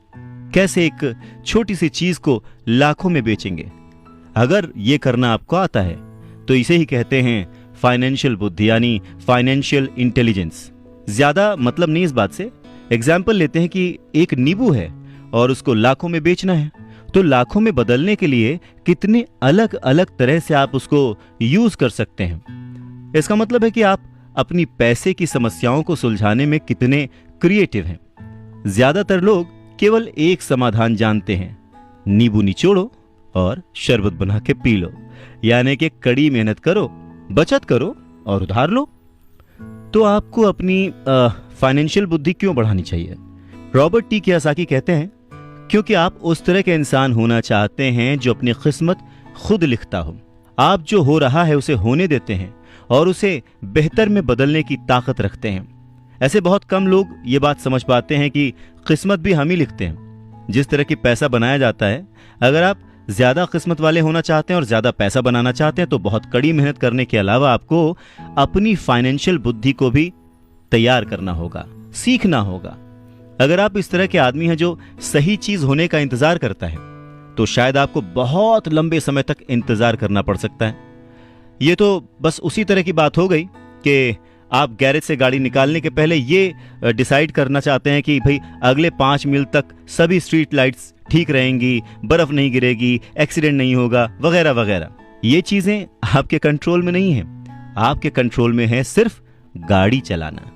कैसे एक छोटी सी चीज को लाखों में बेचेंगे। अगर ये करना आपको आता है तो इसे ही कहते हैं फाइनेंशियल बुद्धि, यानी फाइनेंशियल इंटेलिजेंस। ज्यादा मतलब नहीं इस बात से। एग्जाम्पल लेते हैं कि एक नींबू है और उसको लाखों में बेचना है, तो लाखों में बदलने के लिए कितने अलग अलग तरह से आप उसको यूज कर सकते हैं। इसका मतलब है कि आप अपनी पैसे की समस्याओं को सुलझाने में कितने क्रिएटिव हैं। ज्यादातर लोग केवल एक समाधान जानते हैं, नींबू निचोड़ो और शरबत बना के पी लो, यानी कि कड़ी मेहनत करो, बचत करो और उधार लो। तो आपको अपनी फाइनेंशियल बुद्धि क्यों बढ़ानी चाहिए। रॉबर्ट टी कियोसाकी कहते हैं क्योंकि आप उस तरह के इंसान होना चाहते हैं जो अपनी किस्मत खुद लिखता हो। आप जो हो रहा है उसे होने देते हैं और उसे बेहतर में बदलने की ताकत रखते हैं। ऐसे बहुत कम लोग ये बात समझ पाते हैं कि किस्मत भी हम ही लिखते हैं। जिस तरह की पैसा बनाया जाता है, अगर आप ज्यादा किस्मत वाले होना चाहते हैं और ज्यादा पैसा बनाना चाहते हैं तो बहुत कड़ी मेहनत करने के अलावा आपको अपनी फाइनेंशियल बुद्धि को भी तैयार करना होगा, सीखना होगा। अगर आप इस तरह के आदमी हैं जो सही चीज होने का इंतजार करता है, तो शायद आपको बहुत लंबे समय तक इंतजार करना पड़ सकता है। ये तो बस उसी तरह की बात हो गई कि आप गैरेज से गाड़ी निकालने के पहले ये डिसाइड करना चाहते हैं कि भाई अगले 5 मील तक सभी स्ट्रीट लाइट्स ठीक रहेंगी, बर्फ नहीं गिरेगी, एक्सीडेंट नहीं होगा, वगैरह वगैरह। ये चीजें आपके कंट्रोल में नहीं है। आपके कंट्रोल में है सिर्फ गाड़ी चलाना।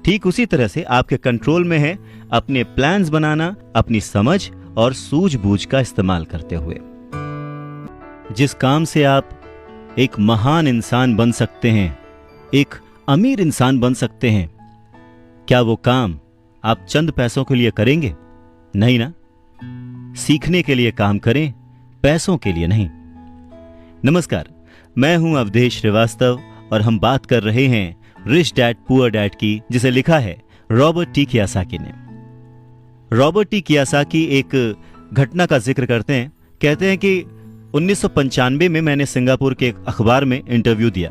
ठीक उसी तरह से आपके कंट्रोल में है अपने प्लान्स बनाना, अपनी समझ और सूझबूझ का इस्तेमाल करते हुए। जिस काम से आप एक महान इंसान बन सकते हैं, एक अमीर इंसान बन सकते हैं, क्या वो काम आप चंद पैसों के लिए करेंगे? नहीं ना। सीखने के लिए काम करें, पैसों के लिए नहीं। नमस्कार, मैं हूं अवधेश श्रीवास्तव और हम बात कर रहे हैं रिच डैड पुअर डैड की, जिसे लिखा है रॉबर्ट टी कियोसाकी ने। रॉबर्ट टी कियोसाकी एक घटना का जिक्र करते हैं। कहते हैं कि 1995 में मैंने सिंगापुर के एक अखबार में इंटरव्यू दिया।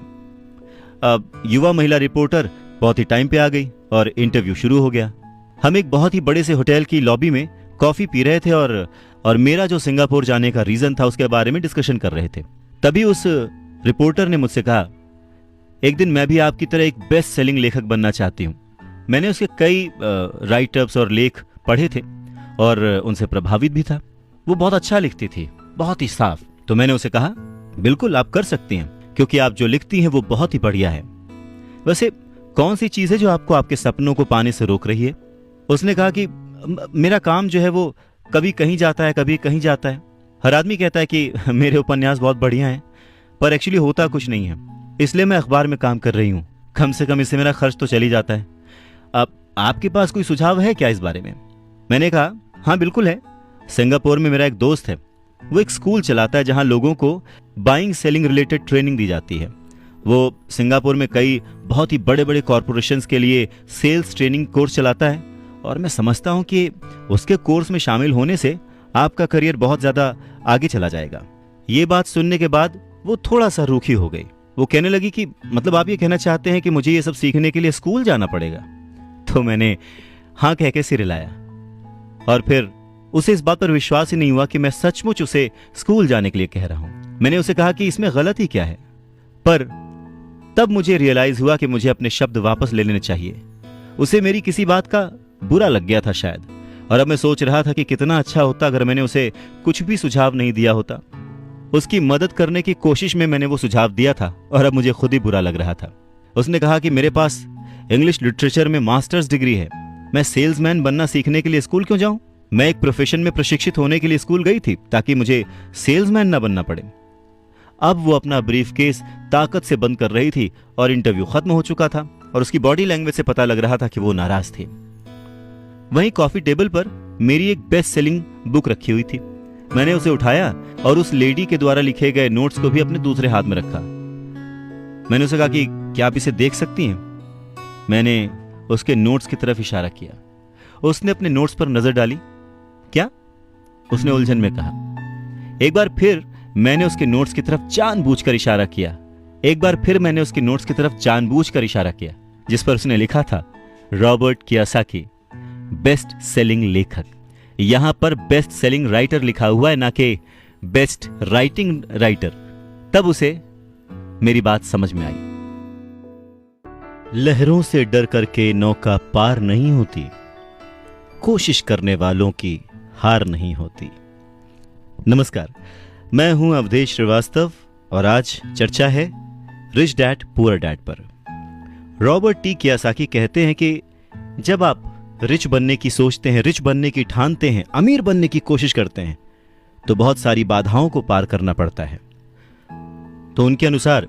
युवा महिला रिपोर्टर बहुत ही टाइम पे आ गई और इंटरव्यू शुरू हो गया। हम एक बहुत ही बड़े से होटल की लॉबी में कॉफी पी रहे थे और मेरा जो सिंगापुर जाने का रीजन था उसके बारे में डिस्कशन कर रहे थे। तभी उस रिपोर्टर ने मुझसे कहा, एक दिन मैं भी आपकी तरह एक बेस्ट सेलिंग लेखक बनना चाहती हूँ। मैंने उसके कई राइटअप्स और लेख पढ़े थे और उनसे प्रभावित भी था। वो बहुत अच्छा लिखती थी, बहुत ही साफ। तो मैंने उसे कहा, बिल्कुल आप कर सकती हैं, क्योंकि आप जो लिखती हैं वो बहुत ही बढ़िया है। वैसे कौन सी चीज है जो आपको आपके सपनों को पाने से रोक रही है? उसने कहा कि मेरा काम जो है वो कभी कहीं जाता है, कभी कहीं जाता है। हर आदमी कहता है कि मेरे उपन्यास बहुत बढ़िया हैं, पर एक्चुअली होता कुछ नहीं है। इसलिए मैं अखबार में काम कर रही हूँ। कम से कम इससे मेरा खर्च तो चल ही जाता है। अब आपके पास कोई सुझाव है क्या इस बारे में? मैंने कहा, हाँ बिल्कुल है। सिंगापुर में मेरा एक दोस्त है, वो एक स्कूल चलाता है जहां लोगों को बाइंग सेलिंग रिलेटेड ट्रेनिंग दी जाती है। वो सिंगापुर में कई बहुत ही बड़े बड़े कॉरपोरेशंस के लिए सेल्स ट्रेनिंग कोर्स चलाता है और मैं समझता हूं कि उसके कोर्स में शामिल होने से आपका करियर बहुत ज्यादा आगे चला जाएगा। ये बात सुनने के बाद वो थोड़ा सा रूखी हो गई। वो कहने लगी कि मतलब आप ये कहना चाहते हैं कि मुझे ये सब सीखने के लिए स्कूल जाना पड़ेगा? तो मैंने हाँ कह के सिर हिलाया और फिर उसे इस बात पर विश्वास ही नहीं हुआ कि मैं सचमुच उसे स्कूल जाने के लिए कह रहा हूं। मैंने उसे कहा कि इसमें गलत ही क्या है, पर तब मुझे रियलाइज हुआ कि मुझे अपने शब्द वापस ले लेने चाहिए। उसे मेरी किसी बात का बुरा लग गया था शायद, और अब मैं सोच रहा था कि कितना अच्छा होता अगर मैंने उसे कुछ भी सुझाव नहीं दिया होता। उसकी मदद करने की कोशिश में मैंने वो सुझाव दिया था और अब मुझे खुद ही बुरा लग रहा था। उसने कहा कि मेरे पास इंग्लिश लिटरेचर में मास्टर्स डिग्री है, मैं सेल्समैन बनना सीखने के लिए स्कूल क्यों जाऊं? मैं एक प्रोफेशन में प्रशिक्षित होने के लिए स्कूल गई थी ताकि मुझे सेल्समैन ना बनना पड़े। अब वो अपना ब्रीफकेस ताकत से बंद कर रही थी और इंटरव्यू खत्म हो चुका था और उसकी बॉडी लैंग्वेज से पता लग रहा था कि वो नाराज थी। वहीं कॉफी टेबल पर मेरी एक बेस्ट सेलिंग बुक रखी हुई थी। मैंने उसे उठाया और उस लेडी के द्वारा लिखे गए नोट्स को भी अपने दूसरे हाथ में रखा। मैंने उसे कहा कि क्या आप इसे देख सकती हैं? मैंने उसके नोट्स की तरफ इशारा किया। उसने अपने नोट्स पर नजर डाली। क्या? उसने उलझन में कहा। एक बार फिर मैंने उसके नोट्स की तरफ जानबूझकर इशारा किया। एक बार फिर मैंने उसके नोट्स की तरफ जानबूझकर इशारा किया, जिस पर उसने लिखा था रॉबर्ट कियोसाकी, बेस्ट सेलिंग लेखक। यहां पर बेस्ट सेलिंग राइटर लिखा हुआ है, ना कि बेस्ट राइटिंग राइटर। तब उसे मेरी बात समझ में आई। लहरों से डर करके नौका पार नहीं होती, कोशिश करने वालों की हार नहीं होती। नमस्कार, मैं हूं अवधेश श्रीवास्तव और आज चर्चा है रिच डैड पुअर डैड पर। रॉबर्ट टी कियोसाकी कहते हैं कि जब आप रिच बनने की सोचते हैं, रिच बनने की ठानते हैं, अमीर बनने की कोशिश करते हैं, तो बहुत सारी बाधाओं को पार करना पड़ता है। तो उनके अनुसार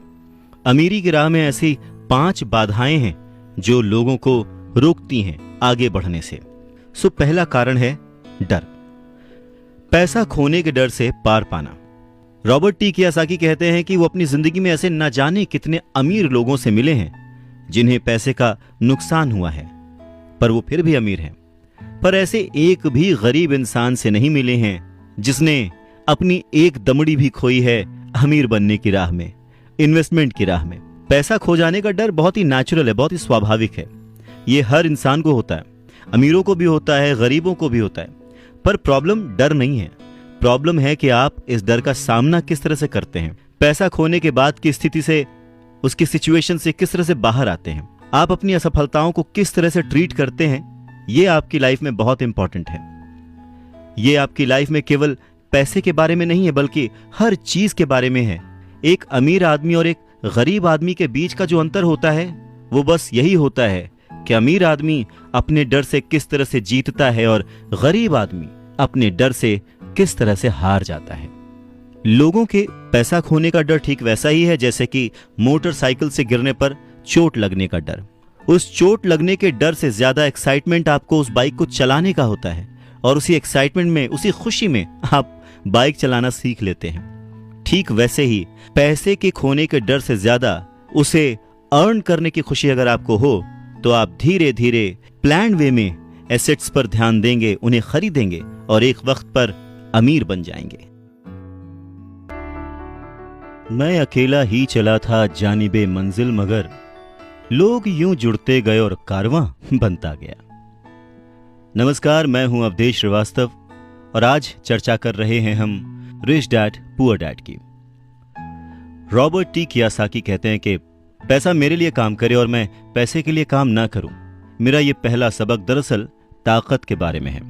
अमीरी की राह में ऐसी 5 बाधाएं हैं जो लोगों को रोकती हैं आगे बढ़ने से। सो पहला कारण है डर, पैसा खोने के डर से पार पाना। रॉबर्ट टी कियोसाकी कहते हैं कि वो अपनी जिंदगी में ऐसे न जाने कितने अमीर लोगों से मिले हैं जिन्हें पैसे का नुकसान हुआ है, पर वो फिर भी अमीर हैं। पर ऐसे एक भी गरीब इंसान से नहीं मिले हैं जिसने अपनी एक दमड़ी भी खोई है अमीर बनने की राह में, इन्वेस्टमेंट की राह में। पैसा खो जाने का डर बहुत ही नेचुरल है, बहुत ही स्वाभाविक है। ये हर इंसान को होता है, अमीरों को भी होता है, गरीबों को भी होता है। पर प्रॉब्लम डर नहीं है, प्रॉब्लम है कि आप इस डर का सामना किस तरह से करते हैं। पैसा खोने के बाद की स्थिति से, उसकी सिचुएशन से किस तरह से बाहर आते हैं, आप अपनी असफलताओं को किस तरह से ट्रीट करते हैं, ये आपकी लाइफ में बहुत इंपॉर्टेंट है। ये आपकी लाइफ में केवल पैसे के बारे में नहीं है, बल्कि हर चीज के बारे में है। एक अमीर आदमी और एक गरीब आदमी के बीच का जो अंतर होता है वो बस यही होता है कि अमीर आदमी अपने डर से किस तरह से जीतता है और गरीब आदमी अपने डर से किस तरह से हार जाता है। लोगों के पैसा खोने का डर ठीक वैसा ही है जैसे कि मोटरसाइकिल से गिरने पर चोट लगने का डर। उस चोट लगने के डर से ज्यादा एक्साइटमेंट आपको उस बाइक को चलाने का होता है और उसी एक्साइटमेंट में, उसी खुशी में आप बाइक चलाना सीख लेते हैं। ठीक वैसे ही पैसे के खोने के डर से ज्यादा उसे अर्न करने की खुशी अगर आपको हो तो आप धीरे धीरे प्लान वे में एसेट्स पर ध्यान देंगे, उन्हें खरीदेंगे और एक वक्त पर अमीर बन जाएंगे। मैं अकेला ही चला था जानिबे मंजिल, मगर लोग यूं जुड़ते गए और कारवां बनता गया। नमस्कार, मैं हूं अवधेश श्रीवास्तव और आज चर्चा कर रहे हैं हम रिच डैड पुअर डैड की। रॉबर्ट टी कियोसाकी कहते हैं कि पैसा मेरे लिए काम करे और मैं पैसे के लिए काम ना करूं। मेरा ये पहला सबक दरअसल ताकत के बारे में है।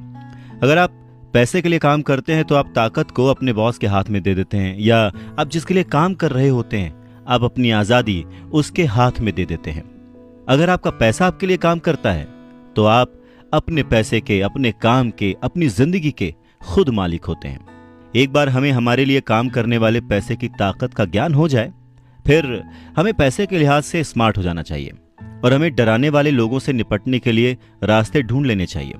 अगर आप पैसे के लिए काम करते हैं तो आप ताकत को अपने बॉस के हाथ में दे देते हैं, या आप जिसके लिए काम कर रहे होते हैं आप अपनी आज़ादी उसके हाथ में दे देते हैं। अगर आपका पैसा आपके लिए काम करता है तो आप अपने पैसे के, अपने काम के, अपनी जिंदगी के खुद मालिक होते हैं। एक बार हमें हमारे लिए काम करने वाले पैसे की ताकत का ज्ञान हो जाए, फिर हमें पैसे के लिहाज से स्मार्ट हो जाना चाहिए और हमें डराने वाले लोगों से निपटने के लिए रास्ते ढूंढ लेने चाहिए।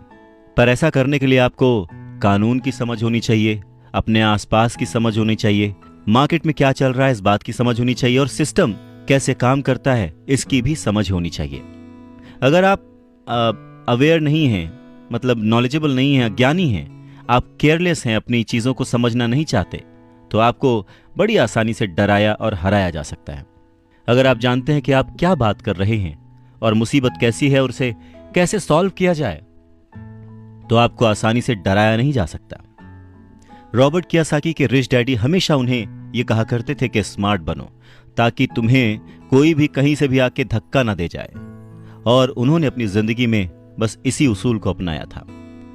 पर ऐसा करने के लिए आपको कानून की समझ होनी चाहिए, अपने आसपास की समझ होनी चाहिए, मार्केट में क्या चल रहा है इस बात की समझ होनी चाहिए, और सिस्टम कैसे काम करता है इसकी भी समझ होनी चाहिए। अगर आप अवेयर नहीं हैं, मतलब नॉलेजेबल नहीं हैं, अज्ञानी हैं, आप केयरलेस हैं, अपनी चीज़ों को समझना नहीं चाहते, तो आपको बड़ी आसानी से डराया और हराया जा सकता है। अगर आप जानते हैं कि आप क्या बात कर रहे हैं और मुसीबत कैसी है और उसे कैसे सॉल्व किया जाए, तो आपको आसानी से डराया नहीं जा सकता। रॉबर्ट कियोसाकी के रिच डैडी हमेशा उन्हें यह कहा करते थे कि स्मार्ट बनो, ताकि तुम्हें कोई भी कहीं से भी आके धक्का ना दे जाए। और उन्होंने अपनी जिंदगी में बस इसी उसूल को अपनाया था।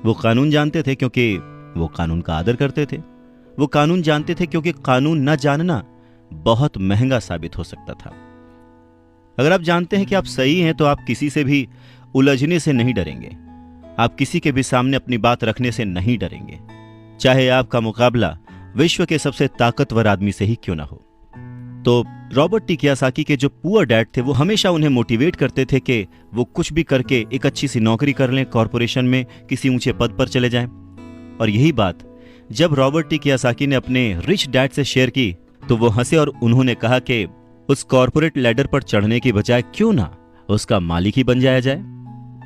वो कानून जानते थे क्योंकि वो कानून का आदर करते थे। वो कानून जानते थे क्योंकि कानून न जानना बहुत महंगा साबित हो सकता था। अगर आप जानते हैं कि आप सही हैं तो आप किसी से भी उलझने से नहीं डरेंगे। आप किसी के भी सामने अपनी बात रखने से नहीं डरेंगे, चाहे आपका मुकाबला विश्व के सबसे ताकतवर आदमी से ही क्यों ना हो। तो रॉबर्ट टी कियोसाकी के जो पुअर डैड थे वो हमेशा उन्हें मोटिवेट करते थे कि वो कुछ भी करके एक अच्छी सी नौकरी कर लें, कॉरपोरेशन में किसी ऊंचे पद पर चले जाएं। और यही बात जब रॉबर्ट टी कियोसाकी ने अपने रिच डैड से शेयर की तो वो हंसे और उन्होंने कहा कि उस कॉरपोरेट लैडर पर चढ़ने की बजाय क्यों ना उसका मालिक ही बन जाया जाए।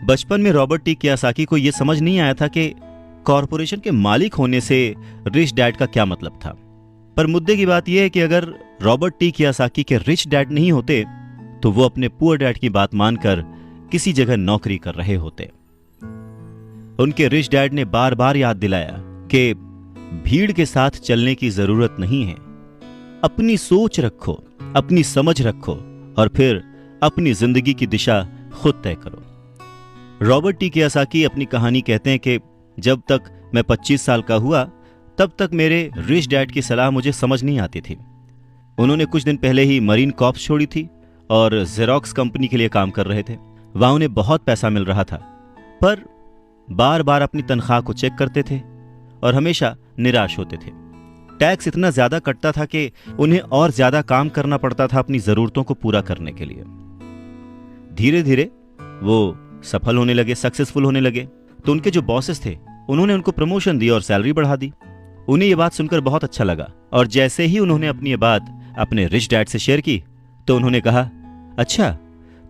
बचपन में रॉबर्ट टी कियोसाकी को यह समझ नहीं आया था कि कॉरपोरेशन के मालिक होने से रिच डैड का क्या मतलब था। पर मुद्दे की बात यह है कि अगर रॉबर्ट टी कियोसाकी के रिच डैड नहीं होते तो वो अपने पुअर डैड की बात मानकर किसी जगह नौकरी कर रहे होते। उनके रिच डैड ने बार बार याद दिलाया कि भीड़ के साथ चलने की जरूरत नहीं है, अपनी सोच रखो, अपनी समझ रखो और फिर अपनी जिंदगी की दिशा खुद तय करो। रॉबर्ट टी कियोसाकी अपनी कहानी कहते हैं कि जब तक मैं 25 साल का हुआ तब तक मेरे रिच डैड की सलाह मुझे समझ नहीं आती थी। उन्होंने कुछ दिन पहले ही मरीन कॉर्प्स छोड़ी थी और जेरोक्स कंपनी के लिए काम कर रहे थे। वहां उन्हें बहुत पैसा मिल रहा था, पर बार बार अपनी तनख्वाह को चेक करते थे और हमेशा निराश होते थे। टैक्स इतना ज्यादा कटता था कि उन्हें और ज्यादा काम करना पड़ता था अपनी जरूरतों को पूरा करने के लिए। धीरे धीरे वो सफल होने लगे, सक्सेसफुल होने लगे, तो उनके जो बॉसेस थे उन्होंने उनको प्रमोशन दी और सैलरी बढ़ा दी। उन्हें ये बात सुनकर बहुत अच्छा लगा और जैसे ही उन्होंने अपनी ये बात अपने रिच डैड से शेयर की तो उन्होंने कहा, अच्छा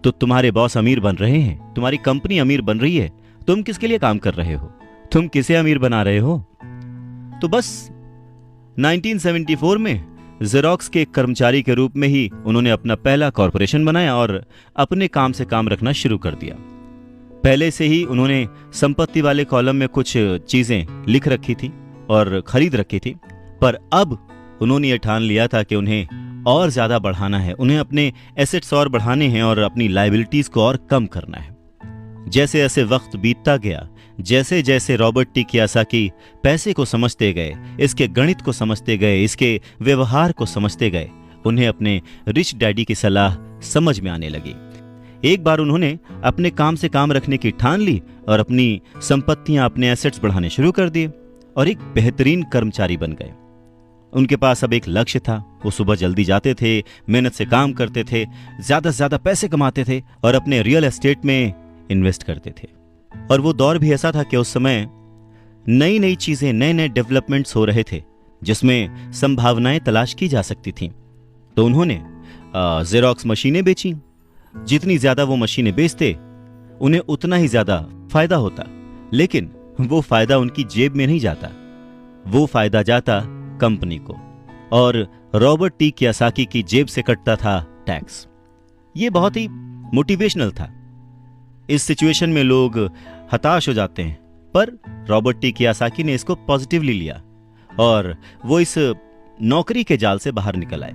तो तुम्हारे बॉस अमीर बन रहे हैं, तुम्हारी कंपनी अमीर बन रही है, तुम किसके लिए काम कर रहे हो, तुम किसे अमीर बना रहे हो। तो बस 1974 में जेरोक्स के कर्मचारी के रूप में ही उन्होंने अपना पहला कॉरपोरेशन बनाया और अपने काम से काम रखना शुरू कर दिया। पहले से ही उन्होंने संपत्ति वाले कॉलम में कुछ चीजें लिख रखी थी और खरीद रखी थी, पर अब उन्होंने ये ठान लिया था कि उन्हें और ज्यादा बढ़ाना है, उन्हें अपने एसेट्स और बढ़ाने हैं और अपनी लायबिलिटीज को और कम करना है। जैसे जैसे वक्त बीतता गया, जैसे जैसे रॉबर्ट टी कियोसाकी पैसे को समझते गए, इसके गणित को समझते गए, इसके व्यवहार को समझते गए, उन्हें अपने रिच डैडी की सलाह समझ में आने लगी। एक बार उन्होंने अपने काम से काम रखने की ठान ली और अपनी संपत्तियां, अपने एसेट्स बढ़ाने शुरू कर दिए और एक बेहतरीन कर्मचारी बन गए। उनके पास अब एक लक्ष्य था। वो सुबह जल्दी जाते थे, मेहनत से काम करते थे, ज्यादा से ज्यादा पैसे कमाते थे और अपने रियल एस्टेट में इन्वेस्ट करते थे। और वो दौर भी ऐसा था कि उस समय नई नई चीजें, नए नए डेवलपमेंट्स हो रहे थे जिसमें संभावनाएं तलाश की जा सकती थीं। तो उन्होंने जेरोक्स मशीनें बेची। जितनी ज्यादा वो मशीनें बेचते उन्हें उतना ही ज्यादा फायदा होता, लेकिन वो फायदा उनकी जेब में नहीं जाता, वो फायदा जाता कंपनी को और रॉबर्ट टी कियोसाकी की जेब से कटता था टैक्स। ये बहुत ही मोटिवेशनल था। इस सिचुएशन में लोग हताश हो जाते हैं, पर रॉबर्ट टी कियोसाकी ने इसको पॉजिटिवली लिया और वो इस नौकरी के जाल से बाहर निकल आए।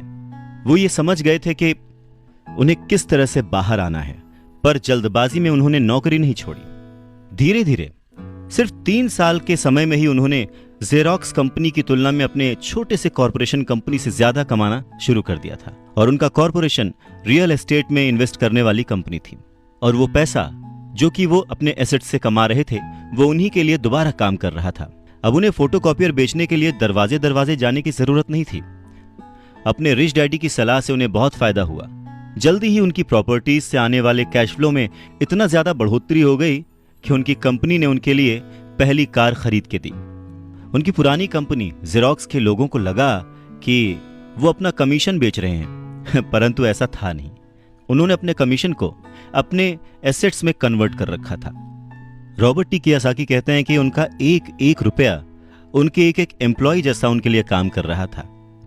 वो ये समझ गए थे कि उन्हें किस तरह से बाहर आना है, पर जल्दबाजी में उन्होंने नौकरी नहीं छोड़ी। धीरे धीरे सिर्फ 3 साल के समय में ही उन्होंने जेरोक्स कंपनी की तुलना में अपने छोटे से कॉरपोरेशन कंपनी से ज्यादा कमाना शुरू कर दिया था। और उनका कॉरपोरेशन रियल एस्टेट में इन्वेस्ट करने वाली कंपनी थी और वो पैसा जो कि वो अपने एसेट से कमा रहे थे वो उन्हीं के लिए दोबारा काम कर रहा था। अब उन्हें फोटोकॉपियर बेचने के लिए दरवाजे दरवाजे जाने की जरूरत नहीं थी। अपने रिच डैडी की सलाह से उन्हें बहुत फायदा हुआ। जल्दी ही उनकी प्रॉपर्टीज से आने वाले कैश फ्लो में इतना ज्यादा बढ़ोतरी हो गई कि उनकी कंपनी ने उनके लिए पहली कार खरीद के दी। उनकी पुरानी कंपनी जेरोक्स के लोगों को लगा कि वो अपना कमीशन बेच रहे हैं परंतु ऐसा था नहीं। उन्होंने अपने कमीशन को अपने एसेट्स में कन्वर्ट कर रखा था। रॉबर्ट टी कियोसाकी कहते हैं कि उनका एक एक रुपया उनके एक एक एम्प्लॉय जैसा उनके लिए काम कर रहा था।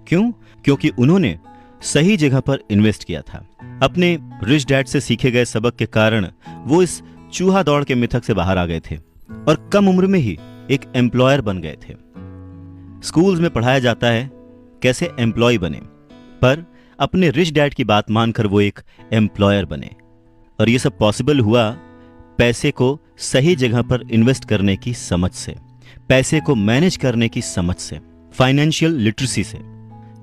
क्यों? क्योंकि उन्होंने सही जगह पर इन्वेस्ट किया था। अपने रिच डैड से सीखे गए सबक के कारण वो इस चूहा दौड़ के मिथक से बाहर आ गए थे और कम उम्र में ही एक एम्प्लॉयर बन गए थे। स्कूल्स में पढ़ाया जाता है कैसे एम्प्लॉय बने, पर अपने रिच डैड की बात मानकर वो एक एम्प्लॉयर बने। और ये सब पॉसिबल हुआ पैसे को सही जगह पर इन्वेस्ट करने की समझ से, पैसे को मैनेज करने की समझ से, फाइनेंशियल लिटरेसी से।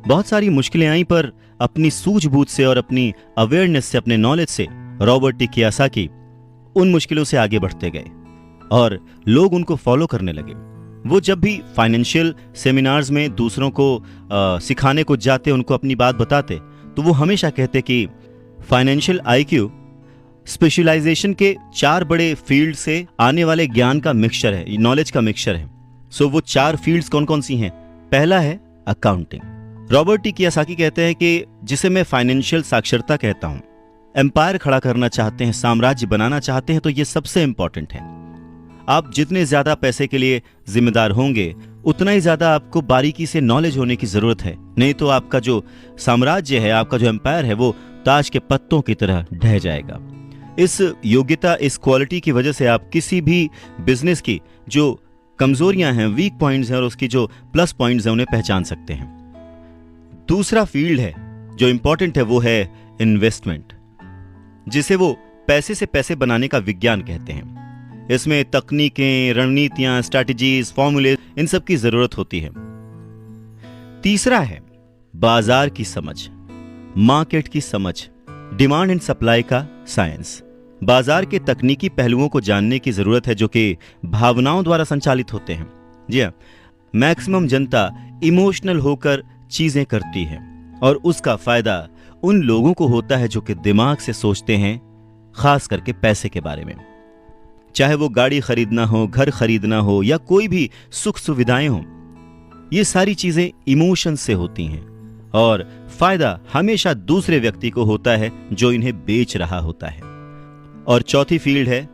बहुत सारी मुश्किलें आई, पर अपनी सूझबूझ से और अपनी अवेयरनेस से, अपने नॉलेज से रॉबर्ट टी कियोसाकी उन मुश्किलों से आगे बढ़ते गए और लोग उनको फॉलो करने लगे। वो जब भी फाइनेंशियल सेमिनार्स में दूसरों को सिखाने को जाते, उनको अपनी बात बताते, तो वो हमेशा कहते कि फाइनेंशियल आईक्यू स्पेशलाइजेशन के 4 बड़े फील्ड से आने वाले ज्ञान का मिक्सचर है, नॉलेज का मिक्सचर है। सो वो 4 फील्ड्स कौन कौन सी हैं? पहला है अकाउंटिंग। रॉबर्ट टी कियोसाकी कहते हैं कि जिसे मैं फाइनेंशियल साक्षरता कहता हूं, एम्पायर खड़ा करना चाहते हैं, साम्राज्य बनाना चाहते हैं, तो ये सबसे इंपॉर्टेंट है। आप जितने ज्यादा पैसे के लिए जिम्मेदार होंगे उतना ही ज्यादा आपको बारीकी से नॉलेज होने की जरूरत है, नहीं तो आपका जो साम्राज्य है, आपका जो एम्पायर है, वो ताश के पत्तों की तरह ढह जाएगा। इस योग्यता, इस क्वालिटी की वजह से आप किसी भी बिजनेस की जो कमजोरियां हैं, वीक पॉइंट्स हैं, और उसकी जो प्लस पॉइंट्स हैं, उन्हें पहचान सकते हैं। दूसरा फील्ड है जो इंपॉर्टेंट है, वो है इन्वेस्टमेंट, जिसे वो पैसे से पैसे बनाने का विज्ञान कहते हैं। इसमें तकनीकें, रणनीतियां, स्ट्रैटेजीज, फॉर्मूले, इन सब की जरूरत होती है। तीसरा है बाजार की समझ, मार्केट की समझ, डिमांड एंड सप्लाई का साइंस। बाजार के तकनीकी पहलुओं को जानने की जरूरत है जो कि भावनाओं द्वारा संचालित होते हैं। जी हाँ, मैक्सिमम जनता इमोशनल होकर चीजें करती है और उसका फायदा उन लोगों को होता है जो कि दिमाग से सोचते हैं, खास करके पैसे के बारे में। चाहे वो गाड़ी खरीदना हो, घर खरीदना हो, या कोई भी सुख सुविधाएं हो, ये सारी चीजें इमोशन से होती हैं और फायदा हमेशा दूसरे व्यक्ति को होता है जो इन्हें बेच रहा होता है। और चौथी फील्ड है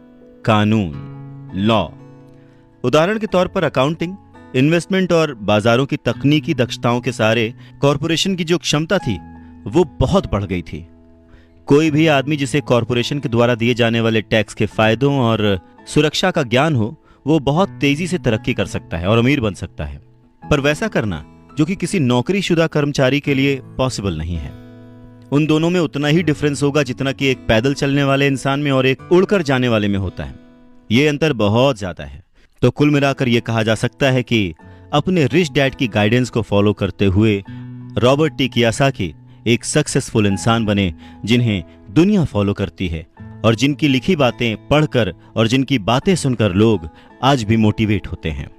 कानून, लॉ। उदाहरण के तौर पर अकाउंटिंग, इन्वेस्टमेंट और बाजारों की तकनीकी दक्षताओं के सहारे कॉरपोरेशन की जो क्षमता थी वो बहुत बढ़ गई थी। कोई भी आदमी जिसे कॉरपोरेशन के द्वारा दिए जाने वाले टैक्स के फायदों और सुरक्षा का ज्ञान हो, वो बहुत तेजी से तरक्की कर सकता है और अमीर बन सकता है। पर वैसा करना जो कि किसी नौकरीशुदा कर्मचारी के लिए पॉसिबल नहीं है। उन दोनों में उतना ही डिफरेंस होगा जितना कि एक पैदल चलने वाले इंसान में और एक उड़कर जाने वाले में होता है। ये अंतर बहुत ज्यादा है। तो कुल मिलाकर यह कहा जा सकता है कि अपने रिच डैड की गाइडेंस को फॉलो करते हुए रॉबर्ट टी कियोसाकी एक सक्सेसफुल इंसान बने, जिन्हें दुनिया फॉलो करती है और जिनकी लिखी बातें पढ़कर और जिनकी बातें सुनकर लोग आज भी मोटिवेट होते हैं।